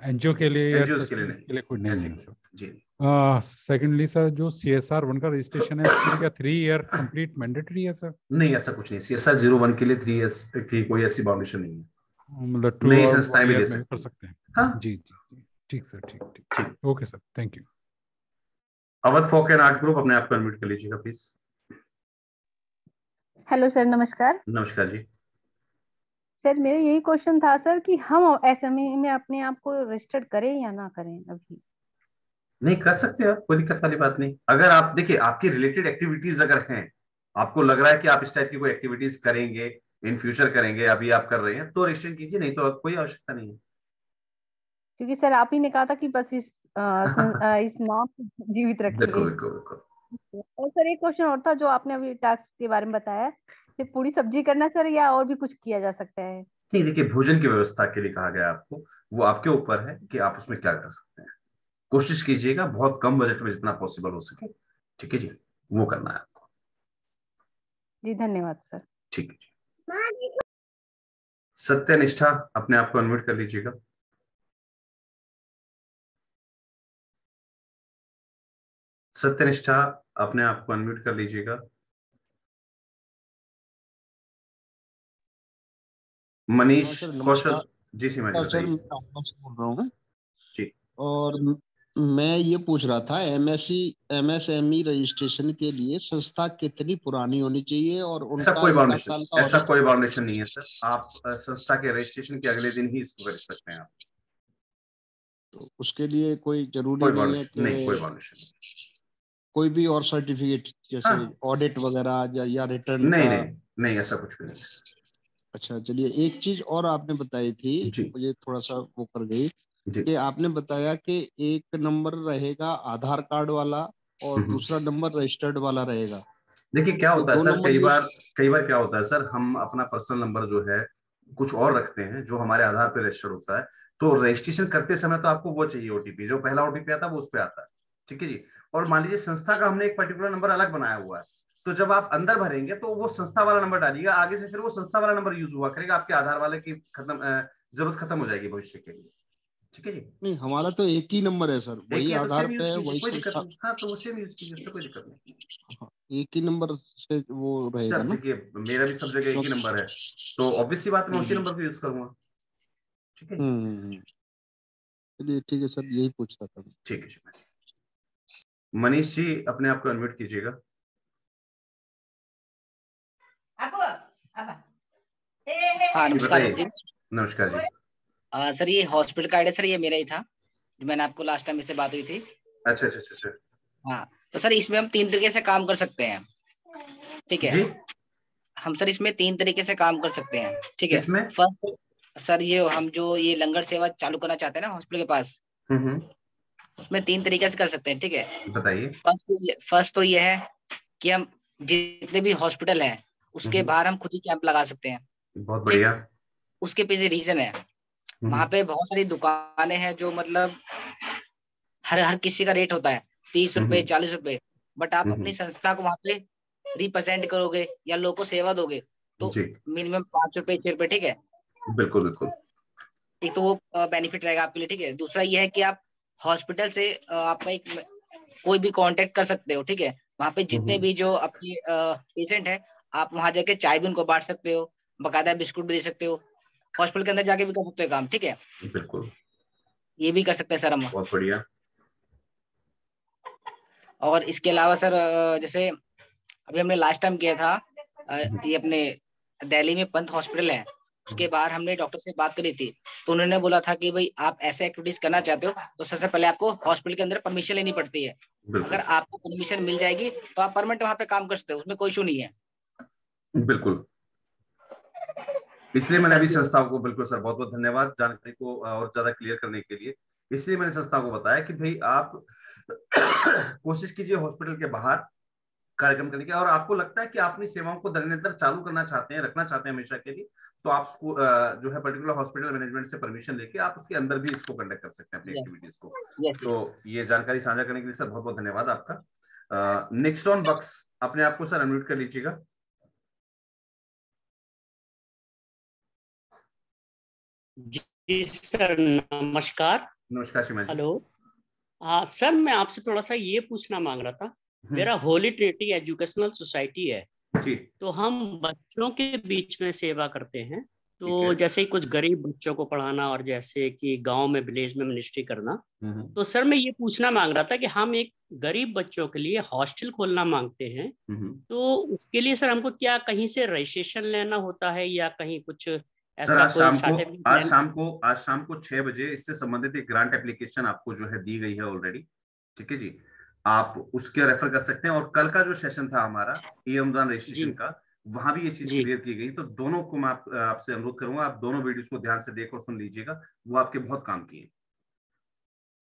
एनजीओ के लिए या एनजीओ के ट्रस्ट के लिए कोई नहीं है सर। जी। सेकेंडली सर, जो CSR 1 का रजिस्ट्रेशन है उसके लिए क्या 3 ईयर कंप्लीट मैंडेटरी है सर? नहीं ऐसा कुछ नहीं, CSR 01 के लिए 3 इयर्स की कोई ऐसी बाउंडेशन नहीं है, मतलब 2 नई और संस्थाएं भी 1 ले ईयर में कर सकते हैं। हाँ जी जी, ठीक सर, ठीक। Okay sir, thank you. Awadh folk and art group अपने आप को अनम्यूट कर लीजिएगा प्लीज। हेलो सर, नमस्कार। नमस्कार जी। सर मेरा यही क्वेश्चन था सर कि हम SME में अपने आप को रजिस्टर्ड करें या ना करें अभी? नहीं कर सकते आप, कोई दिक्कत वाली बात नहीं। अगर आप देखिए आपकी रिलेटेड एक्टिविटीज अगर हैं, आपको लग रहा है कि आप इस टाइप की कोई एक्टिविटीज करेंगे, इन फ्यूचर करेंगे, अभी आप कर रहे हैं तो रजिस्ट्रेशन कीजिए, नहीं तो कोई आवश्यकता नहीं है। क्योंकि सर आप ही ने कहा था कि बस इस नाम को जीवित रखिए। बिल्कुल बिल्कुल बिल्कुल। और सर एक क्वेश्चन और था, जो आपने अभी टैक्स के बारे में बताया, सिर्फ पूरी सब्जी करना सर या और भी कुछ किया जा सकता है? नहीं देखिए, भोजन की व्यवस्था के लिए कहा गया आपको, वो आपके ऊपर है कि आप उसमें क्या कर सकते हैं। कोशिश कीजिएगा बहुत कम बजट में जितना पॉसिबल हो सके, ठीक है जी, वो करना है आपको। जी धन्यवाद सर। ठीक है जी। सत्यनिष्ठा अपने आप को अनम्यूट कर लीजिएगा। सत्यनिष्ठा, अपने आप को अनम्यूट कर लीजिएगा। मनीष कौशल जी, सीमा जी सर, बताइए। बोल रहा हूँ जी। और मैं ये पूछ रहा था, एमएसएमई रजिस्ट्रेशन के लिए संस्था कितनी पुरानी होनी चाहिए और ऐसा उनका कोई कितना बाउंडेशन, साल का ऐसा कोई बाउंडेशन नहीं है सर। आप संस्था के रजिस्ट्रेशन के अगले दिन ही इसको कर सकते हैं आप। तो उसके लिए कोई जरूरी कोई नहीं है कि नहीं, कोई बाउंडेशन, कोई भी और सर्टिफिकेट जैसे ऑडिट वगैरह या रिटर्न नहीं का? नहीं नहीं, ऐसा कुछ भी नहीं। अच्छा, चलिए, एक चीज और आपने बताई थी, मुझे थोड़ा सा वो कर गई कि आपने बताया कि एक नंबर रहेगा आधार कार्ड वाला और दूसरा नंबर रजिस्टर्ड वाला रहेगा। देखिए क्या होता है दो सर, नंबर कई बार क्या होता है सर, हम अपना पर्सनल नंबर जो है कुछ और रखते हैं जो हमारे आधार पे रजिस्टर्ड होता है। तो रजिस्ट्रेशन करते समय तो आपको वो चाहिए ओटीपी, जो पहला ओटीपी आता है वो उस पे आता है, ठीक है जी। और मान लीजिए संस्था का हमने एक पर्टिकुलर नंबर अलग बनाया हुआ है, तो जब आप अंदर भरेंगे तो वो संस्था वाला नंबर डालिएगा, आगे से फिर वो संस्था वाला नंबर यूज हुआ करेगा, आपके आधार वाले की जरूरत खत्म हो जाएगी भविष्य के लिए, ठीक है जी। नहीं, हमारा तो एक ही नंबर है सर, वही तो आधार सेम पे यूज है, कीजिए, वही कोई दिक्कत संस्था। नहीं। हाँ, तो वो सेम यूज कीजिए, उससे कोई दिक्कत नहीं। एक ही नंबर से वो रहेगा ना? देखिए मेरा भी सब जगह एक ही नंबर है, तो ऑब्वियस सी बात, मैं उसी नंबर को यूज करूंगा, ठीक है। चलिए ठीक है सर, यही पूछता था। ठीक है। मनीष जी, अपने आप को अनम्यूट कीजिएगा। हाँ, नमस्कार सर जी। नमस्कार जी। सर, ये हॉस्पिटल कार्ड है सर, ये मेरा ही था जो मैंने आपको लास्ट टाइम इससे बात हुई थी। अच्छा अच्छा अच्छा। हाँ, तो सर इसमें हम 3 तरीके से काम कर सकते हैं, ठीक है जी? हम सर इसमें 3 तरीके से काम कर सकते हैं, ठीक है। फर्स्ट सर, ये हम जो ये लंगर सेवा चालू करना चाहते हैं ना हॉस्पिटल के पास, उसमें 3 तरीके से कर सकते हैं, ठीक है। बताइए। फर्स्ट तो ये है कि हम जितने भी हॉस्पिटल हैं उसके बाहर हम खुद ही कैंप लगा सकते हैं। बहुत बढ़िया। उसके पीछे रीजन है, वहां पे बहुत सारी दुकानें हैं जो मतलब हर किसी का रेट होता है 30 रुपए 40 रुपए, बट आप अपनी संस्था को वहां पे रिप्रेजेंट करोगे या लोगों को सेवा दोगे तो मिनिमम 5 रुपए 6 रुपए, ठीक है। बिल्कुल बिल्कुल। एक तो वो बेनिफिट रहेगा आपके लिए, ठीक है। दूसरा ये है कि आप हॉस्पिटल से आपका एक कोई भी कांटेक्ट कर सकते हो, ठीक है। वहां पे जितने भी जो आपके पेशेंट है, आप वहां जाके चाय भी उनको बांट सकते हो, बकायदा बिस्कुट भी दे सकते हो, हॉस्पिटल के अंदर जाके भी कर सकते हो काम, ठीक है। बिल्कुल, ये भी कर सकते हैं सर हम। बहुत बढ़िया। और इसके अलावा सर, जैसे अभी हमने लास्ट टाइम किया था, ये अपने दिल्ली में पंत हॉस्पिटल है, उसके बाहर हमने डॉक्टर से बात करी थी, तो उन्होंने बोला था कि भाई आप ऐसे एक्टिविटीज करना चाहते हो तो सबसे पहले आपको हॉस्पिटल के अंदर परमिशन लेनी पड़ती है। अगर आपको परमिशन मिल जाएगी तो आप परमानेंट वहां पे काम कर सकते हो, उसमें कोई इशू नहीं है। बिल्कुल, इसलिए मैंने अभी संस्थाओं को, बिल्कुल सर, बहुत बहुत धन्यवाद जानकारी को और ज्यादा क्लियर करने के लिए। इसलिए मैंने संस्थाओं को बताया कि भाई आप कोशिश कीजिए हॉस्पिटल के बाहर कार्यक्रम करने की, और आपको लगता है कि आप अपनी सेवाओं को निरंतर चालू करना चाहते हैं, रखना चाहते हैं हमेशा के लिए, तो आप जो है पर्टिकुलर हॉस्पिटल मैनेजमेंट से परमिशन लेके आप उसके अंदर भी इसको कंडक्ट कर सकते हैं अपनी एक्टिविटीज को। तो ये जानकारी साझा करने के लिए सर बहुत बहुत धन्यवाद आपका। निक्सॉन बक्स, अपने आप को सर अनम्यूट कर लीजिएगा। जी सर, नमस्कार। नमस्कार सीमा जी। हेलो। हाँ सर, मैं आपसे थोड़ा सा ये पूछना मांग रहा था, मेरा होली ट्रिनिटी एजुकेशनल सोसाइटी है जी, तो हम बच्चों के बीच में सेवा करते हैं, तो जैसे कुछ गरीब बच्चों को पढ़ाना और जैसे कि गांव में विलेज में मिनिस्ट्री करना, तो सर मैं ये पूछना मांग रहा था कि हम एक गरीब बच्चों के लिए हॉस्टल खोलना मांगते हैं, तो उसके लिए सर हमको क्या कहीं से रजिस्ट्रेशन लेना होता है या कहीं कुछ सर? आज शाम को 6 बजे इससे संबंधित एक ग्रांट एप्लीकेशन आपको जो है दी गई है ऑलरेडी, ठीक है जी। आप उसके रेफर कर सकते हैं, और कल का जो सेशन था हमारा ई-आमदन रजिस्ट्रेशन का, वहां भी ये चीज क्लियर की गई। तो दोनों को मैं आपसे अनुरोध करूंगा, आप दोनों वीडियोस को ध्यान से देख और सुन लीजिएगा, वो आपके बहुत काम की है।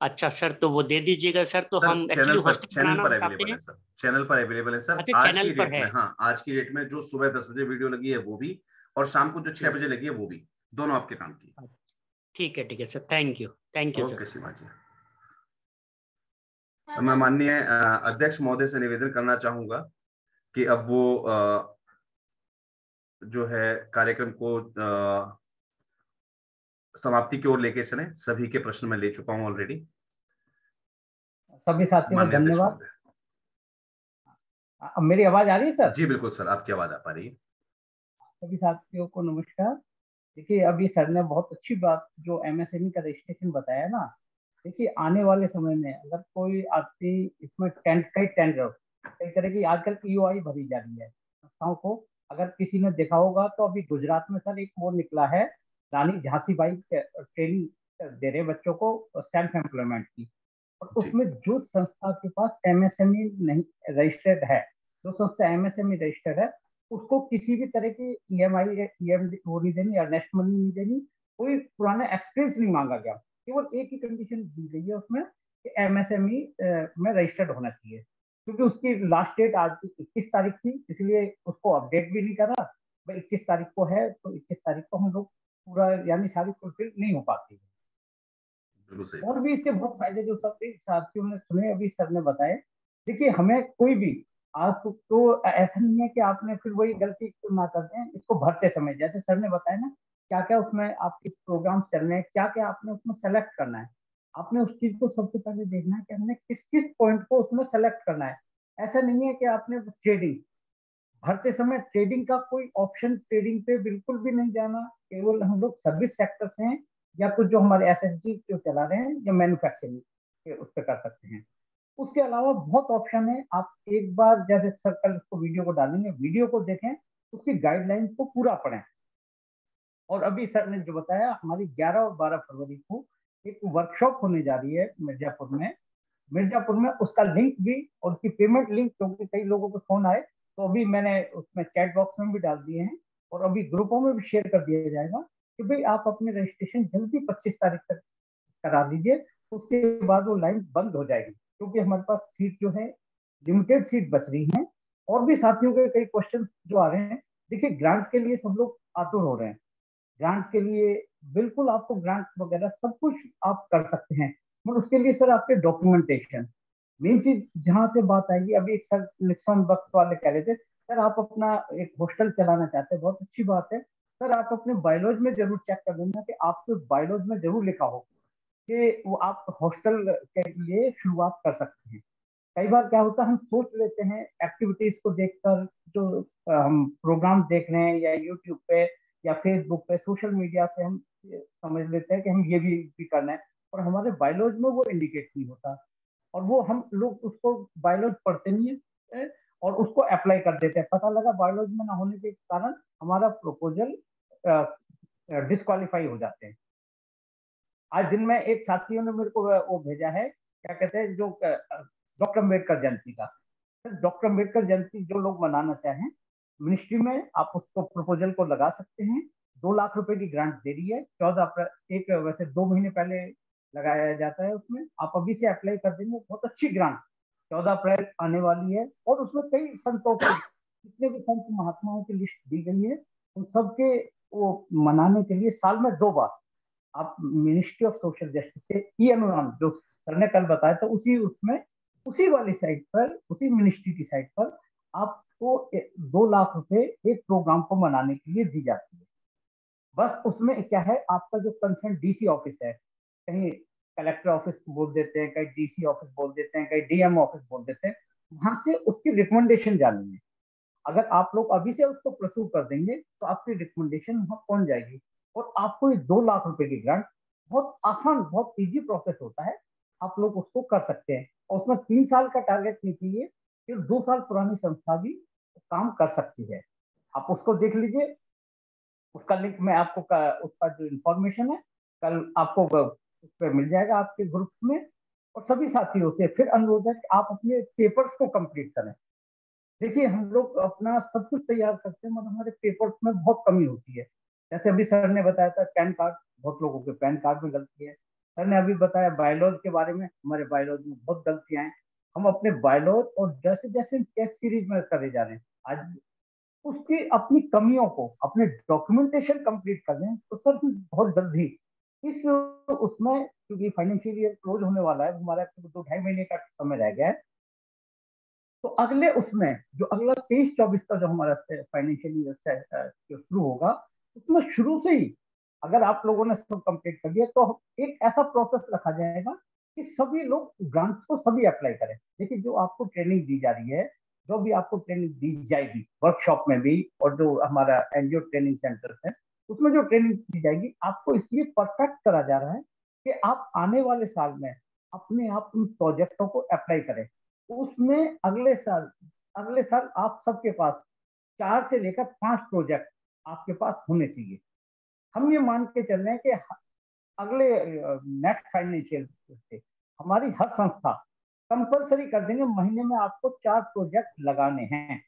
अच्छा सर, तो वो दे दीजिएगा सर। तो हम चैनल पर अवेलेबल है सर, चैनल पर अवेलेबल है सर। अच्छा, आज की डेट में, हाँ, आज की डेट में जो सुबह 10 बजे वीडियो लगी है वो भी, और शाम को जो 6 बजे लगी है वो भी, दोनों आपके काम की। ठीक है sir, thank you sir. Okay Seema ji. मैं माननीय अध्यक्ष महोदय से निवेदन करना चाहूंगा कि अब वो जो है कार्यक्रम को समाप्ति की ओर लेके चलें। सभी के प्रश्न मैं ले चुका हूं ऑलरेडी। सभी साथियों को धन्यवाद। अब मेरी आवाज आ रही है सर? जी बिल्कुल सर, आपकी आवाज आ पा रही है। सभी साथियों को नमस्कार। देखिए अभी सर ने बहुत अच्छी बात जो एमएसएमई का रजिस्ट्रेशन बताया ना, देखिए आने वाले समय में अगर कोई आपकी इसमें कई टेंडर कई तरह की आजकल ईओआई भरी जा रही है संस्थाओं को, अगर किसी ने देखा होगा तो अभी गुजरात में सर एक वो निकला है, रानी झांसीबाई ट्रेनिंग दे रहे बच्चों को सेल्फ एम्प्लॉयमेंट की, और उसमें जो संस्था के पास एमएसएमई नहीं रजिस्टर्ड है, जो संस्था एमएसएमई रजिस्टर्ड है, उसको किसी भी तरह की ईएमआई वो नहीं देनी, अर्नेस्ट मनी नहीं देनी, कोई पुराना एक्सपीरियंस नहीं मांगा गया, केवल एक ही कंडीशन दी गई है उसमें कि एमएसएमई में रजिस्टर्ड होना चाहिए, क्योंकि उसकी लास्ट डेट आज 21 तारीख थी, इसलिए उसको अपडेट भी नहीं करा। 21 तारीख को है तो 21 तारीख को हम लोग पूरा यानी सारी फुलफिल नहीं हो पाती है। और भी इसके बहुत फायदे जो सब साथियों ने सुने अभी सर ने बताए। देखिए हमें कोई भी आपको ऐसा नहीं है कि आपने फिर वही गलती ना करते हैं, इसको भरते समय जैसे सर ने बताया ना, क्या क्या उसमें आपके प्रोग्राम चल रहे हैं, क्या क्या आपने उसमें सेलेक्ट करना है, आपने उस चीज को सबसे पहले देखना है कि हमने किस किस पॉइंट को उसमें सेलेक्ट करना है। ऐसा नहीं है कि आपने ट्रेडिंग भरते समय ट्रेडिंग का कोई ऑप्शन ट्रेडिंग पे बिल्कुल भी नहीं जाना, केवल हम लोग सर्विस सेक्टर से हैं या कुछ जो हमारे एसएचजी जो चला रहे हैं या मैन्युफैक्चरिंग के उस पर कर सकते हैं। उसके अलावा बहुत ऑप्शन है, आप एक बार जैसे सर कल उसको वीडियो को डालेंगे, वीडियो को देखें, उसकी गाइडलाइन को पूरा पढ़ें। और अभी सर ने जो बताया हमारी 11 और 12 फरवरी को एक वर्कशॉप होने जा रही है मिर्जापुर में उसका लिंक भी और उसकी पेमेंट लिंक, क्योंकि कई लोगों को फोन आए तो अभी मैंने उसमें चैट बॉक्स में भी डाल दिए हैं और अभी ग्रुपों में भी शेयर कर दिया जाएगा कि भाई आप अपने रजिस्ट्रेशन जल्दी 25 तारीख तक करा दीजिए, उसके बाद वो लाइन बंद हो जाएगी, क्योंकि हमारे पास सीट जो है लिमिटेड सीट बच रही है। और भी साथियों के कई क्वेश्चन जो आ रहे हैं, देखिए ग्रांट्स के लिए सब लोग आतुर हो रहे हैं, ग्रांट्स के लिए बिल्कुल आपको ग्रांट वगैरह सब कुछ आप कर सकते हैं, मगर उसके लिए सर आपके डॉक्यूमेंटेशन मेन चीज जहां से बात आएगी। अभी एक सर निक्सन बक्स वाले कह रहे थे सर आप अपना एक हॉस्टल चलाना चाहते हैं, बहुत अच्छी बात है सर, आप अपने बायोलॉज में जरूर चेक कर देना कि आपके बायोलॉज में जरूर लिखा हो कि वो आप हॉस्टल के लिए शुरुआत कर सकते हैं। कई बार क्या होता है हम सोच लेते हैं एक्टिविटीज को देखकर, जो हम प्रोग्राम देख रहे हैं या यूट्यूब पे या फेसबुक पे सोशल मीडिया से हम समझ लेते हैं कि हम ये भी करना है, और हमारे बायोलॉज में वो इंडिकेट नहीं होता, और वो हम लोग उसको बायोलॉज पढ़ते नहीं है और उसको अप्लाई कर देते हैं, पता लगा बायोलॉज में ना होने के कारण हमारा प्रपोजल डिस्क्वालीफाई हो जाते हैं। आज दिन में एक साथियों ने मेरे को वो भेजा है, क्या कहते हैं, जो डॉक्टर अम्बेडकर जयंती का, डॉक्टर अम्बेडकर जयंती जो लोग मनाना चाहें मिनिस्ट्री में आप उसको प्रपोजल को लगा सकते हैं। 2 लाख रुपए की ग्रांट दे रही है, 14 अप्रैल एक वैसे 2 महीने पहले लगाया जाता है, उसमें आप अभी से अप्लाई कर देंगे, बहुत अच्छी ग्रांट 14 अप्रैल आने वाली है। और उसमें कई संतों के जितने भी संत महात्माओं की लिस्ट दी गई है, उन सबके वो मनाने के लिए साल में 2 बार आप मिनिस्ट्री ऑफ सोशल जस्टिस से ई अनुदान जो सर ने कल बताया था उसी उसमें उसी वाली साइट पर उसी मिनिस्ट्री की साइट पर आपको 2 लाख रुपए एक प्रोग्राम को मनाने के लिए दी जाती है। बस उसमें क्या है, आपका जो कंसर्न डीसी ऑफिस है, कहीं कलेक्टर ऑफिस बोल देते हैं, कहीं डीसी ऑफिस बोल देते हैं, कहीं डीएम ऑफिस बोल देते हैं, वहां से उसकी रिकमेंडेशन जानी है। अगर आप लोग अभी से उसको प्रसूव कर देंगे तो आपकी रिकमेंडेशन वहां पहुंच जाएगी और आपको ये 2 लाख रुपए की ग्रांट बहुत आसान बहुत इजी प्रोसेस होता है, आप लोग उसको कर सकते हैं। और उसमें 3 साल का टारगेट नहीं चाहिए, फिर 2 साल पुरानी संस्था भी काम कर सकती है। आप उसको देख लीजिए, उसका लिंक मैं आपको उसका जो इंफॉर्मेशन है कल आपको उस पर मिल जाएगा आपके ग्रुप में। और सभी साथी होते हैं, फिर अनुरोध है कि आप अपने पेपर्स को कंप्लीट करें। देखिए हम लोग अपना सब कुछ तैयार करते हैं मगर हमारे पेपर्स में बहुत कमी होती है। जैसे अभी सर ने बताया था पैन कार्ड, बहुत लोगों के पैन कार्ड में गलती है। सर ने अभी बताया बायोलॉज के बारे में, हमारे बायोलॉज में बहुत गलतियां हैं। हम अपने बायोलॉज और जैसे जैसे टेस्ट सीरीज में करे जा रहे हैं, आज उसकी अपनी कमियों को अपने डॉक्यूमेंटेशन कंप्लीट कर दें तो सर बहुत जल्दी इस उसमें, क्योंकि फाइनेंशियल ईयर क्लोज होने वाला है, हमारा 2-2.5 महीने का समय रह गया है, तो अगले उसमें जो अगला 23-24 का जो हमारा फाइनेंशियल ईयर शुरू होगा, उसमें शुरू से ही अगर आप लोगों ने सब कंप्लीट कर दिया तो एक ऐसा प्रोसेस रखा जाएगा कि सभी लोग ग्रांट्स को सभी अप्लाई करें। देखिए जो आपको ट्रेनिंग दी जा रही है जो भी आपको ट्रेनिंग दी जाएगी वर्कशॉप में भी, और जो हमारा एनजीओ ट्रेनिंग सेंटर है उसमें जो ट्रेनिंग दी जाएगी, आपको इसलिए परफेक्ट करा जा रहा है कि आप आने वाले साल में अपने आप उन प्रोजेक्टों को अप्लाई करें। उसमें अगले साल आप सबके पास 4 से लेकर 5 प्रोजेक्ट आपके पास होने चाहिए। हम ये मान के चल रहे हैं कि अगले नेक्स्ट फाइनेंशियल से हमारी हर संस्था कंपलसरी कर देंगे, महीने में आपको 4 प्रोजेक्ट लगाने हैं,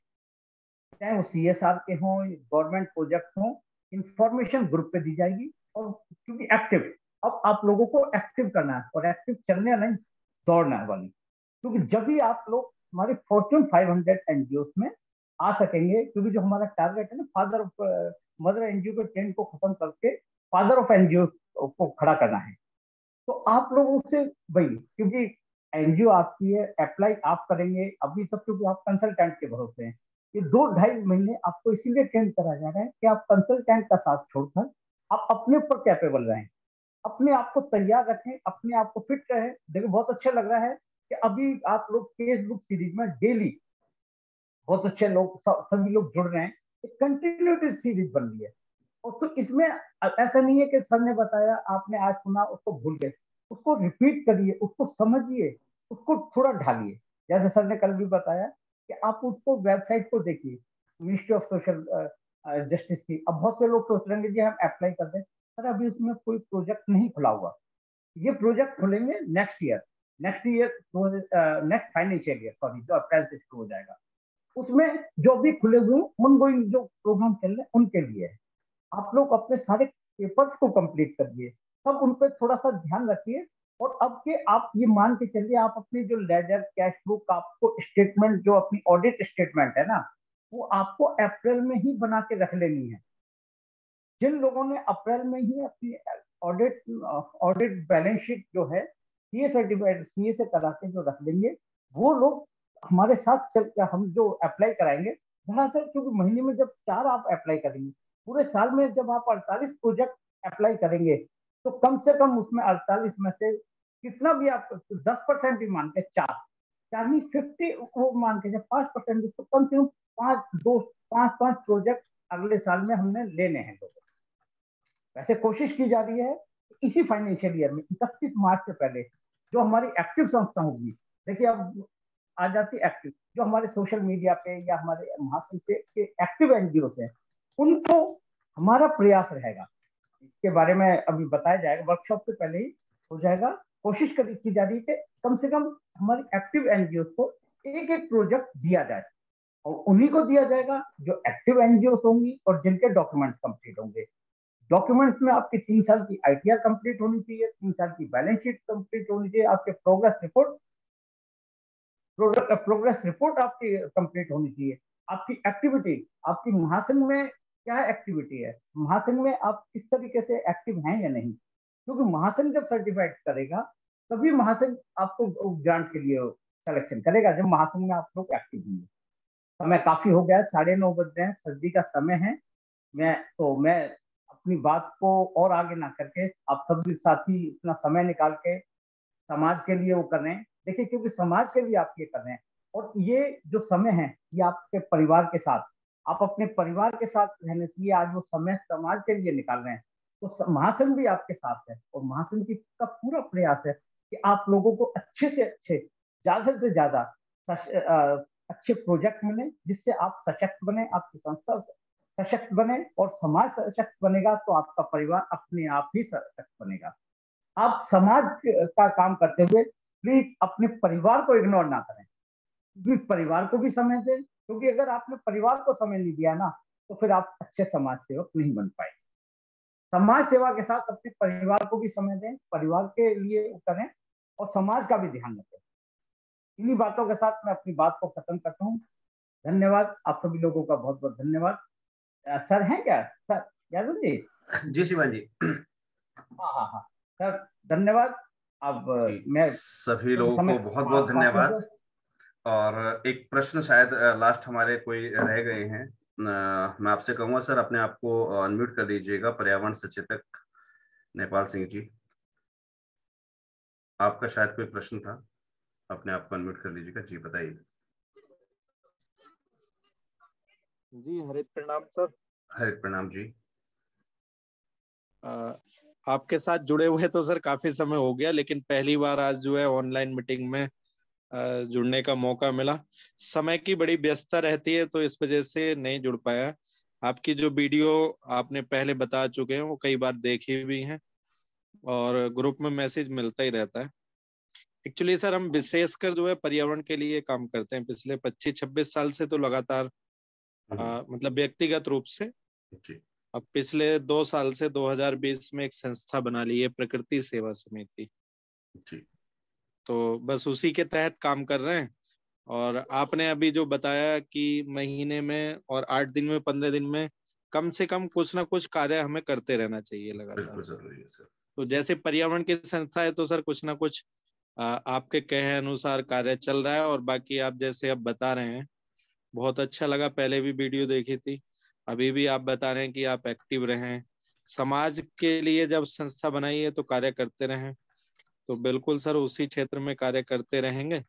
चाहे वो CSR के हों, गवर्नमेंट प्रोजेक्ट हों। इंफॉर्मेशन ग्रुप पे दी जाएगी, और क्योंकि एक्टिव, अब आप लोगों को एक्टिव करना है, और एक्टिव चलने नहीं दौड़ना वाली, क्योंकि जब भी आप लोग हमारे फॉर्च्यून 500 एनजीओ में आ सकेंगे, क्योंकि जो हमारा टारगेट है ना, फादर ऑफ मदर एनजीओ के ट्रेंड को खत्म करके फादर ऑफ एनजीओ को खड़ा करना है। तो आप लोगों से भाई, क्योंकि एनजीओ आपकी है, अप्लाई आप करेंगे अभी सब, क्योंकि आप कंसल्टेंट के भरोसे हैं। ये 2-2.5 महीने आपको इसीलिए ट्रेन करा जा रहा है कि आप कंसल्टेंट का साथ छोड़कर आप अपने ऊपर कैपेबल रहें, अपने आप को तैयार रखें, अपने आप को फिट रहे। देखिए बहुत अच्छा लग रहा है कि अभी आप लोग केस बुक सीरीज में डेली बहुत अच्छे लोग सभी लोग जुड़ रहे हैं, एक कंटिन्यूटी सीरीज बन रही है। और तो इसमें ऐसा नहीं है कि सर ने बताया, आपने आज सुना, उसको भूल गए, उसको रिपीट करिए, उसको समझिए, उसको थोड़ा ढालिए। जैसे सर ने कल भी बताया कि आप उसको वेबसाइट को देखिए, मिनिस्ट्री ऑफ सोशल जस्टिस की। अब बहुत से लोग सोच रहे हैं कि हम अप्लाई कर दें, सर अभी उसमें कोई प्रोजेक्ट नहीं खुला हुआ, ये प्रोजेक्ट खुलेंगे next year next financial year, sorry, जो अप्रैल से शुरू हो जाएगा। उसमें जो भी खुले हुए ऑनगोइंग जो प्रोग्राम चल रहे हैं उनके लिए है। आप लोग अपने सारे पेपर्स को कंप्लीट करिए, सब उन पर थोड़ा सा ध्यान रखिए। और अब के आप ये मान के चलिए, आप अपनी जो लेजर कैश बुक, आपको स्टेटमेंट, जो अपनी ऑडिट स्टेटमेंट है ना, वो आपको अप्रैल में ही बना के रख लेनी है। जिन लोगों ने अप्रैल में ही अपनी ऑडिट बैलेंस शीट जो है सीए सर्टिफाइड सीए से करा के जो रख लेंगे, वो लोग हमारे साथ चल के हम जो अप्लाई कराएंगे दरअसल, क्योंकि महीने में जब 4 आप अप्लाई करेंगे, पूरे साल में जब आप 48 प्रोजेक्ट अप्लाई करेंगे, तो कम से कम उसमें 48 में से कितना भी आप 10% भी मान के, 4 नहीं 50 वो मान के 5%, तो कम से कम 5 प्रोजेक्ट अगले साल में हमने लेने हैं लोगों। वैसे कोशिश की जा रही है इसी फाइनेंशियल ईयर में 31 मार्च से पहले जो हमारी एक्टिव संस्था होगी, देखिए अब आ जाती एक्टिव, जो हमारे सोशल मीडिया पे या हमारे महासंघ के एक्टिव एनजीओ हैं, उनको हमारा प्रयास रहेगा, इसके बारे में अभी बताया जाएगा, वर्कशॉप से पहले ही हो जाएगा। कोशिश की जा रही है कि कम से कम हमारी एक्टिव एनजीओ को एक प्रोजेक्ट दिया जाए, और उन्हीं को दिया जाएगा जो एक्टिव एनजीओ होंगी और जिनके डॉक्यूमेंट्स कंप्लीट होंगे। डॉक्यूमेंट्स में आपकी 3 साल की ITR कंप्लीट होनी चाहिए, 3 साल की बैलेंस शीट कंप्लीट होनी चाहिए, आपके प्रोग्रेस रिपोर्ट आपकी कंप्लीट होनी चाहिए, आपकी एक्टिविटी, आपकी महासंघ में क्या एक्टिविटी है, महासंघ में आप किस तरीके से एक्टिव हैं या नहीं, क्योंकि महासंघ जब सर्टिफाइड करेगा तभी महासंघ आपको ग्रांट के लिए सिलेक्शन करेगा, जब महासंघ में आप लोग एक्टिव होंगे। समय काफी हो गया है, 9:30 बज रहे हैं, सर्दी का समय है। मैं अपनी बात को और आगे ना करके, आप सभी साथी इतना समय निकाल के समाज के लिए वो कर रहे हैं, देखिए क्योंकि समाज के लिए आप ये कर रहे हैं, और ये जो समय है ये आपके परिवार के साथ, आप अपने परिवार के साथ रहने चाहिए। आज वो समय समाज के लिए निकाल रहे हैं, तो महासंघ भी आपके साथ है, और महासंघ का पूरा प्रयास है कि आप लोगों को अच्छे से अच्छे, ज्यादा से ज्यादा अच्छे प्रोजेक्ट मिले, जिससे आप सशक्त बने, आपकी संस्था सशक्त बने, और समाज सशक्त बनेगा तो आपका परिवार अपने आप ही सशक्त बनेगा। आप समाज का काम करते हुए प्लीज अपने परिवार को इग्नोर ना करें, परिवार को भी समय दें, क्योंकि अगर आपने परिवार को समय नहीं दिया ना, तो फिर आप अच्छे समाज सेवक नहीं बन पाए। समाज सेवा के साथ अपने परिवार को भी समय दें, परिवार के लिए करें, और समाज का भी ध्यान रखें। इन्हीं बातों के साथ मैं अपनी बात को खत्म करता हूँ। धन्यवाद, आप सभी लोगों का बहुत बहुत धन्यवाद। सर हैं क्या, सर यादव जी? जी शिवान जी। हाँ सर, धन्यवाद। अब मैं सभी लोगों को बहुत बहुत धन्यवाद। और एक प्रश्न शायद लास्ट हमारे कोई रह गए हैं, मैं आपसे कहूंगा सर अपने आप को अनम्यूट कर लीजिएगा। पर्यावरण सचेतक नेपाल सिंह जी, आपका शायद कोई प्रश्न था, अपने आप को अनम्यूट कर लीजिएगा। जी बताइए। जी हरित प्रणाम सर। हरित प्रणाम जी। आपके साथ जुड़े हुए तो सर काफी समय हो गया, लेकिन पहली बार आज जो है ऑनलाइन मीटिंग में जुड़ने का मौका मिला। समय की बड़ी व्यस्तता रहती है तो इस वजह से नहीं जुड़ पाया। आपकी जो वीडियो आपने पहले बता चुके हैं वो कई बार देखी भी हैं और ग्रुप में मैसेज मिलता ही रहता है। एक्चुअली सर हम विशेषकर जो है पर्यावरण के लिए काम करते हैं पिछले 25-26 साल से, तो लगातार मतलब व्यक्तिगत रूप से। अब पिछले 2 साल से 2020 में एक संस्था बना ली है, प्रकृति सेवा समिति। तो बस उसी के तहत काम कर रहे हैं। और आपने अभी जो बताया कि महीने में और 8 दिन में 15 दिन में कम से कम कुछ ना कुछ कार्य हमें करते रहना चाहिए लगातार। बिल्कुल जरूरी है सर। तो जैसे पर्यावरण की संस्था है तो सर कुछ ना कुछ आपके कहे अनुसार कार्य चल रहा है। और बाकी आप जैसे अब बता रहे हैं बहुत अच्छा लगा, पहले भी वीडियो देखी थी, अभी भी आप बता रहे हैं कि आप एक्टिव रहें, समाज के लिए जब संस्था बनाई है तो कार्य करते रहें। तो बिल्कुल सर उसी क्षेत्र में कार्य करते रहेंगे।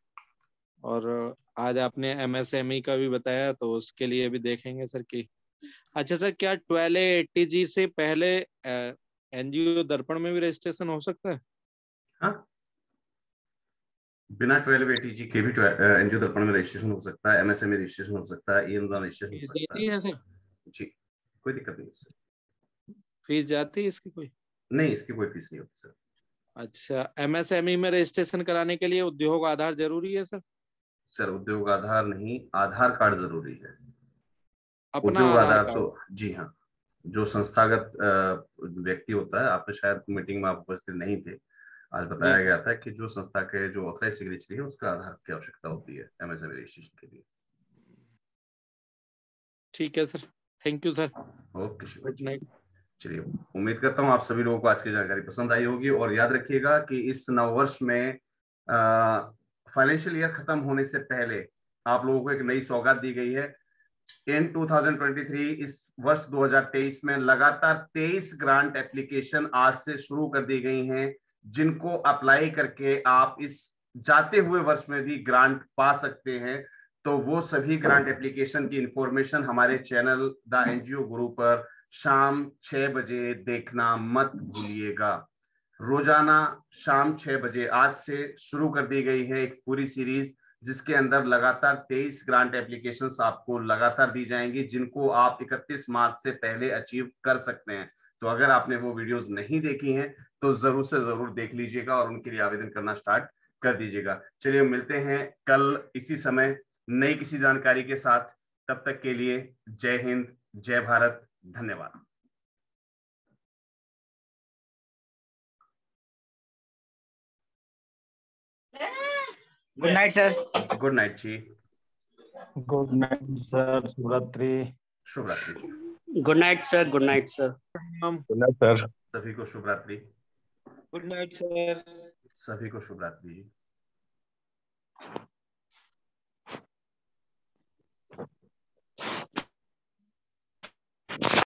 और आज आपने MSME का भी बताया तो उसके लिए भी देखेंगे सर कि अच्छा सर क्या 12A ATG से पहले NGO दर्पण में भी रजिस्ट्रेशन हो सकता है? हाँ, बिना 12A ATG के भी NGO दर्पण में रजिस्ट्रेशन हो सकता है, MSME रजिस्ट्रेशन हो सकता है, अनुदान रजिस्ट्रेशन हो सकता है जी, कोई दिक्कत नहीं उससे। फीस जाती है इसकी कोई? नहीं, इसकी कोई फीस नहीं होती सर। अच्छा, MSME में रजिस्ट्रेशन कराने के लिए उद्योग आधार जरूरी है सर? सर उद्योग आधार नहीं, आधार कार्ड जरूरी है। अपना उद्योग आधार आधार तो जी हाँ, जो संस्थागत व्यक्ति होता है, आपने शायद मीटिंग में आप उपस्थित नहीं थे, आज बताया गया था कि जो संस्था के जो ऑथराइज सिग्नेचरी है उसका आधार की आवश्यकता होती है MSME रजिस्ट्रेशन के लिए। ठीक है sir, thank you sir. Okay, good night. चलिए, उम्मीद करता हूँ आप सभी लोगों को आज की जानकारी पसंद आई होगी। और याद रखिएगा कि इस नववर्ष में फाइनेंशियल ईयर खत्म होने से पहले आप लोगों को एक नई सौगात दी गई है। इन 2023 इस वर्ष 2023 में लगातार 23 ग्रांट एप्लीकेशन आज से शुरू कर दी गई हैं, जिनको अप्लाई करके आप इस जाते हुए वर्ष में भी ग्रांट पा सकते हैं। तो वो सभी ग्रांट एप्लीकेशन की इंफॉर्मेशन हमारे चैनल द NGO गुरु पर शाम 6 बजे देखना मत भूलिएगा। रोजाना शाम 6 बजे आज से शुरू कर दी गई है एक पूरी सीरीज, जिसके अंदर लगातार 23 ग्रांट एप्लीकेशंस आपको लगातार दी जाएंगी, जिनको आप 31 मार्च से पहले अचीव कर सकते हैं। तो अगर आपने वो वीडियोस नहीं देखी हैं तो जरूर से जरूर देख लीजिएगा और उनके लिए आवेदन करना स्टार्ट कर दीजिएगा। चलिए मिलते हैं कल इसी समय नई किसी जानकारी के साथ। तब तक के लिए जय हिंद, जय भारत, धन्यवाद। Good night sir. Good night जी। गुड नाइट सर, शुभरात्रि। शुभरात्रि जी। Good night sir. Good night sir. Good night sir. सभी को शुभरात्रि। Good night sir. सभी को शुभरात्रि जी।